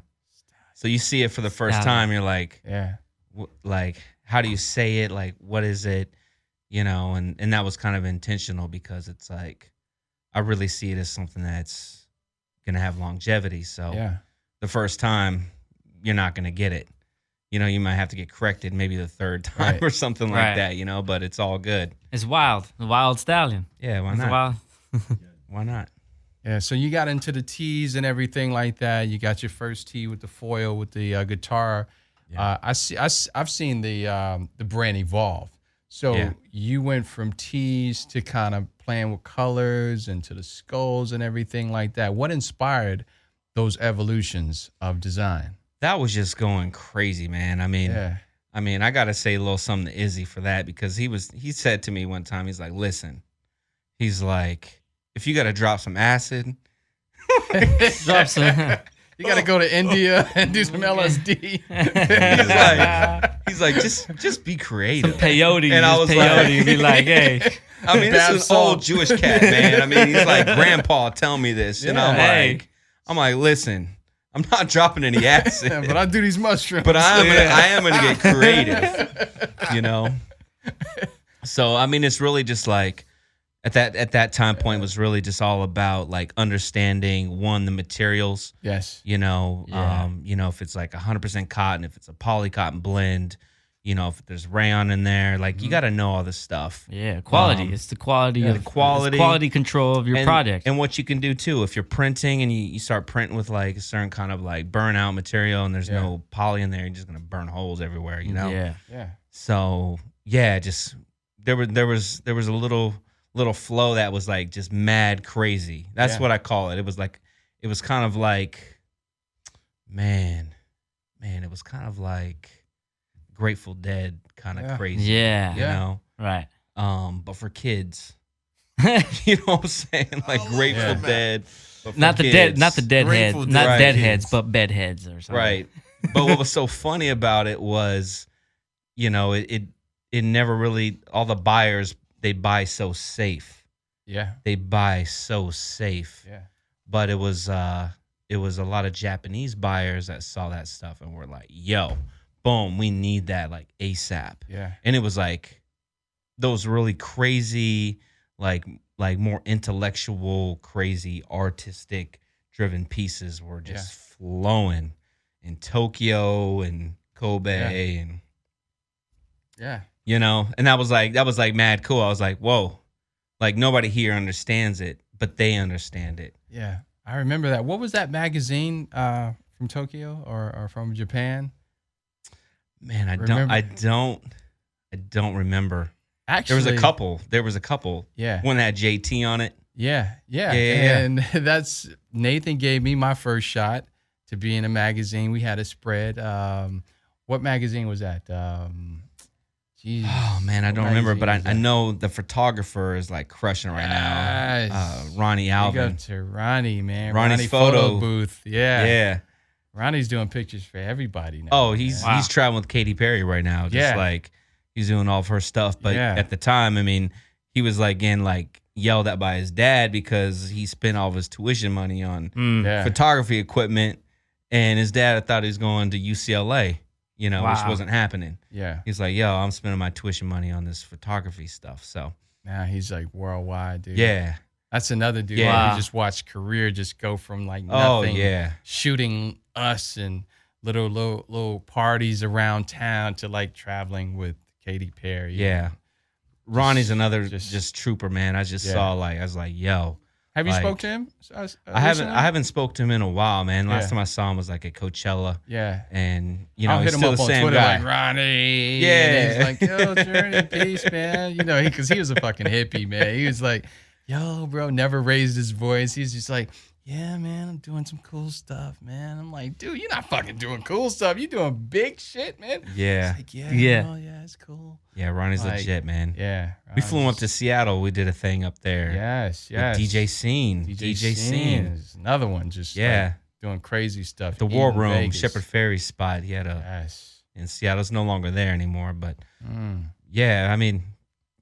So you see it for the first time, you're like, like, how do you say it? Like, what is it? You know, and that was kind of intentional because it's like, I really see it as something that's going to have longevity. So the first time, you're not going to get it. You know, you might have to get corrected maybe the third time or something like that, you know, but it's all good. It's wild. The wild stallion. Yeah, why not? Wild. Why not? Yeah, so you got into the tees and everything like that. You got your first tee with the foil, with the guitar. Yeah. I've seen the brand evolve. So you went from tees to kind of playing with colors and to the skulls and everything like that. What inspired those evolutions of design? That was just going crazy, man. I mean, I gotta say a little something to Izzy for that because he said to me one time, he's like, listen, he's like, if you gotta drop some acid, drop some. You got to go to India and do some LSD. he's like, just be creative. Some peyote. And I was like, be like, hey. I mean, this is an old Jewish cat, man. I mean, he's like, grandpa, tell me this. And I'm like, listen, I'm not dropping any acid. But I do these mushrooms. But I am gonna get creative, you know? So, I mean, it's really just like, at that time point was really just all about like understanding the materials. Yes. You know, if it's like 100% cotton, if it's a poly cotton blend, you know, if there's rayon in there, like you got to know all this stuff. Yeah, quality. It's the quality of quality control of your product. And what you can do too, if you're printing and you start printing with like a certain kind of like burnout material and there's no poly in there, you're just gonna burn holes everywhere, you know? Yeah. So just there was a little flow that was like just mad crazy. That's what I call it. It was kind of like, man, it was kind of like Grateful Dead kind of crazy. Yeah. You know? Right. but for kids. You know what I'm saying? Like Grateful Dead. But for Not the dead, kids. not the deadheads, Grateful not Dead deadheads, kids. but bedheads or something. Right. But what was so funny about it was, you know, it never really, all the buyers, they buy so safe. Yeah. They buy so safe. Yeah. But it was a lot of Japanese buyers that saw that stuff and were like, yo, boom, we need that like ASAP. Yeah. And it was like those really crazy, like more intellectual, crazy, artistic driven pieces were just flowing in Tokyo and Kobe and you know, and that was like mad cool. I was like, whoa, like nobody here understands it, but they understand it. Yeah. I remember that. What was that magazine from Tokyo or from Japan? Man, I don't remember. Actually, There was a couple. Yeah. One that had JT on it. Yeah. Yeah. And that's Nathan gave me my first shot to be in a magazine. We had a spread. What magazine was that? Geez, Oh man, I don't what remember, magazine but was I that? know the photographer is like crushing right now. Yes. Ronnie Big Alvin. up to Ronnie, man. Ronnie's Ronnie photo. booth. Yeah. Yeah. Ronnie's doing pictures for everybody now. Oh, he's traveling with Katy Perry right now. Just like he's doing all of her stuff. But at the time, I mean, he was like getting like yelled at by his dad because he spent all of his tuition money on photography equipment, and his dad thought he was going to UCLA, you know, which wasn't happening. Yeah. He's like, yo, I'm spending my tuition money on this photography stuff. So now he's like worldwide, dude. yeah. That's another dude. Yeah. We just watched career just go from like nothing, Oh yeah. shooting us and little parties around town to like traveling with Katy Perry. Yeah. Ronnie's another just- just trooper, man. I just saw I was like, yo. Have you Like, spoke to him? I haven't spoke to him in a while, man. Last Yeah. time I saw him was like at Coachella. Yeah. And you know, I'll he's hit him still up the on same Twitter guy. like Ronnie. Yeah. And he's like, yo, Journey, peace, man. You know, because he was a fucking hippie, man. He was like, yo, bro, never raised his voice. He's just like, yeah, man, I'm doing some cool stuff, man. I'm like, dude, you're not fucking doing cool stuff. You're doing big shit, man. Yeah. He's like, Yeah. oh, yeah, it's cool. Yeah, Ronnie's Like, legit, man. Yeah. We flew him up to Seattle. We did a thing up there. Yes, with yes. DJ Scene. DJ Scene. is another one, just Yeah. like doing crazy stuff. The War in Room, Vegas. Shepherd Ferry spot. He had a Yes. in Seattle. It's no longer there anymore. But yeah, I mean,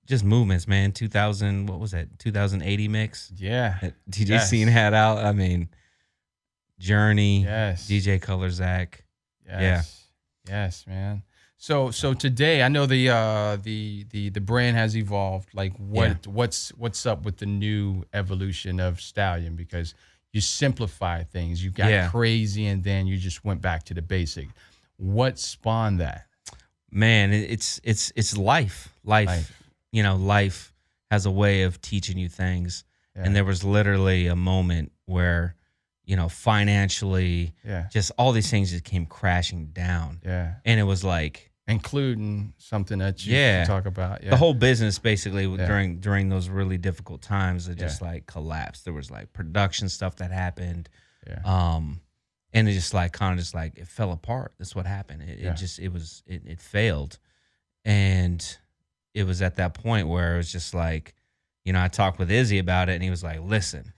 just movements, man. 2000, what was that? 2080 mix Yeah. that DJ Yes. Scene had out. I mean, Journey, Yes. DJ Color Zach. Yes. Yes, man. So today, I know the brand has evolved. Like what's up with the new evolution of Stallion? Because you simplify things. You got crazy, and then you just went back to the basic. What spawned that? Man, it's life. Life. You know, life has a way of teaching you things. Yeah. And there was literally a moment where, you know, financially, just all these things just came crashing down. Yeah. And it was like, including something that you can talk about. Yeah. the whole business basically during those really difficult times, it just like collapsed. There was like production stuff that happened. Yeah. And it just like kind of just like it fell apart. That's what happened. It failed. And it was at that point where it was just like, you know, I talked with Izzy about it, and he was like, listen,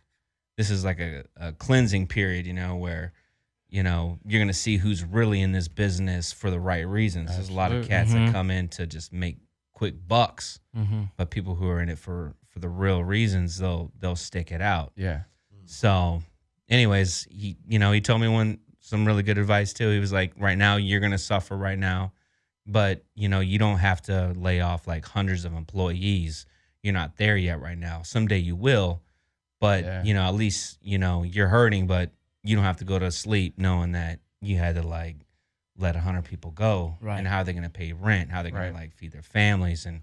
this is like a cleansing period, you know, where, you know, you're going to see who's really in this business for the right reasons. There's a lot of cats that come in to just make quick bucks, but people who are in it for the real reasons, they'll stick it out. Yeah. So anyways, he told me some really good advice too. He was like, right now you're going to suffer right now, but you know, you don't have to lay off like hundreds of employees. You're not there yet right now. Someday you will, but you know, at least, you know, you're hurting, but you don't have to go to sleep knowing that you had to like let 100 people go, and how they're going to pay rent, how they're going to like feed their families. And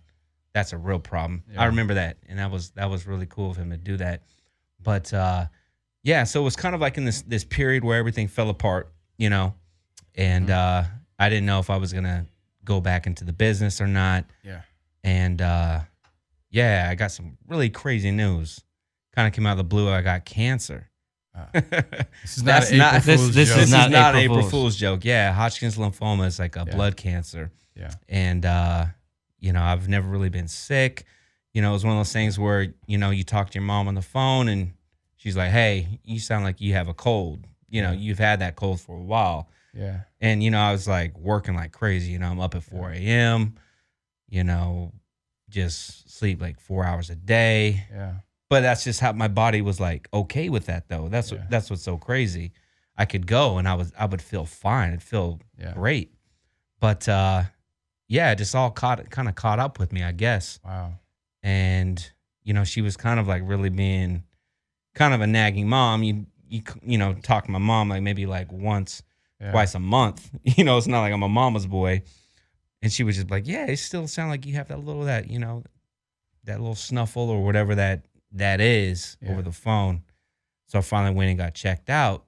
that's a real problem. I remember that. And that was really cool of him to do that. But, so it was kind of like in this period where everything fell apart, you know, and, I didn't know if I was going to go back into the business or not. Yeah. And, I got some really crazy news. Kind of came out of the blue. I got cancer. This is not an April Fool's joke. This is not an April Fool's. Fool's joke. Yeah, Hodgkin's lymphoma is like a blood cancer. Yeah. And, you know, I've never really been sick. you know, it was one of those things where, you know, you talk to your mom on the phone and she's like, hey, you sound like you have a cold. You know, you've had that cold for a while. Yeah. And, you know, I was like working like crazy. You know, I'm up at 4 a.m., you know, just sleep like 4 hours a day. Yeah. But that's just how my body was like okay with that though. That's what's so crazy. I could go and I would feel fine. It'd feel great. But it just all kind of caught up with me, I guess. Wow. And, you know, she was kind of like really being kind of a nagging mom. You know, talk to my mom like maybe like once, twice a month. You know, it's not like I'm a mama's boy. And she was just like, yeah, it still sound like you have that little, that little snuffle or whatever that is over the phone. So I finally went and got checked out,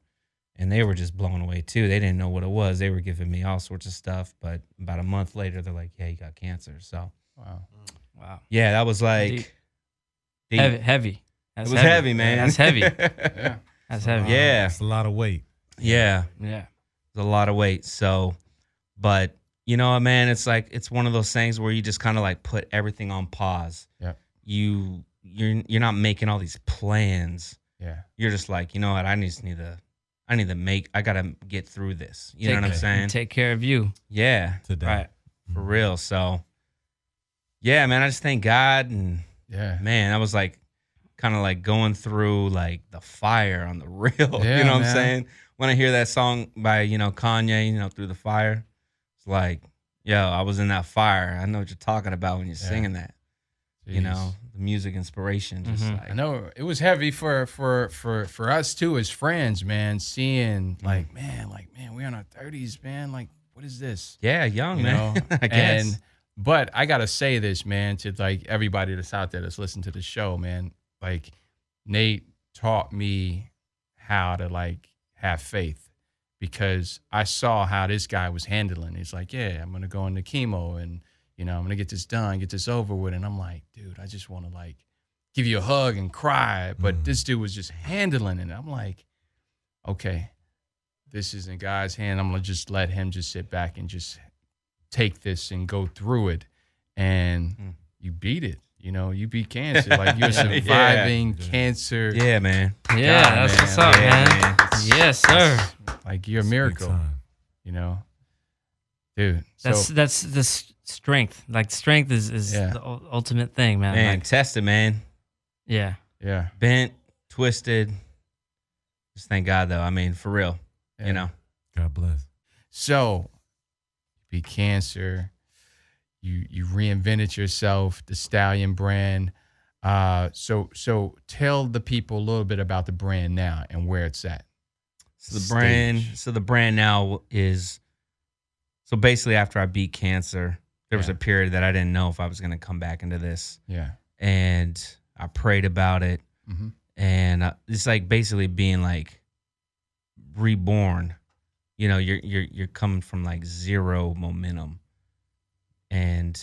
and they were just blown away too. They didn't know what it was. They were giving me all sorts of stuff. But about a month later, they're like, yeah, you got cancer. So, wow. Yeah, that was like deep. Heavy. It was heavy, man. That's heavy. That's heavy. Yeah. It's a lot of weight. Yeah. Yeah. It's a lot of weight. So, but you know what, man, it's like, it's one of those things where you just kind of like put everything on pause. Yeah. You're not making all these plans. Yeah. You're just like, you know what, I gotta get through this. You know what I'm saying? Take care of you. Yeah. Today. Right. For real. So yeah, man, I just thank God. And man, I was like kind of like going through like the fire on the real. Yeah, you know what man. I'm saying? When I hear that song by, you know, Kanye, you know, Through the Fire, it's like, yo, I was in that fire. I know what you're talking about when you're singing that. Jeez. You know, the music inspiration, just like I know it was heavy for us too as friends, man. Seeing like, man, we're in our 30s, man. Like, what is this? Yeah, young, You man. know? I guess. But I gotta say this, man, to like everybody that's out there that's listening to the show, man. Like, Nate taught me how to like have faith, because I saw how this guy was handling. He's like, yeah, I'm gonna go into chemo and, you know, I'm gonna get this done, get this over with. And I'm like, dude, I just want to like give you a hug and cry. But this dude was just handling it. I'm like, okay, this is in God's hand. I'm gonna just let him just sit back and just take this and go through it. And you beat it. You know, you beat cancer. Like, you're surviving cancer. Yeah, man. Yeah, God, that's man. what's up, Yeah, man. man. Yes, sir. Like, you're a miracle. You know, dude. That's the strength. Like, strength is the ultimate thing, man. Man, Like, tested, man. yeah. Yeah. Bent, twisted. Just thank God, though. I mean, for real. You know. God bless. So, beat cancer. You reinvented yourself, the Stallion brand. So tell the people a little bit about the brand now and where it's at. So the brand now is, so basically after I beat cancer, there was a period that I didn't know if I was going to come back into this. Yeah. And I prayed about it. Mm-hmm. And it's like basically being like reborn. You know, you're coming from like zero momentum. And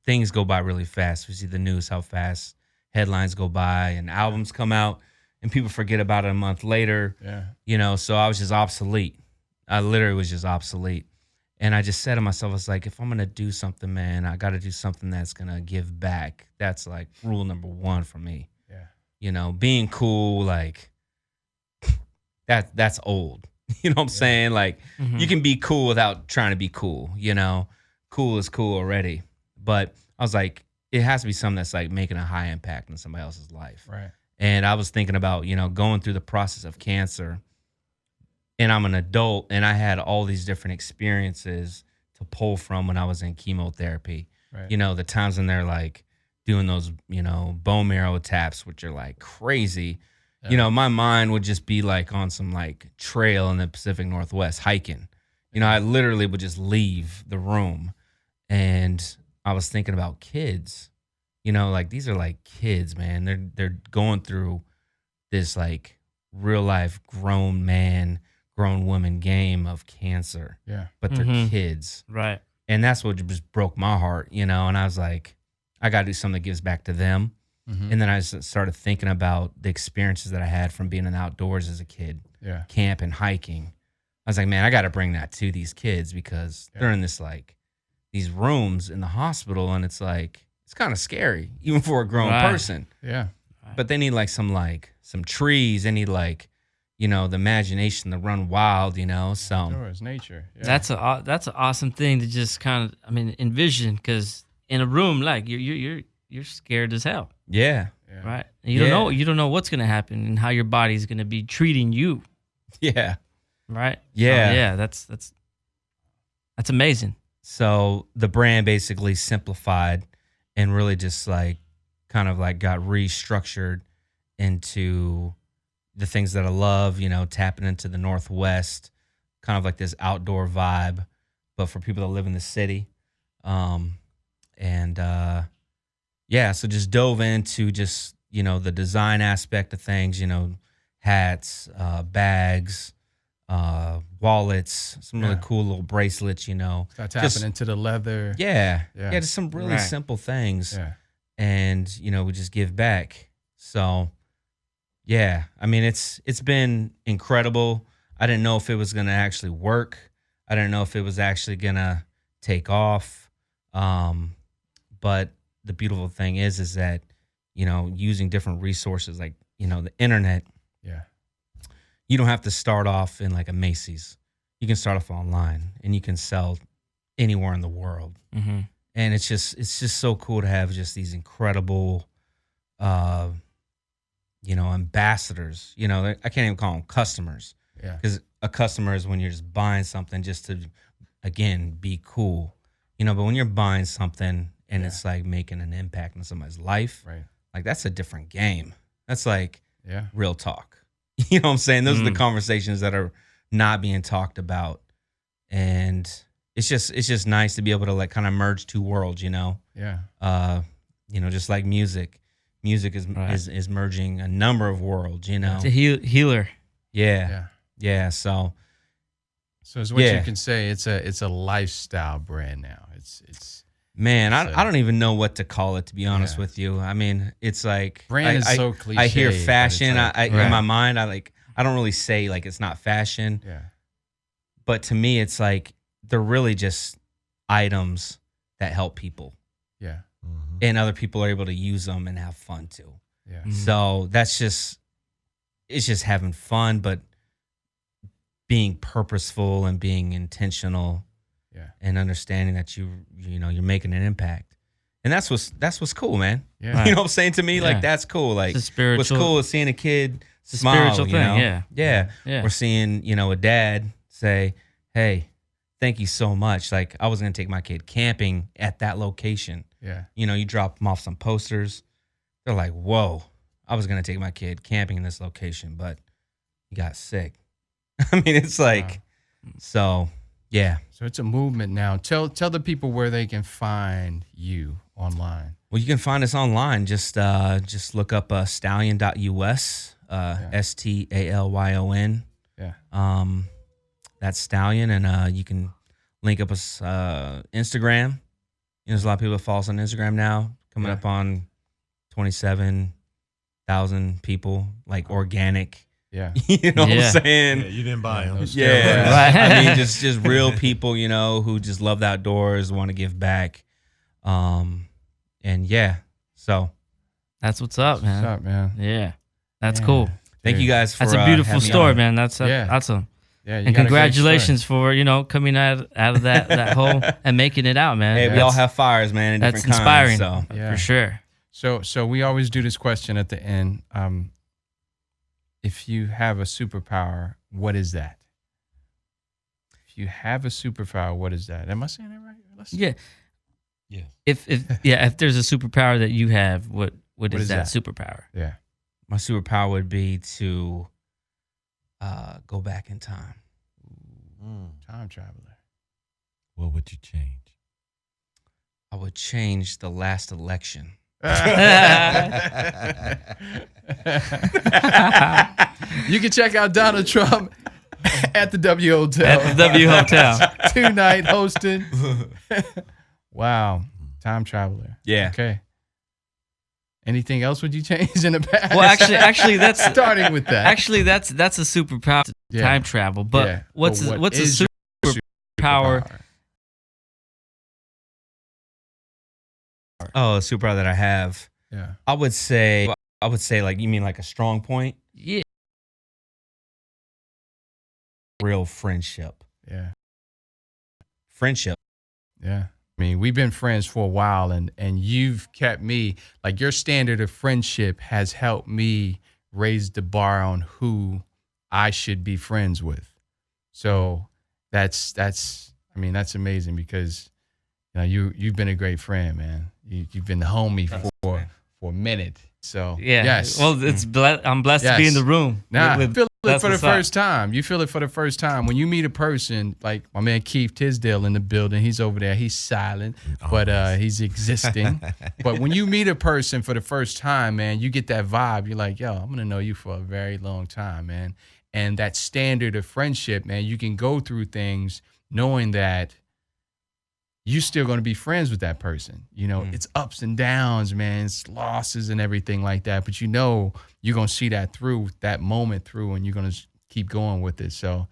things go by really fast. We see the news, how fast headlines go by and albums come out and people forget about it a month later. Yeah. You know, so I was just obsolete. I literally was just obsolete. And I just said to myself, I was like, if I'm going to do something, man, I got to do something that's going to give back. That's like rule number one for me. Yeah. You know, being cool, like that's old. You know what I'm saying? Like, you can be cool without trying to be cool, you know? Cool is cool already. But I was like, it has to be something that's like making a high impact in somebody else's life. Right. And I was thinking about, you know, going through the process of cancer, and I'm an adult and I had all these different experiences to pull from when I was in chemotherapy. Right. You know, the times when they're like doing those, you know, bone marrow taps, which are like crazy. Yeah. You know, my mind would just be like on some like trail in the Pacific Northwest hiking. You know, I literally would just leave the room. And I was thinking about kids, you know, like these are like kids, man. They're going through this like real life grown man, grown woman game of cancer. Yeah. But they're kids. Right. And that's what just broke my heart, you know. And I was like, I got to do something that gives back to them. And then I just started thinking about the experiences that I had from being in the outdoors as a kid, camp and hiking. I was like, man, I got to bring that to these kids because they're in this like, these rooms in the hospital, and it's it's kind of scary, even for a grown person. Yeah. But they need like some trees. They need like, the imagination to run wild, So Sure, it's nature. Yeah. That's an awesome thing to just kind of, envision, because in a room, like you're scared as hell. Yeah. Right. And you don't know what's gonna happen and how your body's gonna be treating you. Yeah. Right. Yeah. So, yeah. That's amazing. So the brand basically simplified and really just like kind of like got restructured into the things that I love, tapping into the Northwest, kind of like this outdoor vibe, but for people that live in the city. So just dove into just, the design aspect of things, hats, bags, wallets, some really cool little bracelets, Start tapping into the leather. Yeah, just some really simple things. Yeah. And, we just give back. So, yeah, it's been incredible. I didn't know if it was going to actually work. I didn't know if it was actually going to take off. But the beautiful thing is that, using different resources like, the internet, you don't have to start off in like a Macy's. You can start off online and you can sell anywhere in the world. Mm-hmm. And it's just so cool to have just these incredible, ambassadors. I can't even call them customers. Yeah. Because a customer is when you're just buying something just to, again, be cool. But when you're buying something and it's like making an impact on somebody's life, right? Like that's a different game. That's like real talk. You know what I'm saying? Those are the conversations that are not being talked about. And it's just nice to be able to like kind of merge two worlds, Yeah. Just like music. Music is merging a number of worlds, It's a healer. Yeah. So it's what you can say. It's a lifestyle brand now. It's man, I don't even know what to call it, to be honest with you. It's like brand is so cliche. I hear fashion. Like, in my mind, I don't really say like it's not fashion. Yeah. But to me, it's like they're really just items that help people. Yeah. Mm-hmm. And other people are able to use them and have fun too. Yeah. Mm-hmm. So it's just having fun, but being purposeful and being intentional. Yeah. And understanding that you're making an impact. And that's what's cool, man. Yeah. You know what I'm saying? To me, like that's cool. Like It's a spiritual, what's cool is seeing a kid it's a smile, spiritual thing, Yeah. Yeah. We're seeing, a dad say, "Hey, thank you so much. Like I was gonna take my kid camping at that location." Yeah. You drop them off some posters. They're like, "Whoa, I was gonna take my kid camping in this location, but he got sick." It's like so yeah. So it's a movement now. Tell the people where they can find you online. Well, you can find us online. Just look up stallion.us, STALYON. Yeah. That's Stallion, and you can link up us Instagram. There's a lot of people that follow us on Instagram now, coming up on 27,000 people, like organic. Yeah. You know what I'm saying? Yeah, you didn't buy them. Yeah. Just real people, who just love the outdoors, want to give back. So that's what's up, man. What's up, man? Yeah. That's cool. Thank you guys for That's a beautiful having me story, on. man. That's Yeah. awesome. Yeah. You And got a great congratulations for, coming out of that hole and making it out, man. Hey, we all have fires, man. In That's different inspiring, kinds, so. Yeah. for sure. So we always do this question at the end. If you have a superpower, what is that? If you have a superpower, what is that? Am I saying that right? Yeah. Yeah. If there's a superpower that you have, what is that superpower? Yeah. My superpower would be to go back in time. Time traveler. What would you change? I would change the last election. You can check out Donald Trump at the W Hotel. At the W Hotel. Tonight hosting. Wow. Time traveler. Yeah. Okay. Anything else would you change in the past? Well, actually, that's starting with that. Actually, that's a superpower, time travel. But what's a superpower Oh, a superpower that I have. Yeah. I would say like, you mean like a strong point? Yeah. Real friendship. Yeah. Friendship. Yeah. I mean, we've been friends for a while, and you've kept me, like, your standard of friendship has helped me raise the bar on who I should be friends with. So that's amazing, because you've been a great friend, man. You've been the homie for a minute. So Yeah. yes. Well, I'm blessed to be in the room. Nah, with- feel it that's for the what's up. first time. You feel it for the first time when you meet a person like my man Keith Tisdale in the building. He's over there. He's silent, but he's existing. But when you meet a person for the first time, man, you get that vibe. You're like, yo, I'm gonna know you for a very long time, man. And that standard of friendship, man, you can go through things knowing that you're still going to be friends with that person. It's ups and downs, man. It's losses and everything like that. But you're going to see that moment through, and you're going to keep going with it. So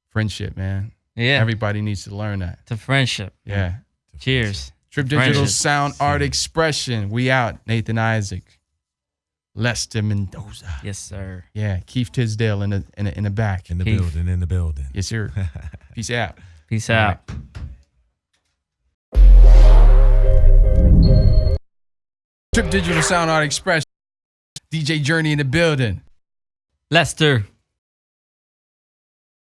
friendship, man. Yeah. Everybody needs to learn that. To friendship. Yeah. Cheers. Trip Digital Friendship. Sound Art Expression. We out. Nathan Isaac. Lester Mendoza. Yes, sir. Yeah. Keith Tisdale in the back. In the Keith. building. Yes, sir. Peace out. Peace All out. right. Trip Digital Sound Art Expression. DJ Journey in the building. Lester.